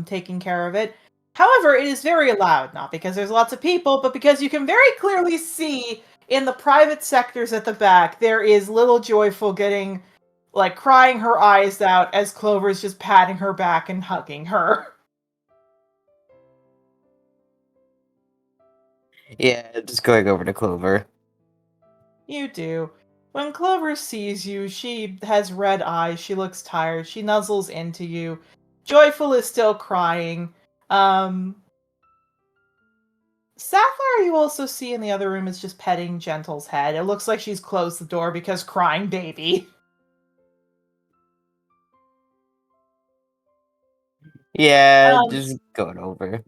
S1: taking care of it. However, it is very loud, not because there's lots of people, but because you can very clearly see in the private sectors at the back, there is little Joyful getting, like, crying her eyes out as Clover's just patting her back and hugging her.
S3: Yeah, just going over to Clover.
S1: You do. When Clover sees you, she has red eyes, she looks tired, she nuzzles into you. Joyful is still crying. Sapphire, you also see in the other room, is just petting Gentle's head. It looks like she's closed the door because crying baby.
S3: Yeah, just going over.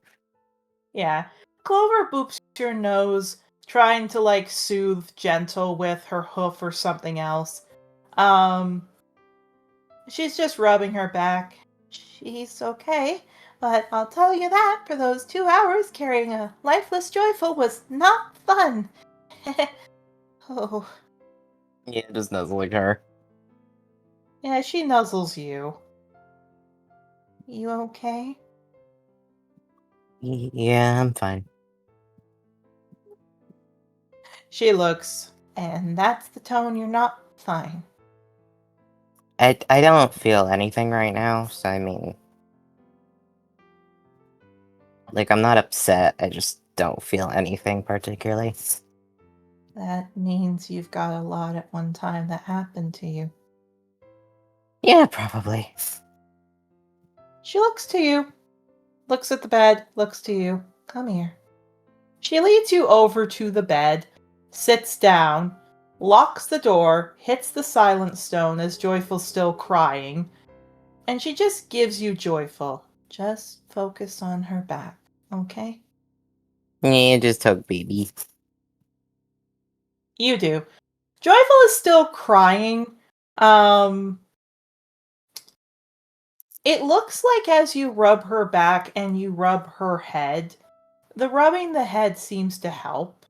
S1: Yeah. Clover boops your nose, trying to, like, soothe Gentle with her hoof or something else. She's just rubbing her back. She's okay. But I'll tell you that, for those 2 hours, carrying a lifeless Joyful was not fun. Oh.
S3: Yeah, just nuzzling her.
S1: Yeah, she nuzzles you. You okay?
S3: Yeah, I'm fine.
S1: She looks, and that's the tone you're not Fine.
S5: I don't feel anything right now, so I mean... Like, I'm not upset, I just don't feel anything particularly.
S1: That means you've got a lot at one time that happened to you.
S5: Yeah, probably.
S1: She looks to you. Looks at the bed, looks to you. Come here. She leads you over to the bed, sits down, locks the door, hits the silent stone as Joyful's still crying, and she just gives you Joyful. Just focus on her back, okay?
S5: Yeah, just hug baby.
S1: You do. Joyful is still crying. It looks like as you rub her back and you rub her head, the rubbing the head seems to help.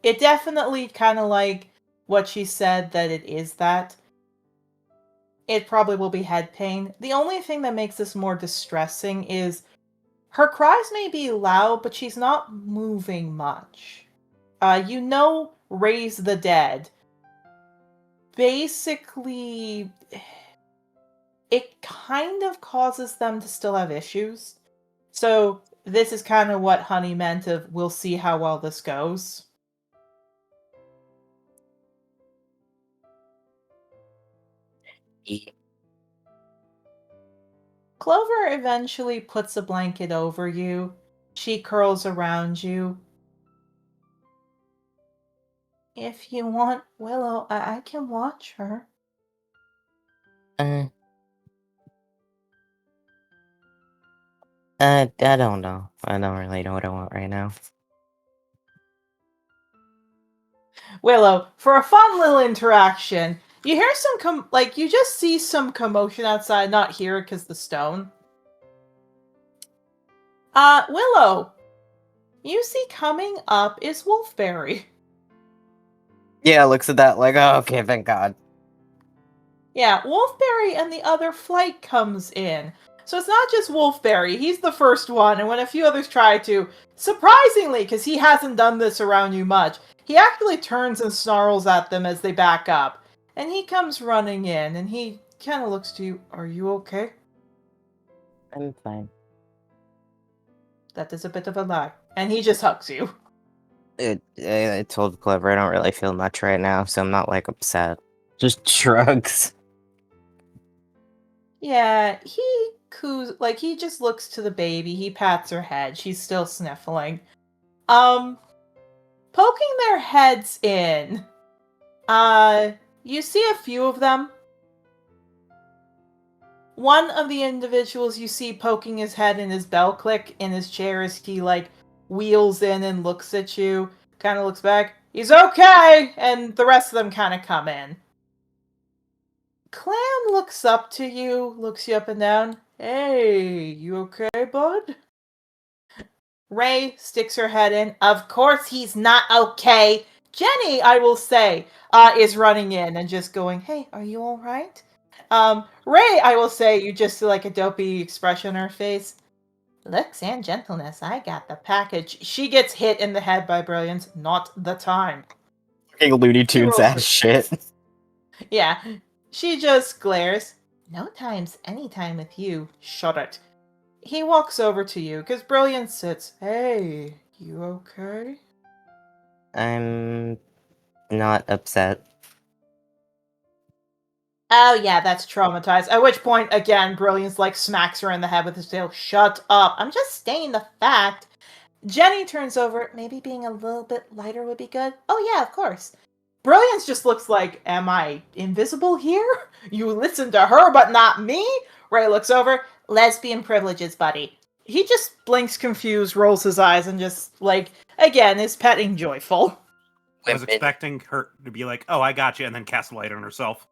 S1: It definitely kind of like what she said that it is that. It probably will be head pain. The only thing that makes this more distressing is her cries may be loud, but she's not moving much. Raise the Dead. Basically, it kind of causes them to still have issues. So this is kind of what Honey meant of we'll see how well this goes.
S5: Yeah.
S1: Clover eventually puts a blanket over you. She curls around you. If you want, Willow, I can watch her.
S5: I don't know. I don't really know what I want right now.
S1: Willow, for a fun little interaction, you hear some you just see some commotion outside, not here because the stone. Willow, you see coming up is Wolfberry.
S5: Yeah, looks at that like, oh, okay, thank God.
S1: Yeah, Wolfberry and the other flight comes in. So it's not just Wolfberry, he's the first one, and when a few others try to, surprisingly, because he hasn't done this around you much, he actually turns and snarls at them as they back up. And he comes running in, and he kind of looks to you, are you okay?
S5: I'm fine.
S1: That is a bit of a lie. And he just hugs you.
S5: I told Clever I don't really feel much right now, so I'm not, like, upset. Just shrugs.
S1: Yeah, he coos, he just looks to the baby, he pats her head, she's still sniffling. Poking their heads in. You see a few of them. One of the individuals you see poking his head in his bell click in his chair as he, wheels in and looks at you, kind of looks back, he's okay! And the rest of them kind of come in. Clam looks up to you, looks you up and down. Hey, you okay, bud? Ray sticks her head in. Of course he's not okay. Jenny, I will say, is running in and just going, hey, are you alright? Ray, I will say, you just see a dopey expression on her face. Looks and gentleness, I got the package. She gets hit in the head by Brilliance, not the time.
S5: Fucking Looney Tunes ass shit.
S1: Yeah, she just glares. No time's any time with you. Shut it. He walks over to you, because Brilliance sits. Hey, you okay?
S5: I'm not upset.
S1: Oh yeah, that's traumatized. At which point, again, Brilliance smacks her in the head with his tail. Shut up. I'm just stating the fact. Jenny turns over. Maybe being a little bit lighter would be good. Oh yeah, of course. Brilliance just looks like, am I invisible here? You listen to her, but not me? Ray looks over. Lesbian privileges, buddy. He just blinks confused, rolls his eyes, and just, again, is petting Joyful.
S2: I was expecting her to be like, oh, I got you, and then cast light on herself.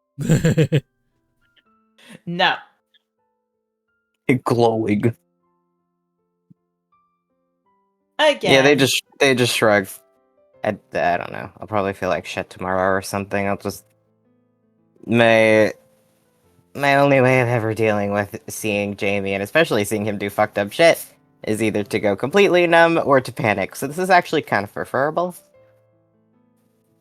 S1: No.
S5: Glowing.
S1: Again.
S5: Yeah, they just shrug. I don't know. I'll probably feel like shit tomorrow or something. I'll just... My only way of ever dealing with seeing Jamie, and especially seeing him do fucked up shit, is either to go completely numb or to panic. So this is actually kind of preferable.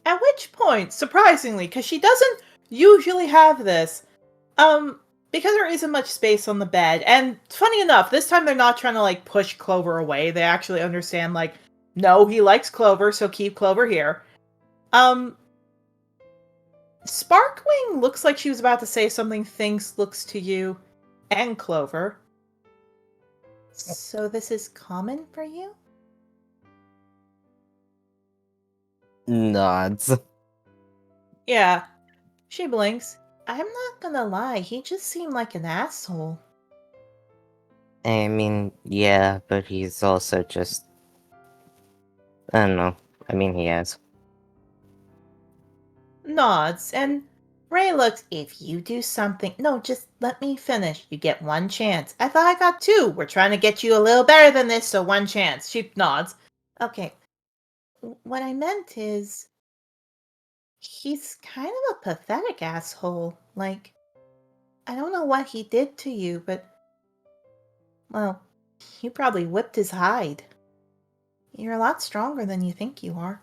S1: At which point, surprisingly, because she doesn't usually have this, because there isn't much space on the bed, and funny enough, this time they're not trying to, like, push Clover away. They actually understand, like, no, he likes Clover, so keep Clover here. Sparkwing looks like she was about to say something Things looks to you and Clover. So this is common for you?
S5: Nods.
S1: Yeah. She blinks. I'm not gonna lie, he just seemed like an asshole.
S5: I mean, yeah, but he's also just... I don't know. I mean, he is.
S1: Nods, and Ray looks, if you do something... No, just let me finish. You get one chance. I thought I got two. We're trying to get you a little better than this, so one chance. She nods. Okay. What I meant is... he's kind of a pathetic asshole. Like, I don't know what he did to you, but... well, you probably whipped his hide. You're a lot stronger than you think you are.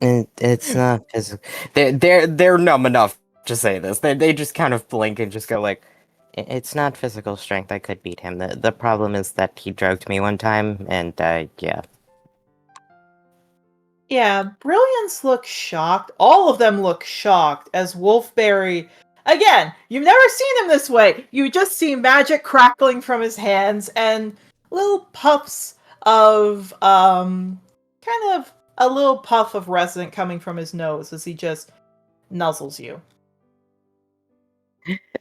S5: It's not physical. They're numb enough to say this. They just kind of blink and just go like, It's not physical strength. I could beat him. The problem is that he drugged me one time, and yeah.
S1: Yeah, Brilliance looks shocked. All of them look shocked as Wolfberry... again, you've never seen him this way. You just see magic crackling from his hands and little puffs of, kind of a little puff of resin coming from his nose as he just nuzzles you.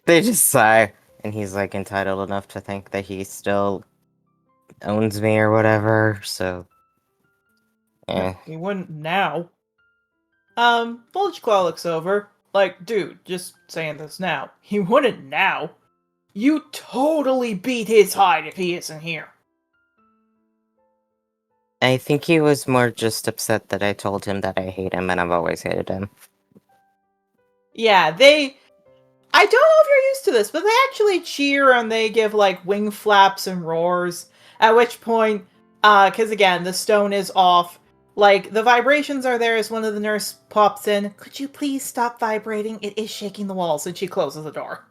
S5: They just sigh, and he's like entitled enough to think that he still owns me or whatever, so... eh.
S1: He wouldn't now. Bulge Claw looks over. Like, dude, just saying this now. He wouldn't now. You totally beat his hide if he isn't here.
S5: I think he was more just upset that I told him that I hate him, and I've always hated him.
S1: Yeah, they... I don't know if you're used to this, but they actually cheer and they give, like, wing flaps and roars. At which point, because again, the stone is off. Like, the vibrations are there as one of the nurse pops in. Could you please stop vibrating? It is shaking the walls, and she closes the door.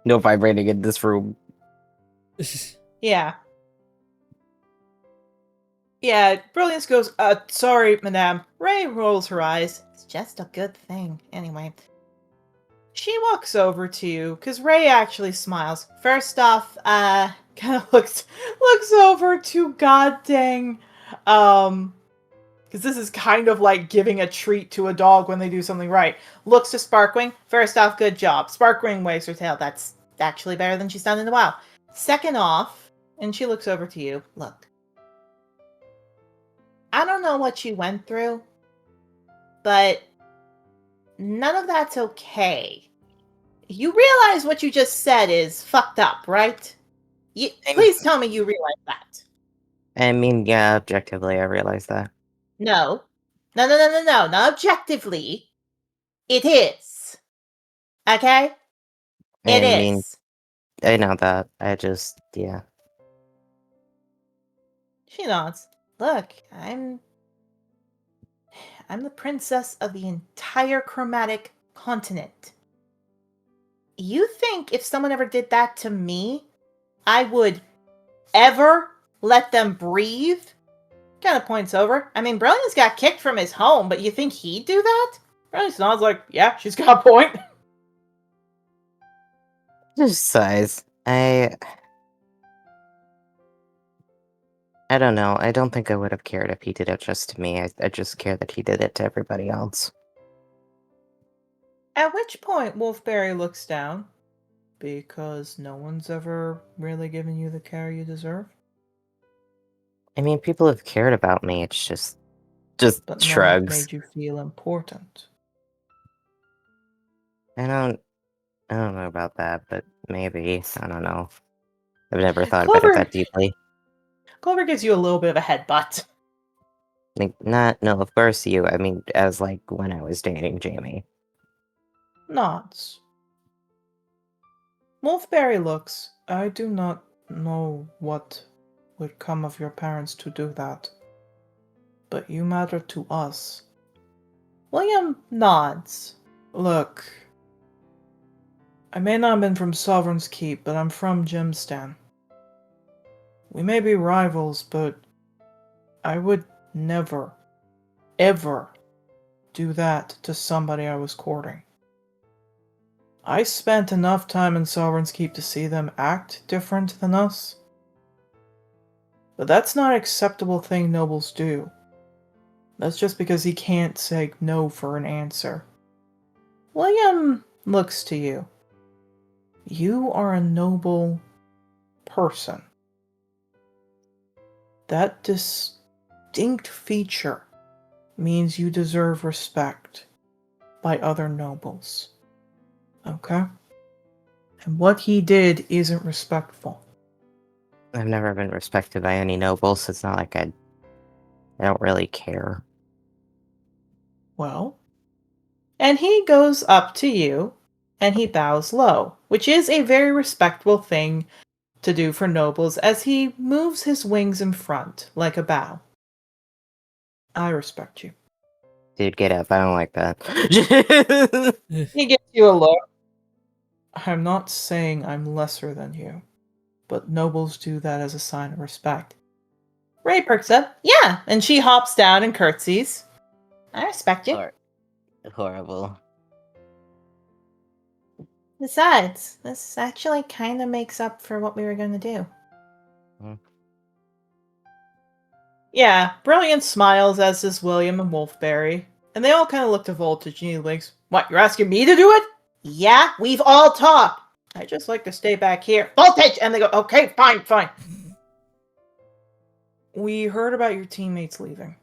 S5: No vibrating in this room.
S1: Yeah. Yeah, Brilliance goes, sorry, madame. Ray rolls her eyes. It's just a good thing. Anyway. She walks over to you, because Ray actually smiles. First off, kind of looks over to god dang, because this is kind of like giving a treat to a dog when they do something right. Looks to Sparkwing. First off, good job. Sparkwing wags her tail. That's actually better than she's done in a while. Second off, and she looks over to you. Look. I don't know what you went through, but none of that's okay. You realize what you just said is fucked up, right? Please tell me you realize that.
S5: I mean, yeah, objectively, I realize that.
S1: No. No, no, no, no, no. Not objectively. It is. Okay? It
S5: I mean,
S1: is.
S5: I know that. I just, yeah.
S1: She nods. Look, I'm the princess of the entire chromatic continent. You think if someone ever did that to me, I would ever let them breathe? Kind of points over. I mean, Brilliance got kicked from his home, but you think he'd do that? Brilliance nods like, yeah, she's got a point.
S5: Just sighs. I don't know. I don't think I would have cared if he did it just to me. I just care that he did it to everybody else.
S1: At which point, Wolfberry looks down. Because no one's ever really given you the care you deserve?
S5: I mean, people have cared about me. It's just
S1: But no one
S5: shrugs.
S1: made you feel important.
S5: I don't know about that, but maybe. I don't know. I've never thought about it that deeply.
S1: Clover gives you a little bit of a headbutt.
S5: Like, no, of course you. I mean, as like when I was dating Jamie.
S1: Nods. Wolfberry looks. I do not know what would come of your parents to do that. but you matter to us. William nods. Look, I may not have been from Sovereign's Keep, but I'm from Gemstan. We may be rivals, but I would never, ever do that to somebody I was courting. I spent enough time in Sovereign's Keep to see them act different than us. But that's not an acceptable thing nobles do. That's just because he can't say no for an answer. William looks to you. You are a noble person. That distinct feature means you deserve respect by other nobles. Okay? And what he did isn't respectful.
S5: I've never been respected by any nobles, so it's not like I don't really care.
S1: Well, and he goes up to you and he bows low, which is a very respectable thing to do for nobles as he moves his wings in front like a bow. I respect you.
S5: Dude, get up. I don't like that.
S1: He gives you a look. I'm not saying I'm lesser than you, but nobles do that as a sign of respect. Ray perks up. Yeah, and she hops down and curtsies. I respect you.
S5: Horrible.
S1: Besides, this actually kind of makes up for what we were going to do. Yeah, Brilliant smiles, as does William and Wolfberry. And they all kind of look to Voltage, and he winks. What, you're asking me to do it? Yeah, we've all talked. I just like to stay back here. Voltage! And they go, okay, fine. We heard about your teammates leaving.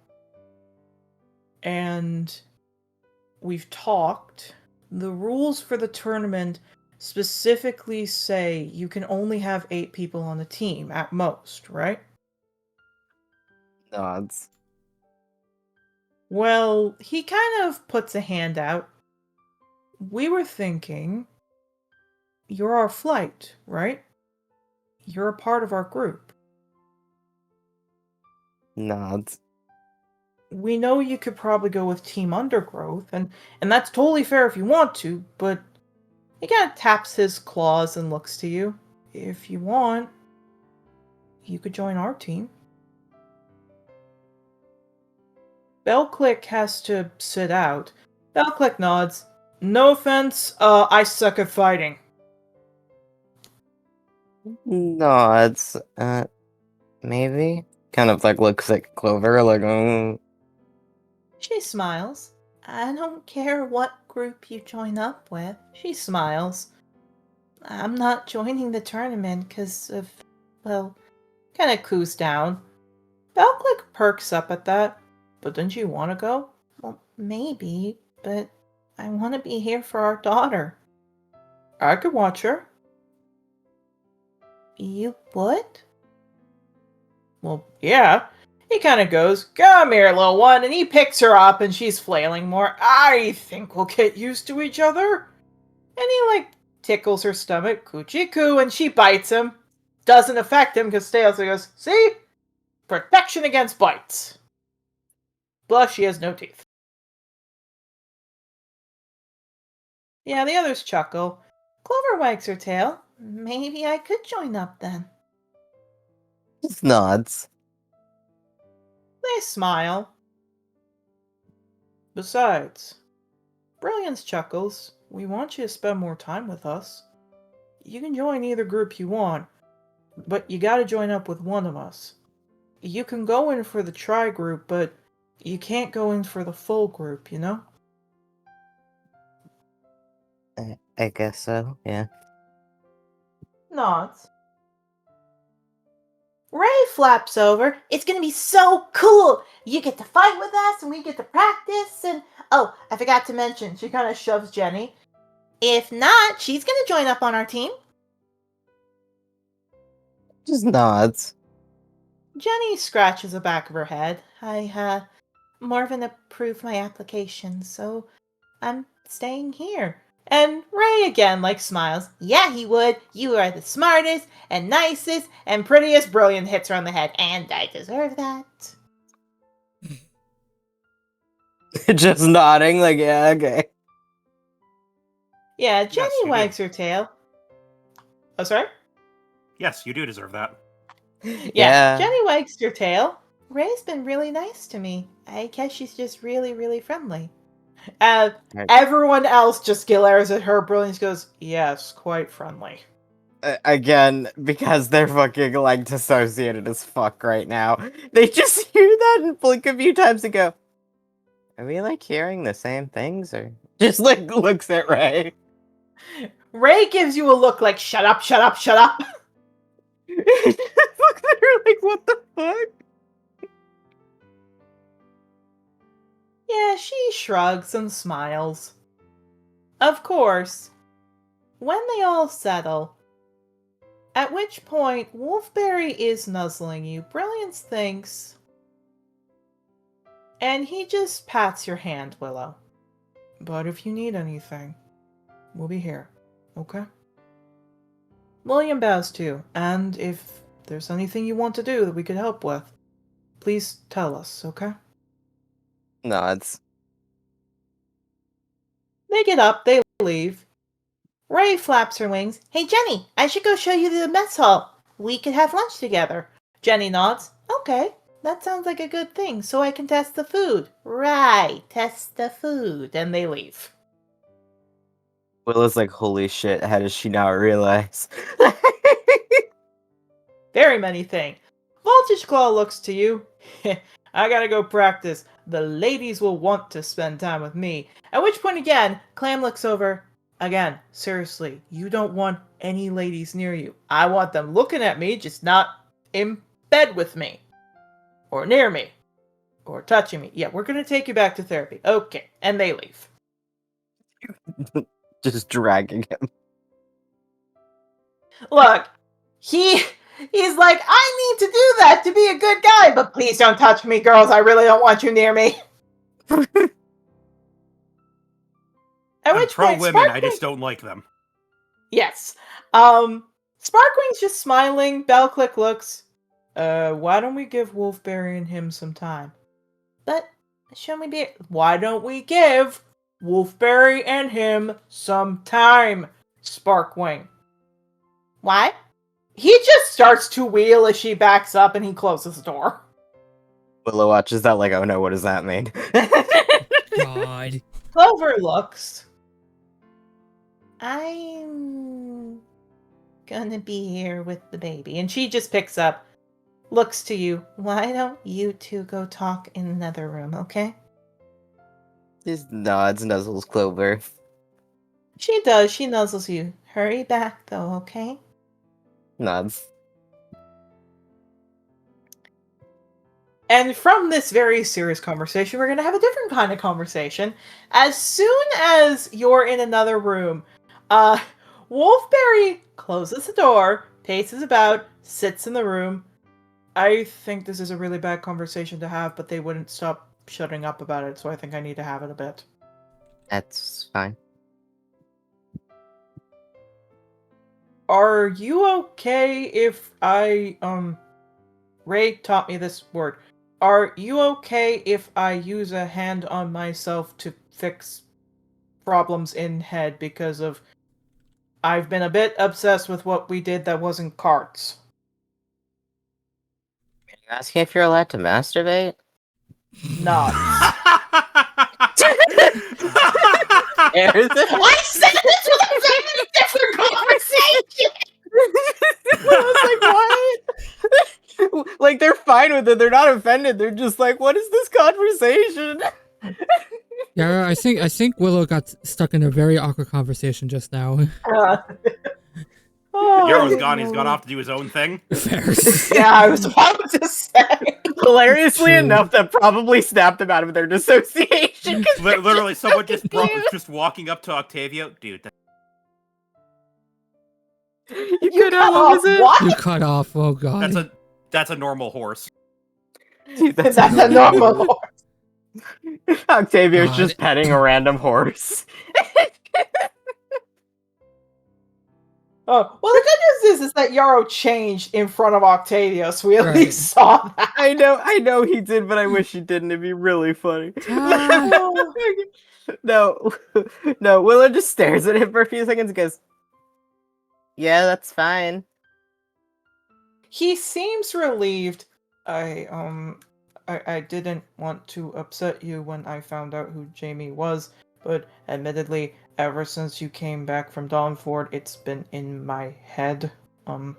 S1: And we've talked. The rules for the tournament specifically say you can only have 8 people on the team at most, right?
S5: Nods.
S1: Well, he kind of puts a hand out. We were thinking, you're our flight, right? You're a part of our group.
S5: Nods.
S1: We know you could probably go with Team Undergrowth, and that's totally fair if you want to, but he kind of taps his claws and looks to you. If you want, you could join our team. Bellclick has to sit out. Bellclick nods. No offense, I suck at fighting.
S5: Nods. Maybe? Kind of like looks at Clover, like,
S1: She smiles. I don't care what group you join up with. She smiles. I'm not joining the tournament because of, well, kind of coos down. Bellclick perks up at that. But don't you want to go? Well, maybe, but I want to be here for our daughter. I could watch her. You would? Well, yeah. He kind of goes, come here, little one, and he picks her up and she's flailing more. I think we'll get used to each other. And he, tickles her stomach, coochie coo, and she bites him. Doesn't affect him because Stales goes, see? Protection against bites. Plus, she has no teeth. Yeah, the others chuckle. Clover wags her tail. Maybe I could join up then.
S5: just nods.
S1: They smile. Besides, Brilliance chuckles. We want you to spend more time with us. You can join either group you want, but you gotta join up with one of us. You can go in for the tri group, but you can't go in for the full group, you know?
S5: I guess so, yeah.
S1: Nods. Ray flaps over. It's gonna be so cool! You get to fight with us, and we get to practice, and... Oh, I forgot to mention, she kind of shoves Jenny. If not, she's gonna join up on our team.
S5: Just nods.
S1: Jenny scratches the back of her head. Marvin approved my application, so I'm staying here. And Ray again, smiles. Yeah, he would. You are the smartest and nicest and prettiest. Brilliant hits her on the head, and I deserve that.
S5: Just nodding, like, yeah, okay.
S1: Yeah,
S2: Yes,
S1: Jenny
S2: you do.
S1: wags her tail. Oh, sorry?
S2: Yes, you do deserve that.
S1: Yeah, Jenny wags her tail. Ray's been really nice to me. I guess she's just really, really friendly.
S5: Right.
S1: Everyone else just glares at her brilliance, goes, yes, quite friendly.
S5: Again, because they're fucking, like, dissociated as fuck right now. They just hear that and blink a few times and go, are we, like, hearing the same things? Or just, like, looks at Ray.
S1: Ray gives you a look like, shut up, shut up, shut up.
S5: Looks at her like, what the fuck?
S1: Yeah, she shrugs and smiles. Of course, when they all settle, at which point Wolfberry is nuzzling you, Brilliance thinks, and he just pats your hand, Willow. But if you need anything, we'll be here, okay? William bows too, and if there's anything you want to do that we could help with, please tell us, okay?
S5: Nods.
S1: They get up, they leave. Ray flaps her wings. Hey, Jenny, I should go show you the mess hall. We could have lunch together. Jenny nods. Okay, that sounds like a good thing, so I can test the food. Right, test the food. And they leave.
S5: Willow's like, holy shit, how does she not realize?
S1: Very many things. Voltage Claw looks to you. I gotta go practice. The ladies will want to spend time with me. At which point again, Clam looks over. Again, seriously, you don't want any ladies near you. I want them looking at me, just not in bed with me. Or near me. Or touching me. Yeah, we're gonna take you back to therapy. Okay, and they leave.
S5: Just dragging him.
S1: Look, he's like, I need to do that to be a good guy, but please don't touch me, girls. I really don't want you near me. At
S2: I'm
S1: which
S2: pro
S1: point,
S2: women, I
S1: Sparkling...
S2: just don't like them.
S1: Yes. Sparkling's just smiling. Bellclick looks. Why don't we give Wolfberry and him some time? But should we be? Why don't we give Wolfberry and him some time? Sparkwing. Why? He just starts to wheel as she backs up, and he closes the door.
S5: Willow watches that like, oh no, what does that mean?
S4: God.
S1: Clover looks. I'm gonna be here with the baby. And she just picks up, looks to you. Why don't you two go talk in another room, okay?
S5: Just nods, nuzzles Clover.
S1: She does. She nuzzles you. Hurry back, though, okay?
S5: Nods.
S1: And from this very serious conversation, we're going to have a different kind of conversation. As soon as you're in another room, Wolfberry closes the door, paces about, sits in the room. I think this is a really bad conversation to have, but they wouldn't stop shutting up about it, so I think I need to have it a bit.
S5: That's fine.
S1: Are you okay if I, Ray taught me this word. Are you okay if I use a hand on myself to fix problems in head because of I've been a bit obsessed with what we did that wasn't cards.
S5: Are you asking if you're allowed to masturbate?
S1: Not.
S5: Harrison?
S1: I said this was a very different conversation!
S5: I was like, what? Like, they're fine with it. They're not offended. They're just like, what is this conversation?
S4: Yeah, I think Willow got stuck in a very awkward conversation just now.
S2: Yarrow's gone. He's gone off to do his own thing.
S1: Yeah, I was about to say.
S5: Hilariously enough, that probably snapped them out of their dissociation.
S2: Literally, someone just walking up to Octavio. Dude,
S5: You cut off
S1: what?
S4: You cut off. Oh god.
S2: that's a normal horse.
S5: Dude,
S1: That's a normal horse.
S5: Octavio's
S4: God.
S5: just petting a random horse.
S1: Oh, well, the good news is that Yarrow changed in front of Octavio, so we at
S4: Right.
S1: least saw that.
S3: I know he did, but I wish he didn't. It'd be really funny.
S1: Oh.
S3: No, no. Willow just stares at him for a few seconds and goes, "Yeah, that's fine."
S1: He seems relieved. I didn't want to upset you when I found out who Jamie was, but admittedly, ever since you came back from Dawnford, it's been in my head.
S3: No,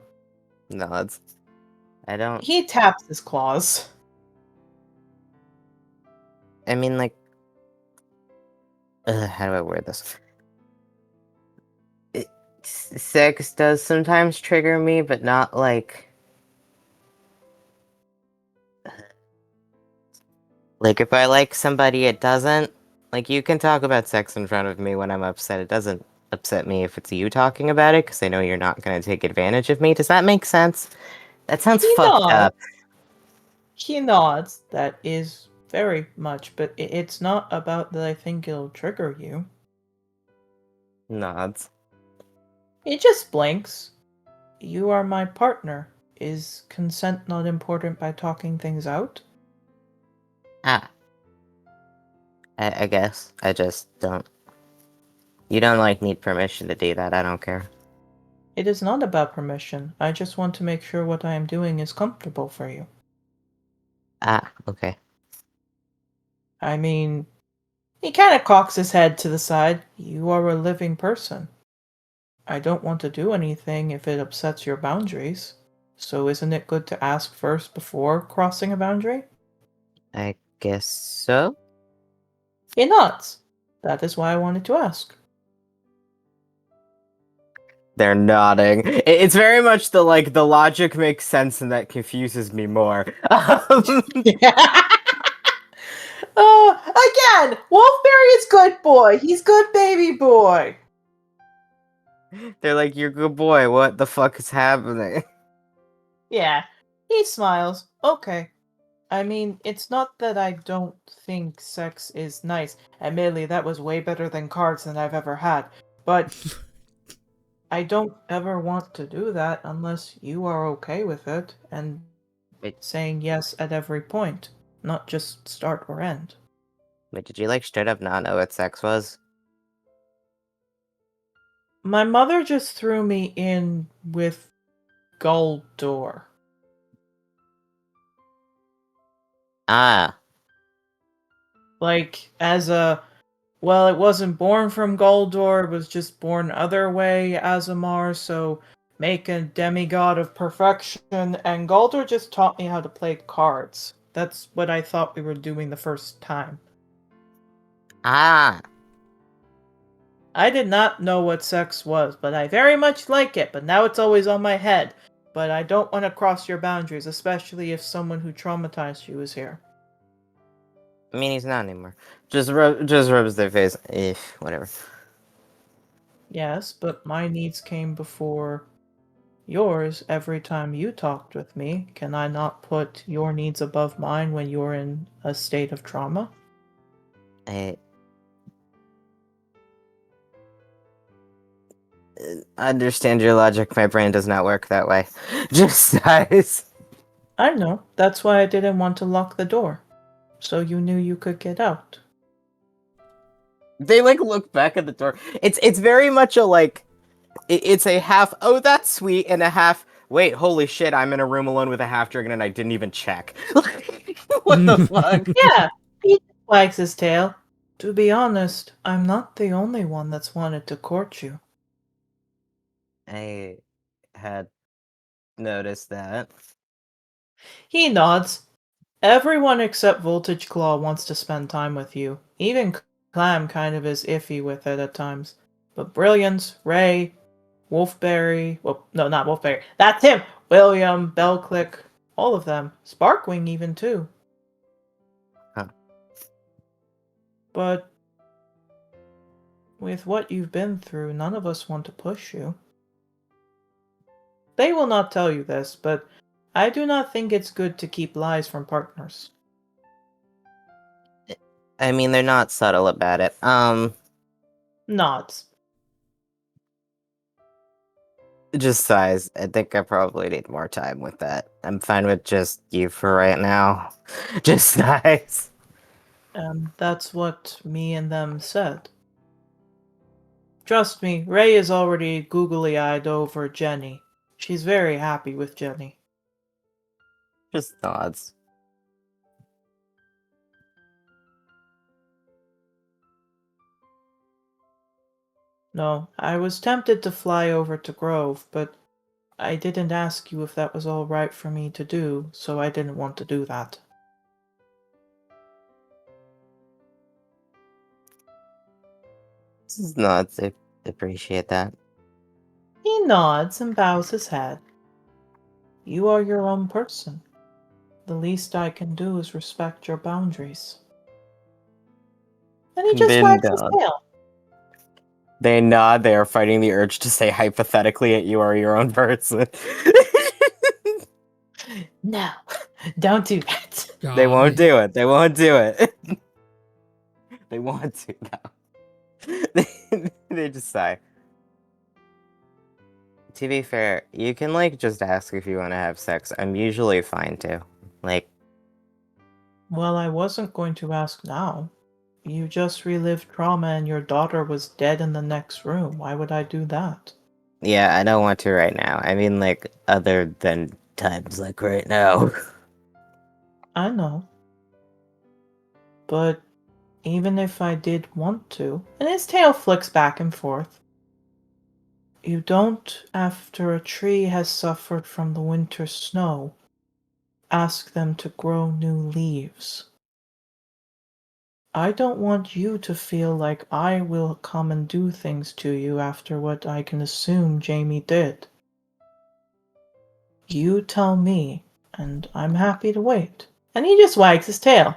S3: it's. I don't.
S1: He taps his claws.
S5: I mean, like, how do I word this? Sex does sometimes trigger me, but not like. Like, if I like somebody, it doesn't. Like, you can talk about sex in front of me when I'm upset. It doesn't upset me if it's you talking about it, because I know you're not going to take advantage of me. Does that make sense? That sounds
S1: He
S5: fucked
S1: nods.
S5: up.
S1: He nods. That is very much, but it's not about that I think it'll trigger you.
S5: Nods.
S1: He just blinks. You are my partner. Is consent not important by talking things out?
S5: Ah. I guess. I just don't. You don't, like, need permission to do that. I don't care.
S1: It is not about permission. I just want to make sure what I am doing is comfortable for you.
S5: Ah, okay.
S1: I mean, he kind of cocks his head to the side. You are a living person. I don't want to do anything if it upsets your boundaries. So isn't it good to ask first before crossing a boundary?
S5: I guess so?
S1: He nods. That is why I wanted to ask.
S3: They're nodding. It's very much the logic makes sense and that confuses me more.
S1: Again, Wolfberry is good boy. He's good baby boy.
S3: They're like, "You're a good boy. What the fuck is happening?"
S1: Yeah, he smiles. Okay. I mean, it's not that I don't think sex is nice. Admittedly, that was way better than cards than I've ever had. But I don't ever want to do that unless you are okay with it and
S5: Wait,
S1: saying yes at every point, not just start or end.
S5: wait, did you, like, straight up not know what sex was?
S1: My mother just threw me in with Goldor.
S5: Ah.
S1: Like, as a. Well, it wasn't born from Goldor, it was just born other way, Azamar, so make a demigod of perfection, and Goldor just taught me how to play cards. That's what I thought we were doing the first time.
S5: Ah.
S1: I did not know what sex was, but I very much like it, but now it's always on my head. But I don't want to cross your boundaries, especially if someone who traumatized you is here.
S5: I mean, he's not anymore. Just rubs their face. Whatever.
S1: Yes, but my needs came before yours every time you talked with me. Can I not put your needs above mine when you're in a state of trauma?
S5: I understand your logic. My brain does not work that way. Just sighs.
S1: I know. That's why I didn't want to lock the door. So you knew you could get out.
S3: They like look back at the door. It's very much a like. It's a half. Oh, that's sweet, and a half. Wait, holy shit! I'm in a room alone with a half dragon, and I didn't even check. What the fuck?
S1: Yeah, he wags his tail. To be honest, I'm not the only one that's wanted to court you.
S5: I had noticed that.
S1: He nods. Everyone except Voltage Claw wants to spend time with you. Even Clam kind of is iffy with it at times. But Brilliance, Ray, Wolfberry, well, no, not Wolfberry, that's him! William, Bellclick, all of them. Sparkwing even too.
S5: Huh.
S1: But with what you've been through, none of us want to push you. They will not tell you this, but I do not think it's good to keep lies from partners.
S5: I mean, they're not subtle about it.
S1: Nods.
S5: just sighs. I think I probably need more time with that. I'm fine with just you for right now. Just sighs.
S1: That's what me and them said. Trust me, Ray is already googly-eyed over Jenny. She's very happy with Jenny.
S5: Just nods.
S1: No, I was tempted to fly over to Grove, but I didn't ask you if that was all right for me to do, so I didn't want to do that.
S5: Just nods. I appreciate that.
S1: He nods and bows his head. You are your own person. The least I can do is respect your boundaries. And he just
S5: They
S1: wags his
S5: nod.
S1: tail.
S5: They nod. They are fighting the urge to say hypothetically that you are your own person.
S1: No, don't do that.
S5: They won't
S4: God.
S5: do it. They won't do it. They want to though. They just sigh. To be fair, you can like just ask if you want to have sex. I'm usually fine to. Like,
S1: Well, I wasn't going to ask now. You just relived trauma and your daughter was dead in the next room. Why would I do that?
S5: yeah, I don't want to right now. I mean, like, other than times like right now.
S1: I know. But even if I did want to, and his tail flicks back and forth, you don't, after a tree has suffered from the winter snow, ask them to grow new leaves. I don't want you to feel like I will come and do things to you after what I can assume Jamie did. You tell me, and I'm happy to wait. And he just wags his tail.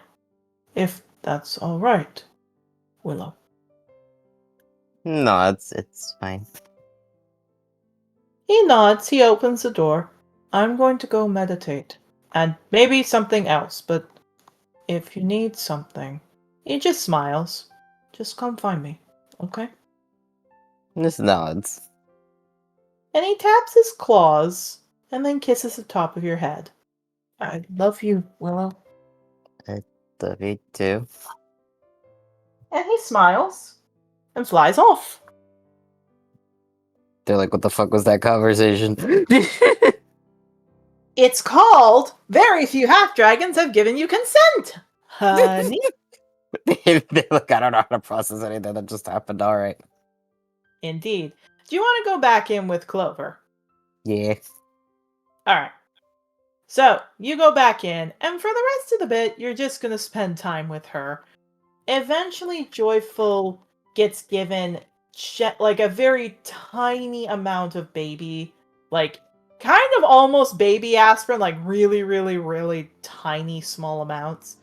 S1: If that's all right, Willow.
S5: No, it's fine.
S1: He nods, he opens the door. I'm going to go meditate. And maybe something else, but if you need something, he just smiles. Just come find me, okay?
S5: Just nods.
S1: And he taps his claws and then kisses the top of your head. I love you, Willow.
S5: Love you too.
S1: And he smiles and flies off.
S5: They're like, what the fuck was that conversation?
S1: It's called Very Few Half Dragons Have Given You Consent, honey.
S5: They look, I don't know how to process anything that just happened. All right.
S1: Indeed. Do you want to go back in with Clover?
S5: Yeah.
S1: Alright. So, you go back in, and for the rest of the bit, you're just going to spend time with her. Eventually, Joyful gets given like a very tiny amount of baby, like kind of almost baby aspirin, like really, really, really tiny small amounts,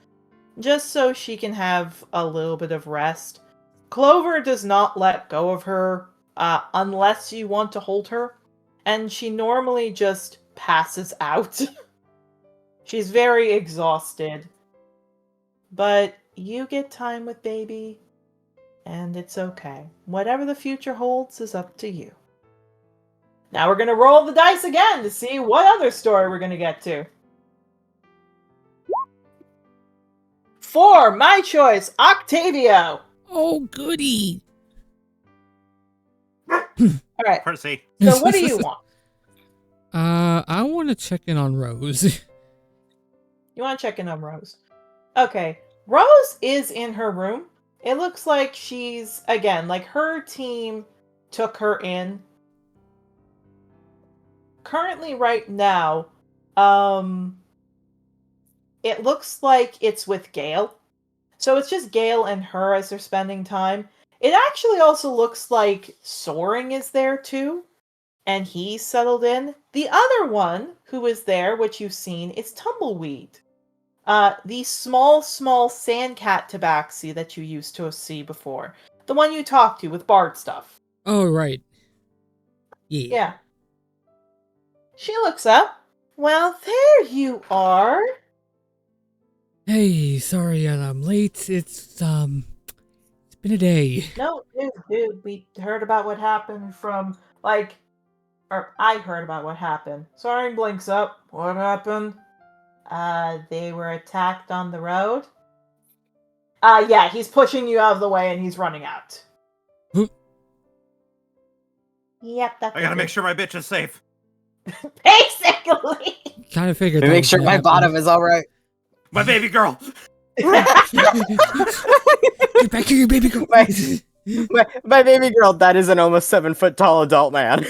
S1: just so she can have a little bit of rest. Clover does not let go of her unless you want to hold her, and she normally just passes out. She's very exhausted. But you get time with baby, and it's okay. Whatever the future holds is up to you. Now we're going to roll the dice again to see what other story we're going to get to. 4, my choice, Octavio.
S4: Oh, goody.
S1: All right,
S2: Percy.
S1: so what do you want?
S4: I want to check in on Rose.
S1: You want to check in on Rose. Okay, Rose is in her room. It looks like she's, again, like her team took her in. Currently, right now, it looks like it's with Gale. So it's just Gale and her as they're spending time. It actually also looks like Soaring is there too, and he's settled in. The other one who is there, which you've seen, is Tumbleweed. The small sandcat tabaxi that you used to see before. The one you talked to with Bard stuff.
S4: Oh, right. Yeah.
S1: Yeah. She looks up. Well, there you are.
S4: Hey, sorry I'm late. It's been a day.
S1: No, dude, we heard about what happened from, like, Or I heard about what happened. Starling blinks up. What happened? They were attacked on the road. Yeah, he's pushing you out of the way and he's running out. Yep, that's
S2: I gotta make sure my bitch is safe.
S1: Basically.
S4: Kind of figured.
S5: To make sure my bottom is all right.
S2: My baby girl.
S4: Get back here, you baby girl.
S5: My baby girl, that is an almost 7-foot tall adult man.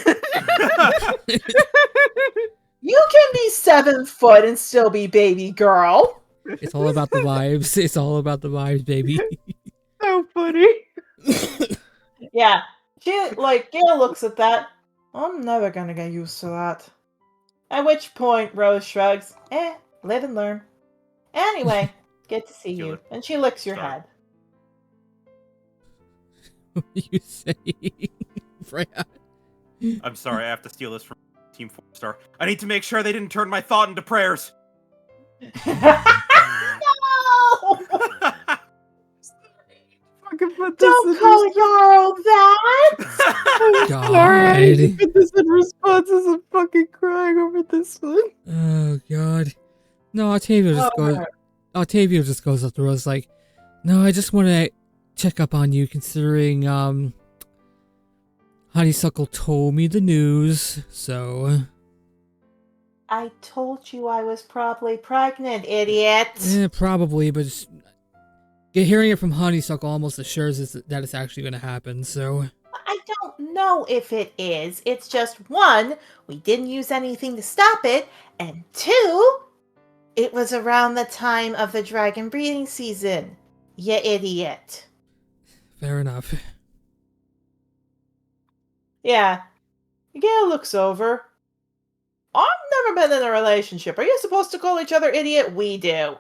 S1: You can be 7 foot and still be baby girl.
S4: It's all about the vibes. It's all about the vibes, baby.
S5: So funny.
S1: Yeah. Gail looks at that. I'm never gonna get used to that. At which point, Rose shrugs. Live and learn. Anyway, good to see you. And she licks your head.
S4: What are you saying, Freya?
S2: I'm sorry, I have to steal this from Team 4-Star. I need to make sure they didn't turn my thought into prayers.
S1: No! Don't call Yarrow that!
S4: God.
S5: Put this in responses. I'm fucking crying over this one.
S4: Oh God. No, Octavio just goes up to Rose like, no, I just want to check up on you considering Honeysuckle told me the news, so
S1: I told you I was probably pregnant, idiot.
S4: yeah, probably, but hearing it from Honeysuckle almost assures us that it's actually going to happen, so
S1: I don't know if it is. It's just, 1, we didn't use anything to stop it, and 2, it was around the time of the dragon breeding season. You idiot.
S4: fair enough.
S1: Yeah. Gail looks over. I've never been in a relationship. Are you supposed to call each other idiot? We do.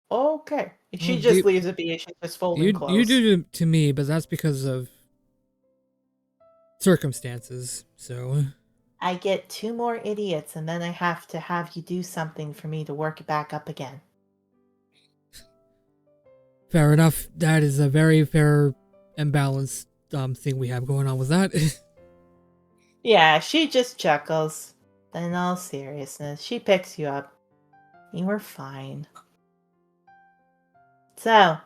S1: Okay. She
S4: Well,
S1: just leaves it be. She's just folding clothes.
S4: You do to me, but that's because of circumstances, so
S1: I get 2 more idiots, and then I have to have you do something for me to work it back up again.
S4: fair enough. That is a very fair and balanced thing we have going on with that.
S1: Yeah, she just chuckles. Then in all seriousness, she picks you up. You were fine. So,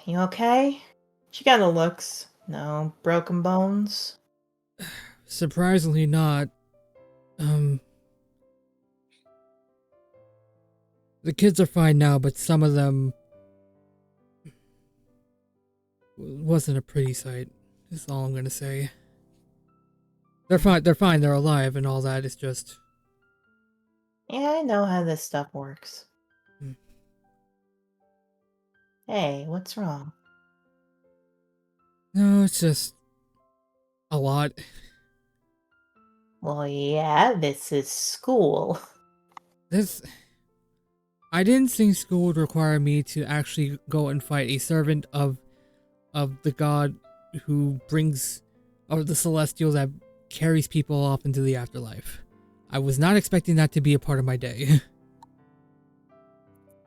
S1: you okay? She kind of looks. No broken bones?
S4: Surprisingly not. The kids are fine now, but some of them wasn't a pretty sight. That's all I'm gonna say. They're fine. They're fine. They're alive and all that. It's just
S1: Yeah, I know how this stuff works.
S4: Hmm.
S1: Hey, what's wrong?
S4: no. It's just a lot.
S1: Well, yeah, this is school.
S4: I didn't think school would require me to actually go and fight a servant of the god who brings, or the celestial that carries people off into the afterlife. I was not expecting that to be a part of my day.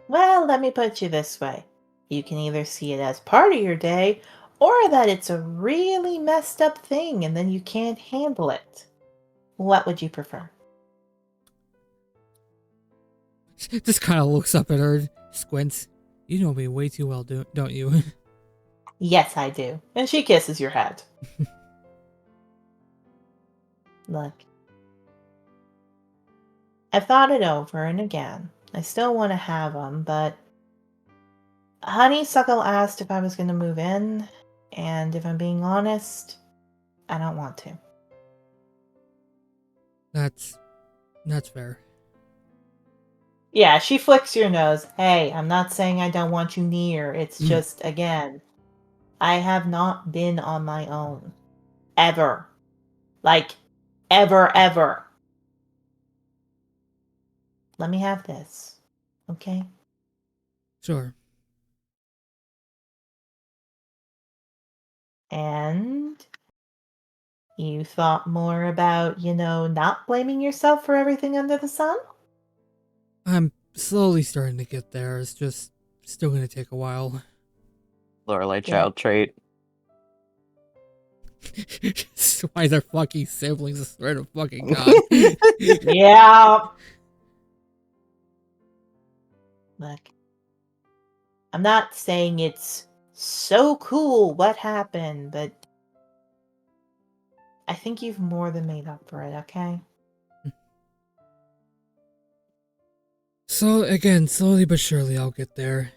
S1: Well, let me put you this way. You can either see it as part of your day, or that it's a really messed up thing and then you can't handle it. What would you prefer?
S4: Just kind of looks up at her, squints. You know me way too well, don't you?
S1: Yes, I do. And she kisses your head. Look. I've thought it over, and again, I still want to have them, but Honeysuckle asked if I was going to move in, and if I'm being honest, I don't want to.
S4: That's fair.
S1: Yeah, she flicks your nose. Hey, I'm not saying I don't want you near. It's
S4: Mm.
S1: just, again, I have not been on my own. Ever. Like, ever. Let me have this. Okay?
S4: Sure.
S1: And you thought more about, not blaming yourself for everything under the sun?
S4: I'm slowly starting to get there. It's just still gonna take a while.
S5: Lorelei
S1: Yeah.
S5: child trait.
S4: That's why they're fucking siblings, I swear to fucking God.
S1: Yeah. Look, I'm not saying it's so cool what happened, but I think you've more than made up for it, okay?
S4: So, again, slowly but surely I'll get there.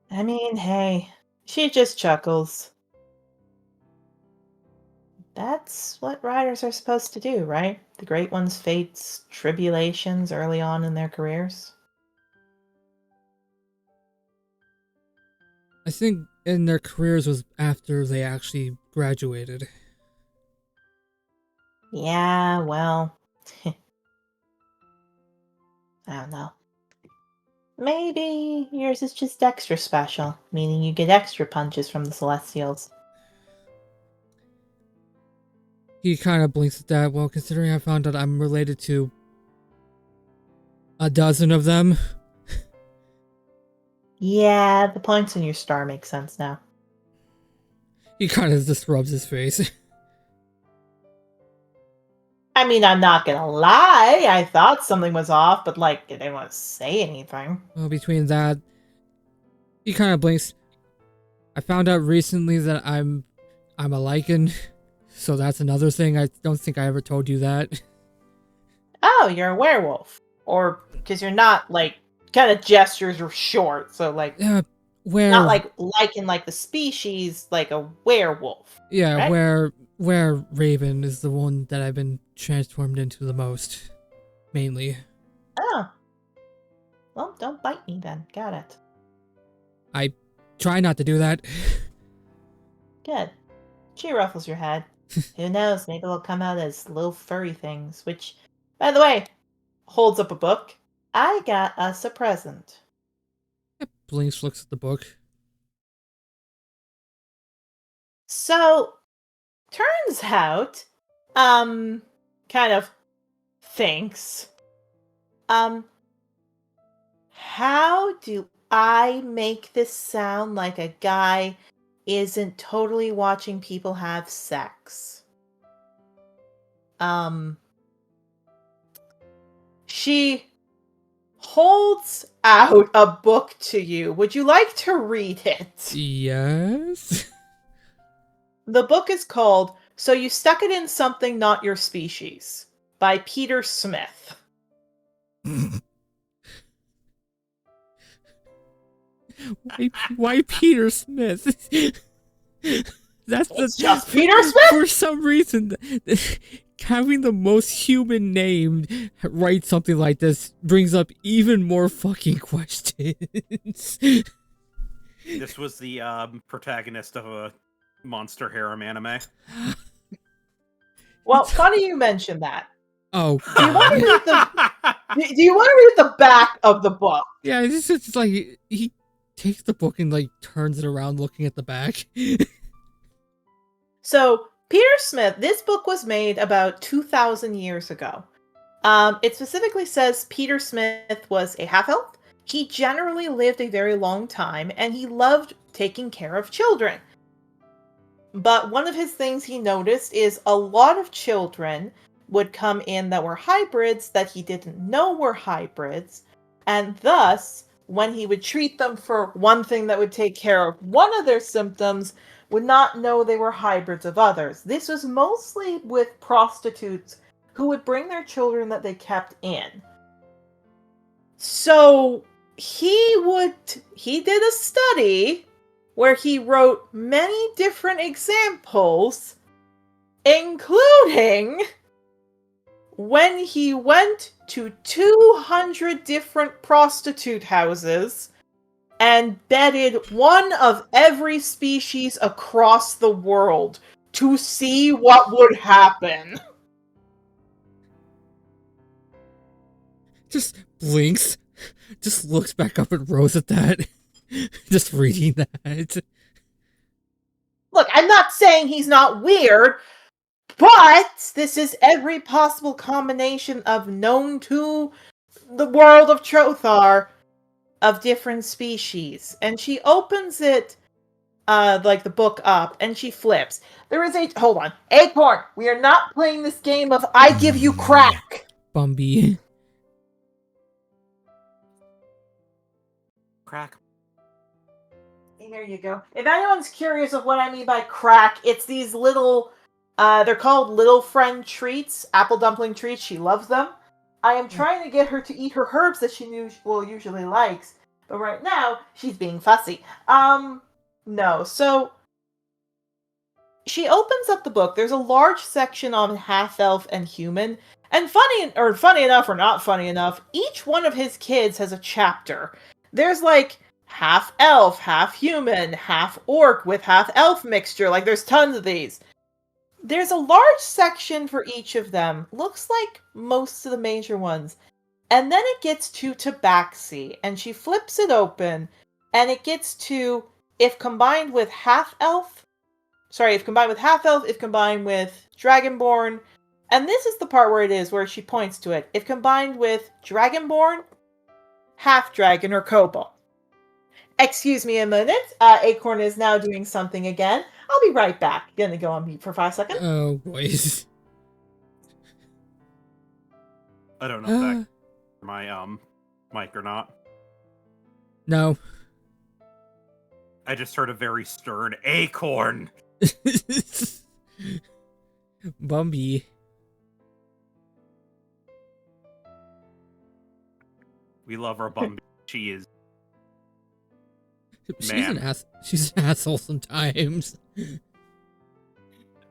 S1: I mean, hey, she just chuckles. That's what riders are supposed to do, right? The great ones face tribulations early on in their careers.
S4: I think in their careers was after they actually graduated.
S1: Yeah, well, I don't know. Maybe yours is just extra special, meaning you get extra punches from the Celestials.
S4: He kind of blinks at that. Well, considering I found out I'm related to a dozen of them.
S1: Yeah, the points in your star make sense now.
S4: He kind of just rubs his face.
S1: I mean, I'm not gonna lie, I thought something was off, but like, I didn't want to say anything.
S4: Well, between that, he kind of blinks. I found out recently that I'm a lichen, so that's another thing. I don't think I ever told you that.
S1: Oh, you're a werewolf. Or, because you're not, like, kind of gestures are short, so like,
S4: Yeah, where
S1: not like like the species, like a werewolf.
S4: yeah,
S1: right?
S4: where Raven is the one that I've been transformed into the most, mainly.
S1: Oh. Well, don't bite me then. Got it.
S4: I try not to do that.
S1: Good. She ruffles your head. Who knows? Maybe they'll come out as little furry things, which, by the way, holds up a book. I got us a present.
S4: Blinks looks at the book.
S1: So, turns out, kind of thinks, how do I make this sound like a guy isn't totally watching people have sex? She holds out a book to you. Would you like to read it?
S4: Yes.
S1: The book is called So You Stuck It in Something Not Your Species by Peter Smith.
S4: Why Peter Smith?
S1: It's just Peter Smith!
S4: For some reason, having the most human name write something like this brings up even more fucking questions.
S2: This was the protagonist of a Monster Harem anime.
S1: Well, funny you mentioned that.
S4: Oh,
S1: Do you want to read the back of the book?
S4: Yeah, it's just like he takes the book and like turns it around looking at the back.
S1: So, Peter Smith, this book was made about 2,000 years ago. It specifically says Peter Smith was a half-elf. He generally lived a very long time, and he loved taking care of children. But one of his things he noticed is a lot of children would come in that were hybrids that he didn't know were hybrids, and thus, when he would treat them for one thing that would take care of one of their symptoms, would not know they were hybrids of others. This was mostly with prostitutes who would bring their children that they kept in. So he did a study where he wrote many different examples, including when he went to 200 different prostitute houses and bedded one of every species across the world to see what would happen.
S4: Just blinks, just looks back up at Rose at that, just reading that.
S1: Look, I'm not saying he's not weird, but this is every possible combination of known to the world of Trothar of different species, and she opens it, like the book up, and she flips. There is a hold on, Acorn. We are not playing this game of I give you crack.
S4: Bumby.
S2: Crack.
S1: There you go. If anyone's curious of what I mean by crack, it's these little, they're called little friend treats, apple dumpling treats. She loves them. I am trying to get her to eat her herbs that she usually likes, but right now she's being fussy. No. So she opens up the book. There's a large section on half-elf and human, and funny enough or not funny enough, each one of his kids has a chapter. There's like half elf, half human, half orc with half elf mixture. Like, there's tons of these. There's a large section for each of them. Looks like most of the major ones. And then it gets to tabaxi, and she flips it open, and it gets to if combined with half elf, if combined with dragonborn, and this is the part where she points to it. If combined with dragonborn, half dragon, or kobold. Excuse me a minute. Acorn is now doing something again. I'll be right back. Gonna go on mute for 5 seconds.
S4: Oh, boys.
S2: I don't know if that my mic or not.
S4: No.
S2: I just heard a very stern Acorn.
S4: Bumby.
S2: We love our Bumby. She is.
S4: She's
S2: Man.
S4: She's an asshole sometimes.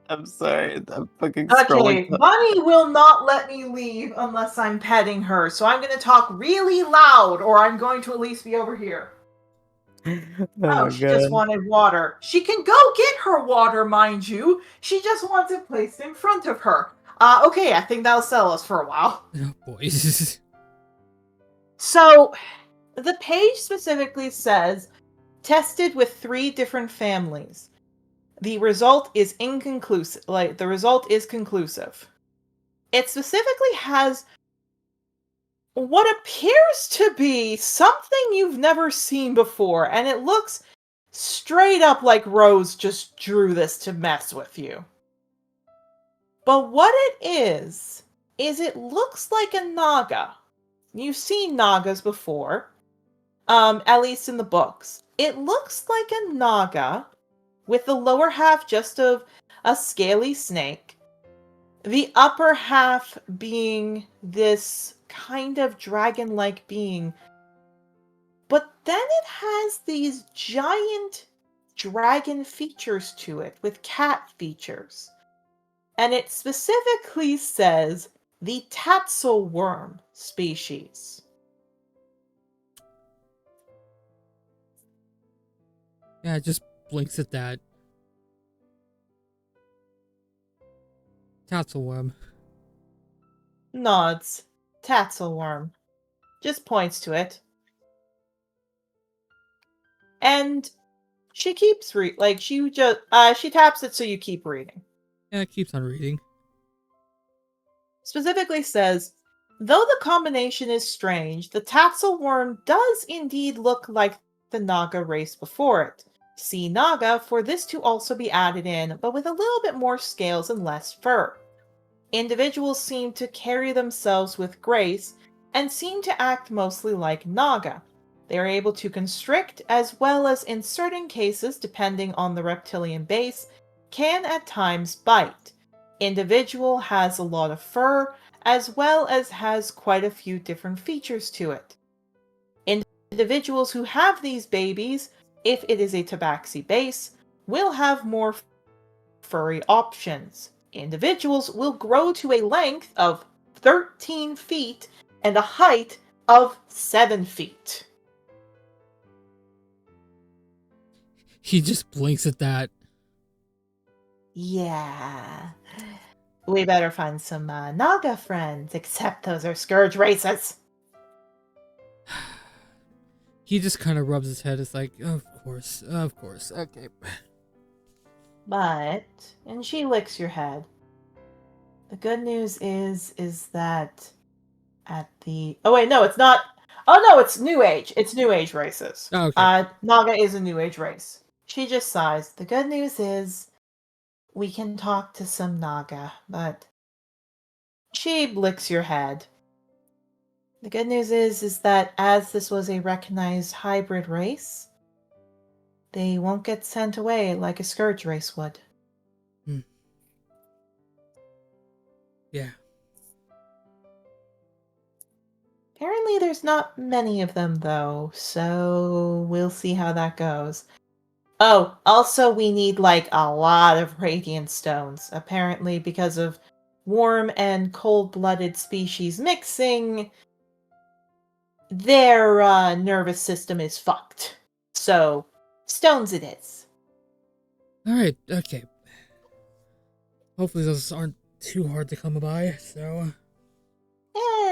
S5: I'm sorry. I'm fucking
S1: Okay,
S5: scrolling.
S1: Bunny will not let me leave unless I'm petting her, so I'm gonna talk really loud, or I'm going to at least be over here.
S5: Oh,
S1: She just wanted water. She can go get her water, mind you. She just wants it placed in front of her. Okay, I think that'll sell us for a while.
S4: Oh, boys.
S1: So, the page specifically says, tested with 3 different families. The result is inconclusive. The result is conclusive. It specifically has what appears to be something you've never seen before, and it looks straight up like Rose just drew this to mess with you. But what it is it looks like a naga. You've seen nagas before, at least in the books. It looks like a naga with the lower half just of a scaly snake, the upper half being this kind of dragon-like being. But then it has these giant dragon features to it with cat features. And it specifically says the tatsel worm species.
S4: Yeah, it just blinks at that. Tatzelworm.
S1: Nods. Tatzelworm. Just points to it. And she keeps she taps it so you keep reading.
S4: Yeah, it keeps on reading.
S1: Specifically says, though the combination is strange, the Tatzelworm does indeed look like the Naga race before it. See Naga for this to also be added in, but with a little bit more scales and less fur. Individuals seem to carry themselves with grace and seem to act mostly like Naga. They are able to constrict as well as, in certain cases, depending on the reptilian base, can at times bite. Individual has a lot of fur as well as has quite a few different features to it. Individuals who have these babies, if it is a tabaxi base, will have more furry options. Individuals will grow to a length of 13 feet and a height of 7 feet.
S4: He just blinks at that.
S1: Yeah. We better find some Naga friends, except those are Scourge races.
S4: He just kind of rubs his head. It's like, of course, okay.
S1: But, and she licks your head. The good news is that at the... Oh wait, no, it's not... Oh no, it's New Age. It's New Age races.
S4: Oh, okay.
S1: Naga is a New Age race. She just sighs. The good news is we can talk to some Naga, but she licks your head. The good news is that as this was a recognized hybrid race, they won't get sent away like a Scourge race would.
S4: Yeah.
S1: Apparently there's not many of them though, so we'll see how that goes. Oh, also we need like a lot of radiant stones. Apparently because of warm and cold-blooded species mixing, their nervous system is fucked. So, stones it is.
S4: Alright, okay. Hopefully those aren't too hard to come by, so...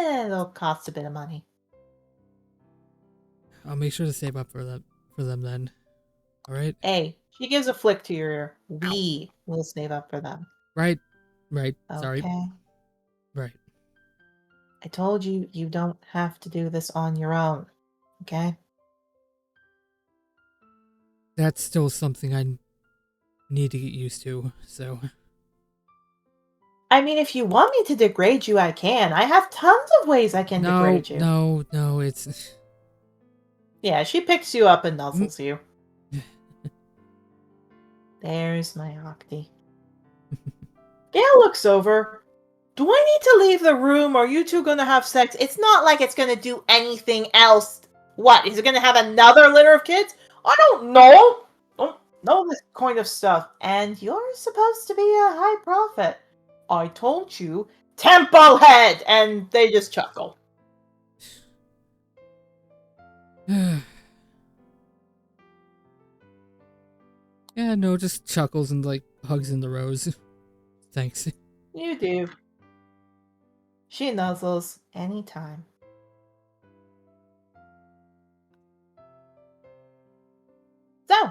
S1: It'll cost a bit of money.
S4: I'll make sure to save up for them then. Alright?
S1: Hey, she gives a flick to your ear. We will save up for them.
S4: Right.
S1: Okay.
S4: Sorry. Right.
S1: I told you you don't have to do this on your own. Okay?
S4: That's still something I need to get used to, so...
S1: I mean, if you want me to degrade you, I can. I have tons of ways I can degrade you.
S4: No, it's...
S1: Yeah, she picks you up and nuzzles you. There's my Octi. Gail looks over. Do I need to leave the room? Are you two gonna have sex? It's not like it's gonna do anything else. What? Is it gonna have another litter of kids? I don't know. Don't know this kind of stuff. And you're supposed to be a high prophet. I told you, temple head! And they just chuckle.
S4: Yeah, no, just chuckles and, like, hugs in the rose. Thanks.
S1: You do. She nuzzles anytime. So,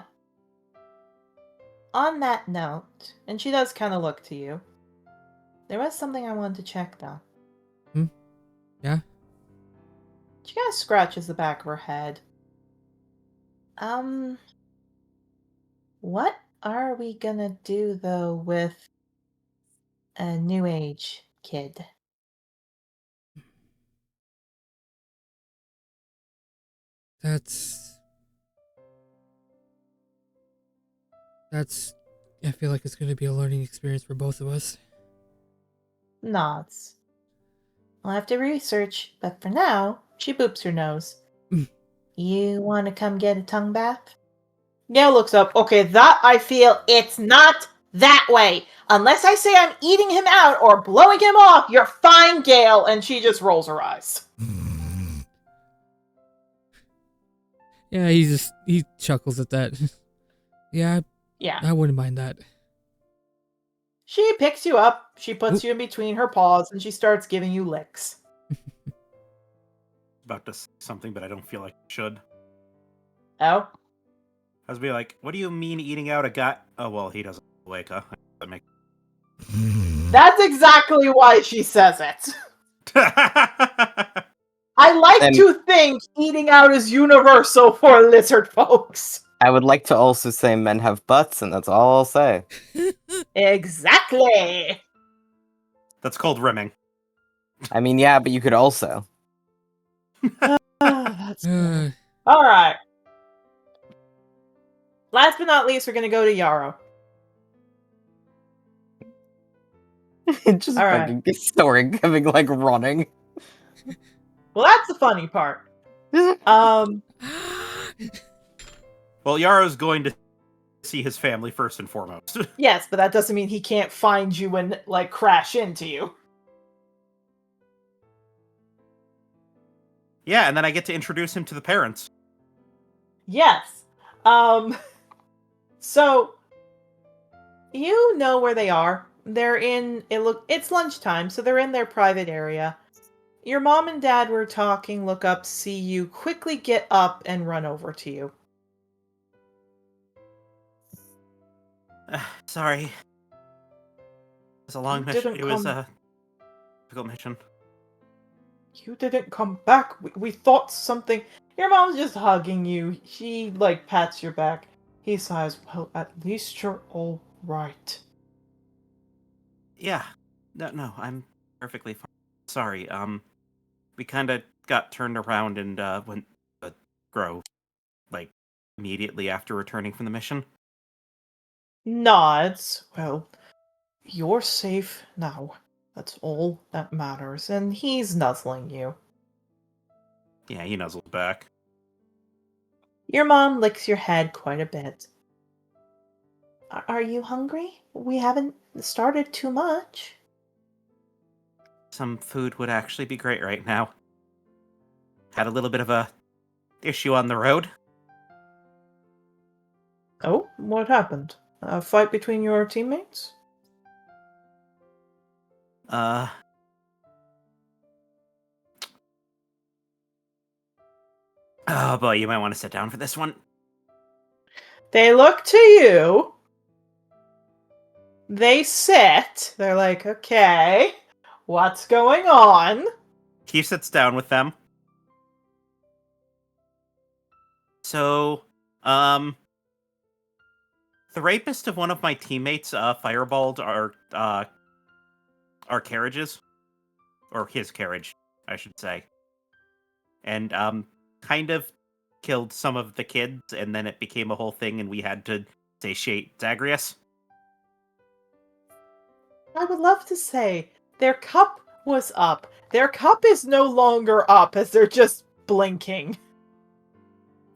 S1: on that note, and she does kind of look to you, there was something I wanted to check though.
S4: Yeah?
S1: She kind of scratches the back of her head. What are we gonna do though with a new age kid?
S4: That's... I feel like it's going to be a learning experience for both of us.
S1: Nods. I'll have to research, but for now, she boops her nose. You want to come get a tongue bath? Gail looks up. Okay, that I feel it's not that way. Unless I say I'm eating him out or blowing him off, you're fine, Gail. And she just rolls her eyes.
S4: Yeah, he chuckles at that. Yeah, I wouldn't mind that.
S1: She picks you up, she puts you in between her paws, and she starts giving you licks.
S2: About to say something, but I don't feel like I should.
S1: Oh?
S2: I was be like, what do you mean eating out a guy? Oh, well, he doesn't wake up. That makes...
S1: That's exactly why she says it. I like to think eating out is universal for lizard folks.
S5: I would like to also say men have butts, and that's all I'll say.
S1: Exactly.
S2: That's called rimming.
S5: I mean, yeah, but you could also.
S1: That's good. All right. Last but not least, we're going to go to Yarrow.
S5: Just
S1: All
S5: fucking story giving, like, running.
S1: Well, that's the funny part.
S2: Well, Yarrow's going to see his family first and foremost.
S1: Yes, but that doesn't mean he can't find you and, like, crash into you.
S2: Yeah, and then I get to introduce him to the parents.
S1: Yes. So, you know where they are. They're in, it's lunchtime, so they're in their private area. Your mom and dad were talking, look up, see you, quickly get up and run over to you.
S2: Sorry. It was a long mission. It was a difficult mission.
S1: You didn't come back. We thought something. Your mom's just hugging you. She, like, pats your back. He sighs, well, at least you're all right.
S2: Yeah. No, I'm perfectly fine. Sorry, we kind of got turned around and went to the grove, like, immediately after returning from the mission.
S1: Nods. Well, you're safe now. That's all that matters. And he's nuzzling you.
S2: Yeah, he nuzzles back.
S1: Your mom licks your head quite a bit. Are you hungry? We haven't started too much.
S2: Some food would actually be great right now. Had a little bit of a issue on the road.
S1: Oh, what happened? A fight between your teammates?
S2: Oh boy, you might want to sit down for this one.
S1: They look to you. They sit. They're like, okay, what's going on?
S2: He sits down with them. So, the rapist of one of my teammates, fireballed our carriages. Or his carriage, I should say. And, kind of killed some of the kids, and then it became a whole thing, and we had to satiate Zagreus.
S1: I would love to say their cup was up. Their cup is no longer up as they're just blinking.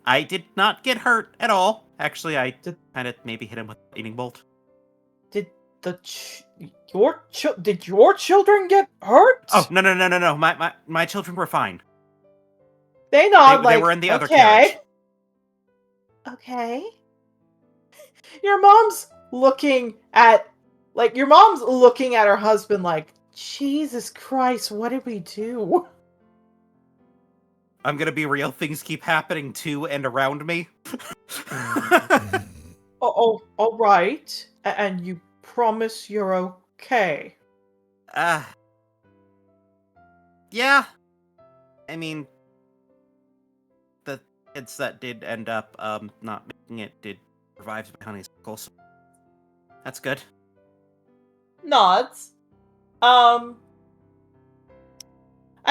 S2: I did not get hurt at all. Actually, I kind of maybe hit him with a lightning bolt.
S1: Did your children get hurt?
S2: Oh, no. My children were fine.
S1: They nod
S2: They were in the other
S1: okay.
S2: carriage.
S1: Okay. Your mom's looking at her husband like, Jesus Christ, what did we do?
S2: I'm gonna be real, things keep happening to and around me.
S1: Oh, all right. And you promise you're okay?
S2: Yeah. I mean, the kids that did end up not making it did revive by honeysuckle, so that's good.
S1: Nods. I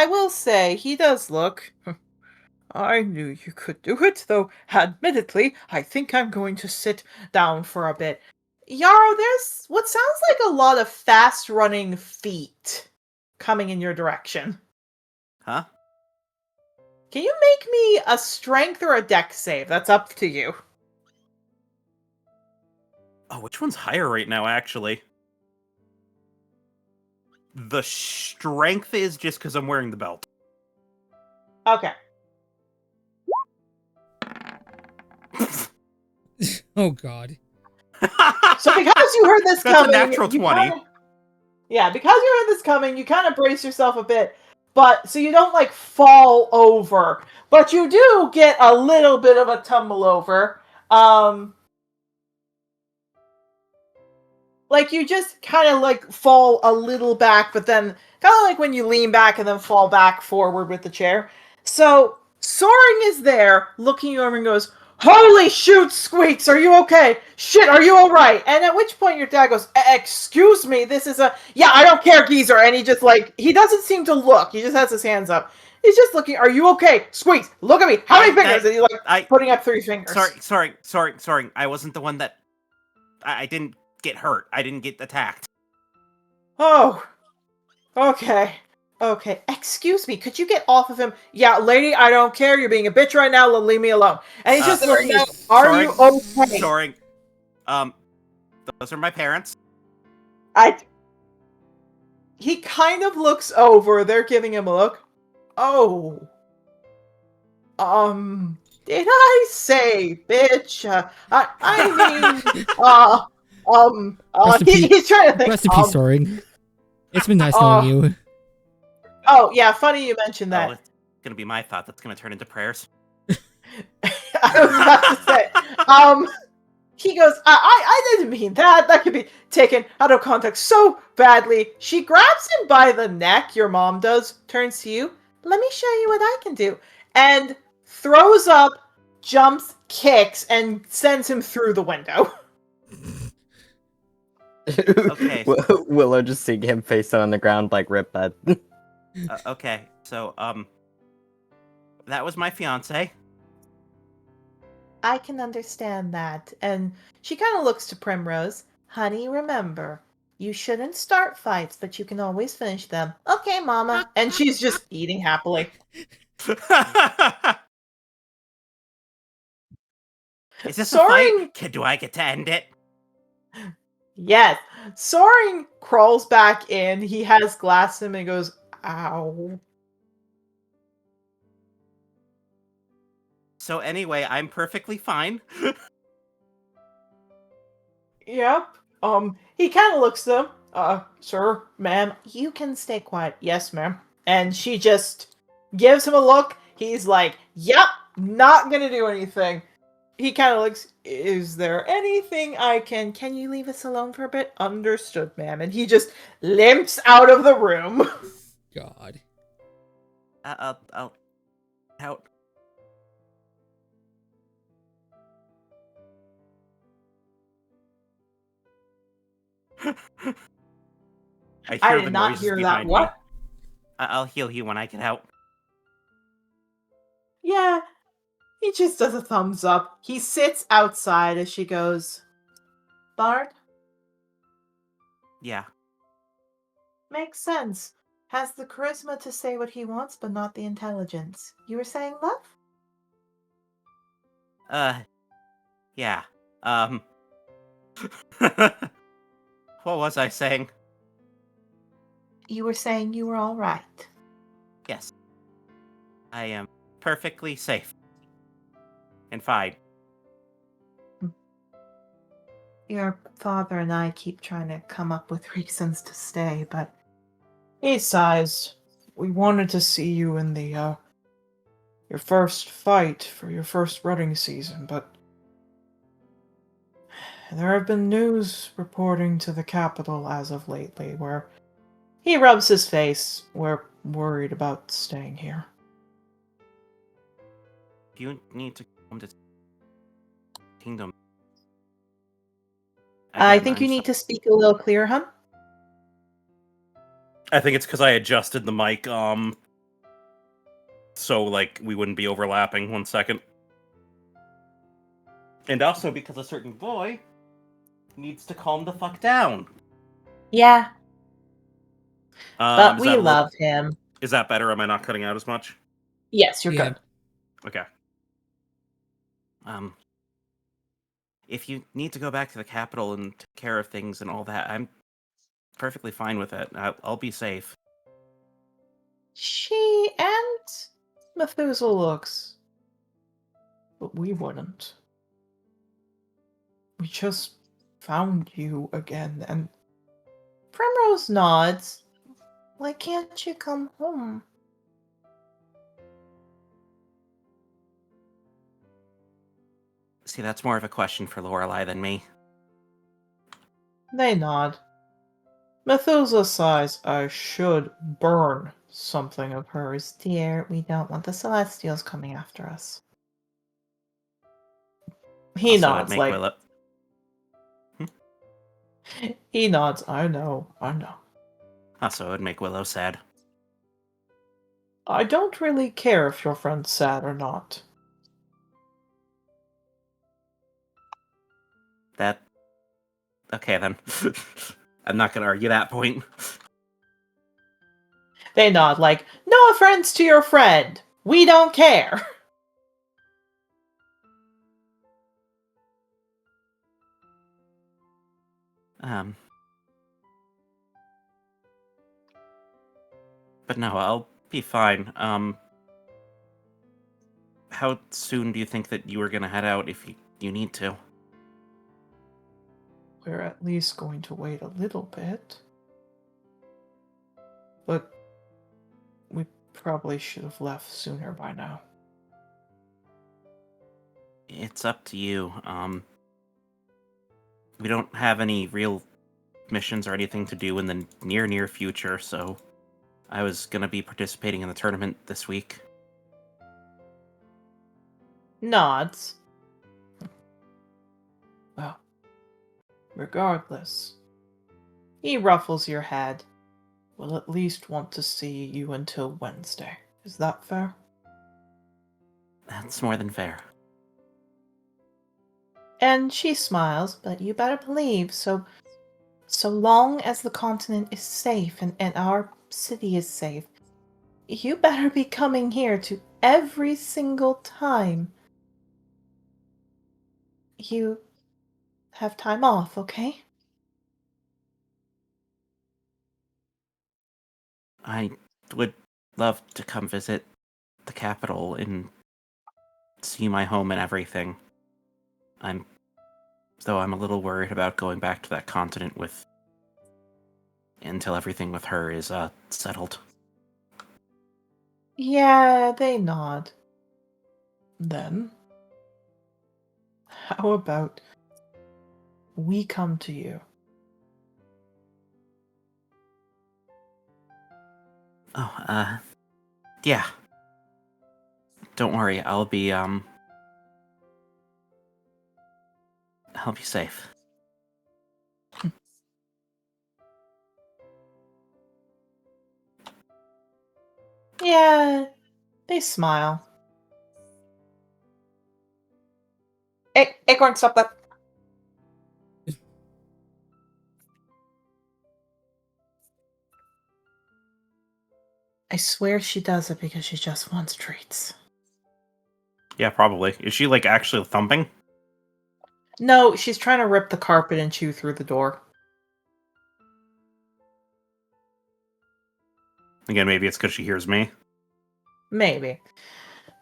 S1: will say, he does look... I knew you could do it, though admittedly, I think I'm going to sit down for a bit. Yarrow, there's what sounds like a lot of fast-running feet coming in your direction.
S2: Huh?
S1: Can you make me a strength or a dex save? That's up to you.
S2: Oh, which one's higher right now, actually? The strength is just because I'm wearing the belt.
S1: Okay.
S4: Oh God.
S1: So because you heard this
S2: That's
S1: coming...
S2: a natural 20.
S1: Because you heard this coming, you kind of brace yourself a bit, but so you don't, like, fall over. But you do get a little bit of a tumble over. Like, you just kind of, like, fall a little back, but then kind of like when you lean back and then fall back forward with the chair. So, Soaring is there, looking you over and goes, "Holy shoot, Squeaks, are you okay? Shit, are you alright?" And at which point your dad goes, "Excuse me, this is a..." "Yeah, I don't care, geezer." And he just, like, he doesn't seem to look. He just has his hands up. He's just looking, "Are you okay? Squeaks, look at me. How many fingers?" And he's, like, putting up 3 fingers.
S2: Sorry. I wasn't the one that... I didn't get hurt. I didn't get attacked.
S1: Oh. Okay. Excuse me, could you get off of him? "Yeah, lady, I don't care. You're being a bitch right now. Leave me alone." And he's just looking at you. "Are you okay?"
S2: Sorry. Those are my parents.
S1: He kind of looks over. They're giving him a look. "Oh. Did I say bitch? He's trying to think.
S4: Rest in peace, Soaring. It's been nice knowing you.
S1: Oh, yeah, funny you mentioned that.
S2: Oh, it's gonna be my thought that's gonna turn into prayers.
S1: I was about to say. He goes, I didn't mean that. That could be taken out of context so badly." She grabs him by the neck, your mom does, turns to you. let me show you what I can do. And throws up, jumps, kicks, and sends him through the window.
S2: Okay.
S3: Willow just seeing him face down on the ground like rip bud.
S2: Okay, so, that was my fiance.
S1: I can understand that. And she kind of looks to Primrose. Honey, remember, you shouldn't start fights, but you can always finish them. Okay, Mama. And she's just eating happily.
S2: Is this a
S1: Soaring-
S2: fight? Do I get to end it?
S1: Yes. Soaring crawls back in. He has glass in him and goes, ow.
S2: So anyway, I'm perfectly fine.
S1: Yep. He kind of looks at them. Sir, ma'am, you can stay quiet. Yes, ma'am. And she just gives him a look. He's like, yep, not gonna do anything. He kind of looks, is there anything I can you leave us alone for a bit? Understood, ma'am. And he just limps out of the room.
S4: God.
S2: I'll out.
S1: I did not hear that. What?
S2: I'll heal you when I get out.
S1: Yeah. He just does a thumbs up. He sits outside as she goes, Bard?
S2: Yeah.
S1: Makes sense. Has the charisma to say what he wants, but not the intelligence. You were saying love?
S2: Yeah. What was I saying?
S1: You were saying you were all right.
S2: Yes. I am perfectly safe. And fine.
S1: Your father and I keep trying to come up with reasons to stay, but he sighs. We wanted to see you in the, your first fight for your first rutting season, but there have been news reporting to the capital as of lately where he rubs his face. We're worried about staying here.
S2: You need to come to Kingdom.
S1: I
S2: Again,
S1: think
S2: I'm
S1: you need to speak a little clearer, hun.
S2: I think it's because I adjusted the mic, so, like, we wouldn't be overlapping. 1 second. And also because a certain boy needs to calm the fuck down.
S1: Yeah, but
S2: Is
S1: we
S2: that
S1: love him.
S2: Is that better? Am I not cutting out as much?
S1: Yes, you're
S4: Yeah.
S1: good.
S2: Okay. If you need to go back to the capital and take care of things and all that, I'm perfectly fine with it. I'll be safe.
S1: She and Methuselah looks. But we wouldn't. We just found you again, and Primrose nods. Why can't you come home?
S2: See, that's more of a question for Lorelei than me.
S1: They nod. Methuselah sighs. I should burn something of hers. Dear, we don't want the Celestials coming after us. He
S2: Also, it'd
S1: nods
S2: make
S1: like
S2: Willow.
S1: he nods. I know.
S2: Also, it'd make Willow sad.
S1: I don't really care if your friend's sad or not.
S2: That. Okay then. I'm not gonna argue that point.
S1: They nod like, no offense to your friend. We don't care.
S2: But no, I'll be fine. How soon do you think that you were gonna head out if you need to?
S1: We're at least going to wait a little bit. But we probably should have left sooner by now.
S2: It's up to you. We don't have any real missions or anything to do in the near future, so I was gonna be participating in the tournament this week.
S1: Nods. Well, regardless, he ruffles your head. We'll at least want to see you until Wednesday. Is that fair?
S2: That's more than fair.
S1: And she smiles, but you better believe, so long as the continent is safe and our city is safe, you better be coming here to every single time you have time off, okay?
S2: I would love to come visit the capital and see my home and everything. Though I'm a little worried about going back to that continent until everything with her is settled.
S1: Yeah, they nod. Then, how about we come to you?
S2: Oh, yeah. Don't worry, I'll be safe.
S1: Yeah, they smile. Acorn, stop that. I swear she does it because she just wants treats.
S2: Yeah, probably. Is she, like, actually thumping?
S1: No, she's trying to rip the carpet and chew through the door.
S2: Again, maybe it's because she hears me.
S1: Maybe.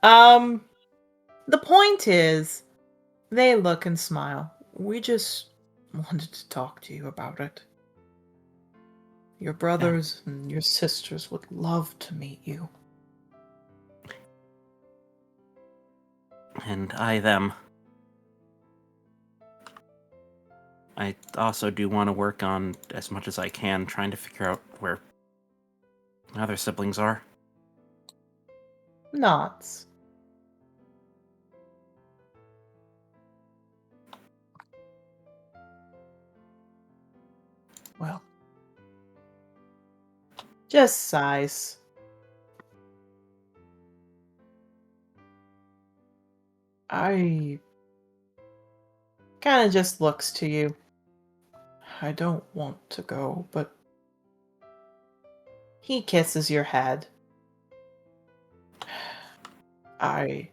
S1: The point is, they look and smile. We just wanted to talk to you about it. Your brothers and your sisters would love to meet you.
S2: And I them. I also do want to work on, as much as I can, trying to figure out where my other siblings are.
S1: Nods. Well, just sighs. I kind of just looks to you. I don't want to go, but he kisses your head. I'll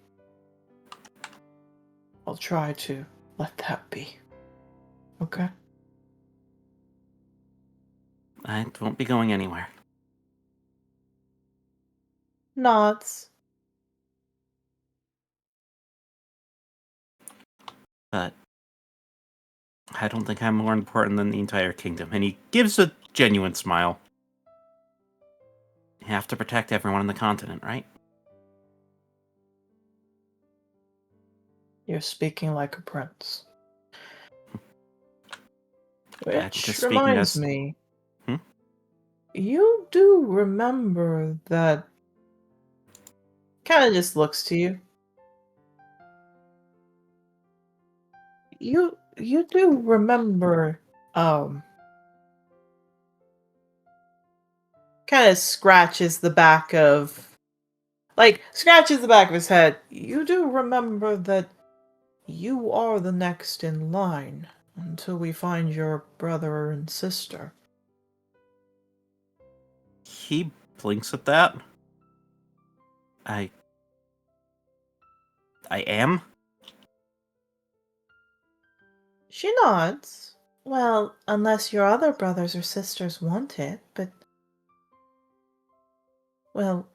S1: try to let that be. Okay?
S2: I won't be going anywhere.
S1: Nods.
S2: But I don't think I'm more important than the entire kingdom. And he gives a genuine smile. You have to protect everyone on the continent, right?
S1: You're speaking like a prince.
S2: I'm
S1: Which
S2: just speaking
S1: reminds
S2: as...
S1: me,
S2: Hmm?
S1: you do remember that... Kind of just looks to you. You do remember, kind of scratches the back of... scratches the back of his head. You do remember that you are the next in line until we find your brother and sister.
S2: He blinks at that. I am?
S1: She nods. Well, unless your other brothers or sisters want it, but... Well,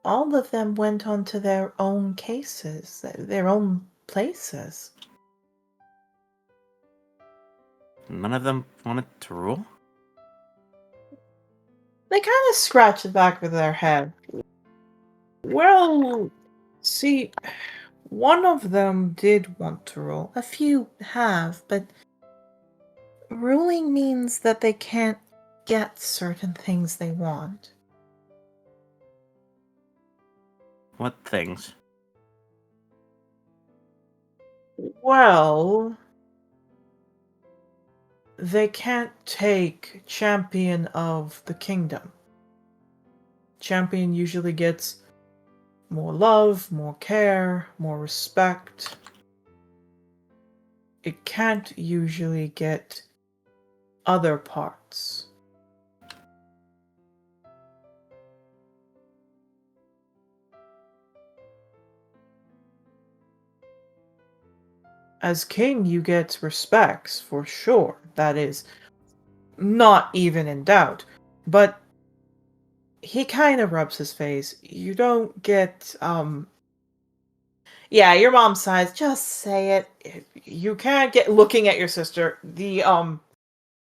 S1: all of them went on to their own cases, their own places.
S2: None of them wanted to rule?
S1: They kind of scratch the back of their head. Well, see, one of them did want to rule. A few have, but ruling means that they can't get certain things they want.
S2: What things?
S1: Well, they can't take champion of the kingdom. Champion usually gets more love, more care, more respect. It can't usually get other parts. As king, you get respects, for sure. That is not even in doubt. But he kind of rubs his face. You don't get, yeah, your mom sighs. Just say it. You can't get looking at your sister. The,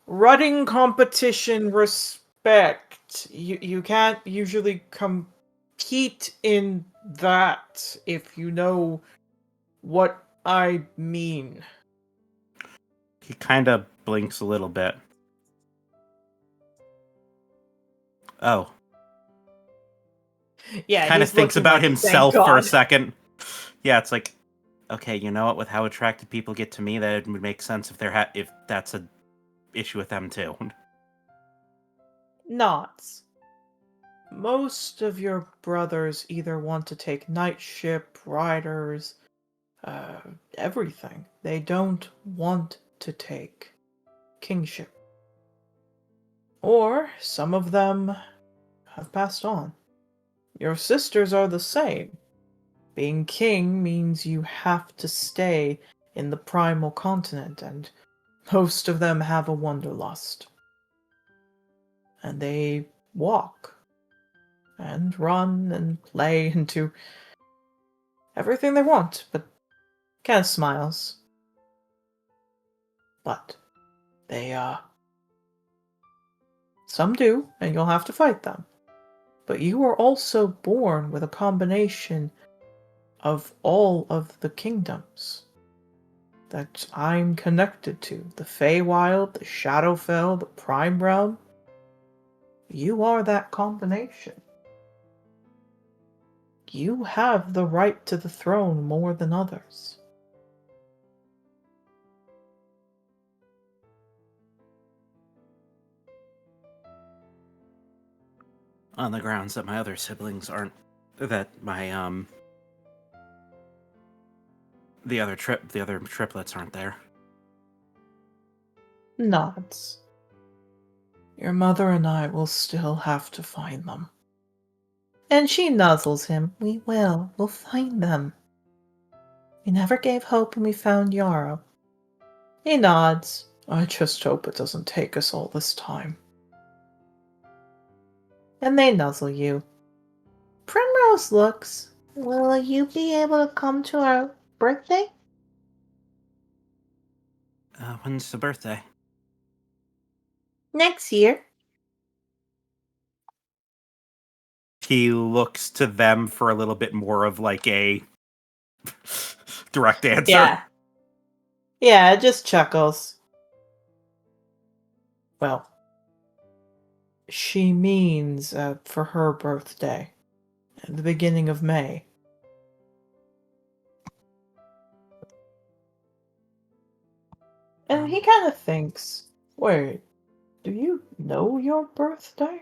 S1: rutting competition respect. You can't usually compete in that, if you know what I mean.
S2: He kind of blinks a little bit. Oh.
S1: Yeah,
S2: Kind of
S1: he's
S2: thinks
S1: looking
S2: about
S1: like, "Thank
S2: himself for a
S1: God."
S2: second. Yeah, it's like, okay, you know what? With how attracted people get to me, that would make sense if if that's a issue with them too.
S1: Nods. Most of your brothers either want to take knightship, riders, uh, everything. They don't want to take kingship. Or some of them have passed on. Your sisters are the same. Being king means you have to stay in the primal continent, and most of them have a wanderlust. And they walk, and run, and play, and do everything they want, but kind of smiles. But they, some do, and you'll have to fight them. But you were also born with a combination of all of the kingdoms that I'm connected to. The Feywild, the Shadowfell, the Prime Realm. You are that combination. You have the right to the throne more than others.
S2: On the grounds that my other siblings aren't, that my the other triplets aren't there.
S1: Nods. Your mother and I will still have to find them. And she nuzzles him. We will. We'll find them. We never gave hope when we found Yarrow. He nods. I just hope it doesn't take us all this time. And they nuzzle you. Primrose looks. Will you be able to come to our birthday?
S2: When's the birthday?
S1: Next year.
S2: He looks to them for a little bit more of like a direct answer.
S1: Yeah. Yeah, it just chuckles. Well, she means for her birthday. At the beginning of May. And he kind of thinks, wait, do you know your birthday?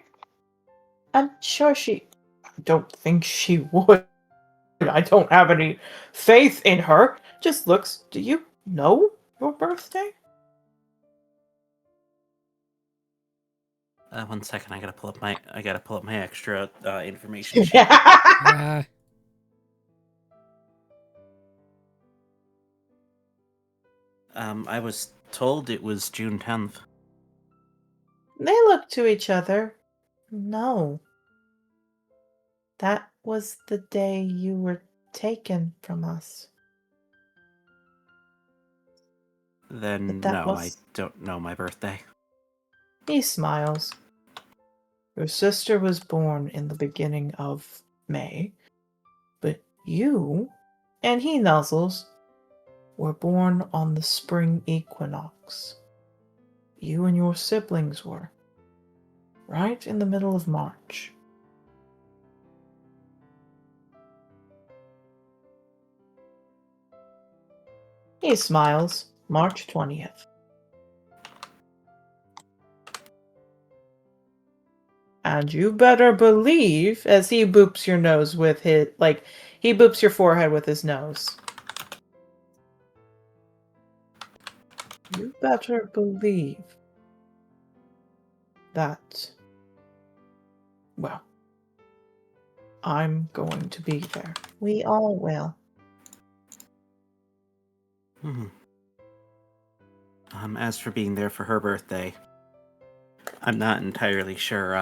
S1: I'm sure she... I don't think she would. I don't have any faith in her. Just looks, do you know your birthday?
S2: 1 second, I gotta pull up my extra information sheet.
S4: Yeah.
S2: I was told it was June 10th.
S1: They look to each other. No. That was the day you were taken from us.
S2: Then
S1: But that
S2: no,
S1: was...
S2: I don't know my birthday.
S1: He smiles. Your sister was born in the beginning of May, but you, and he nuzzles, were born on the spring equinox. You and your siblings were. right in the middle of March. He smiles. March 20th. And you better believe, as he boops your nose with his, like, he boops your forehead with his nose. You better believe that, well, I'm going to be there. We all will.
S2: As for being there for her birthday, I'm not entirely sure,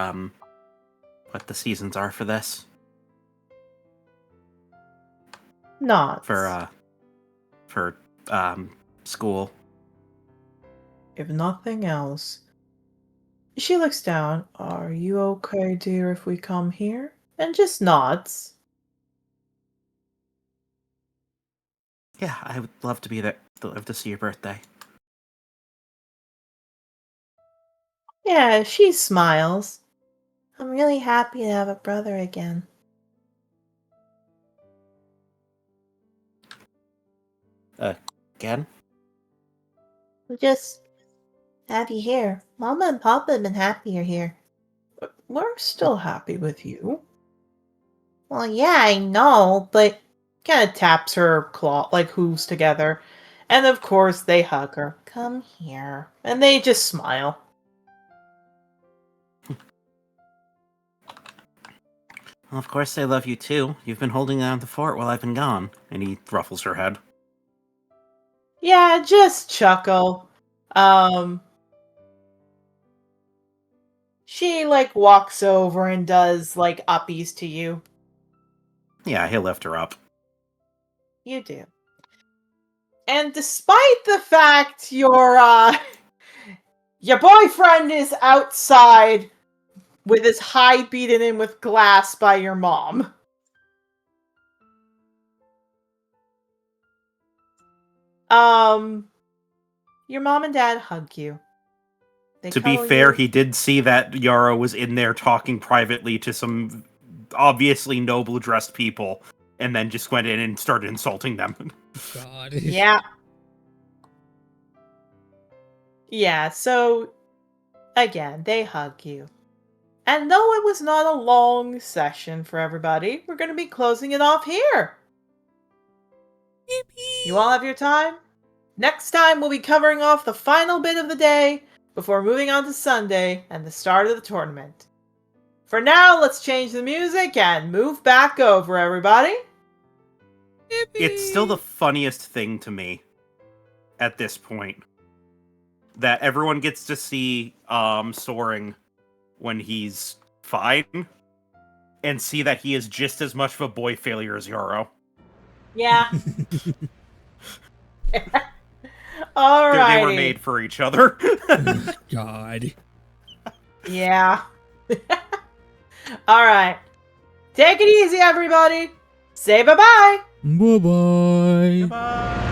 S2: what the seasons are for this.
S1: Not.
S2: For school.
S1: If nothing else. She looks down. Are you okay, dear, if we come here? And just nods.
S2: Yeah, I would love to be there. Love to see your birthday.
S1: Yeah, she smiles. I'm really happy to have a brother again.
S2: Again?
S1: We're just happy here. Mama and Papa have been happy you're here. We're still happy with you. Well, yeah, I know, but kind of taps her claw, like hooves together. And of course, they hug her. Come here. And they just smile.
S2: Well, of course I love you too. You've been holding down the fort while I've been gone. And he ruffles her head.
S1: Yeah, just chuckle. She, like, walks over and does, like, uppies to you.
S2: Yeah, he'll lift her up.
S1: You do. And despite the fact your boyfriend is outside with his hide beaten in with glass by your mom. Your mom and dad hug you. They
S2: To be
S1: cuddle
S2: fair,
S1: you.
S2: he did see that Yarrow was in there talking privately to some obviously noble dressed people, and then just went in and started insulting them.
S4: God.
S1: Yeah. Yeah, so again, they hug you. And though it was not a long session for everybody, we're going to be closing it off here. You all have your time? Next time, we'll be covering off the final bit of the day before moving on to Sunday and the start of the tournament. For now, let's change the music and move back over, everybody.
S2: It's still the funniest thing to me at this point that everyone gets to see Soaring when he's fine and see that he is just as much of a boy failure as Yarrow.
S1: Yeah. All right.
S2: They were made for each other.
S4: God.
S1: Yeah. All right. Take it easy, everybody. Say bye-bye.
S4: Bye-bye.
S2: Bye.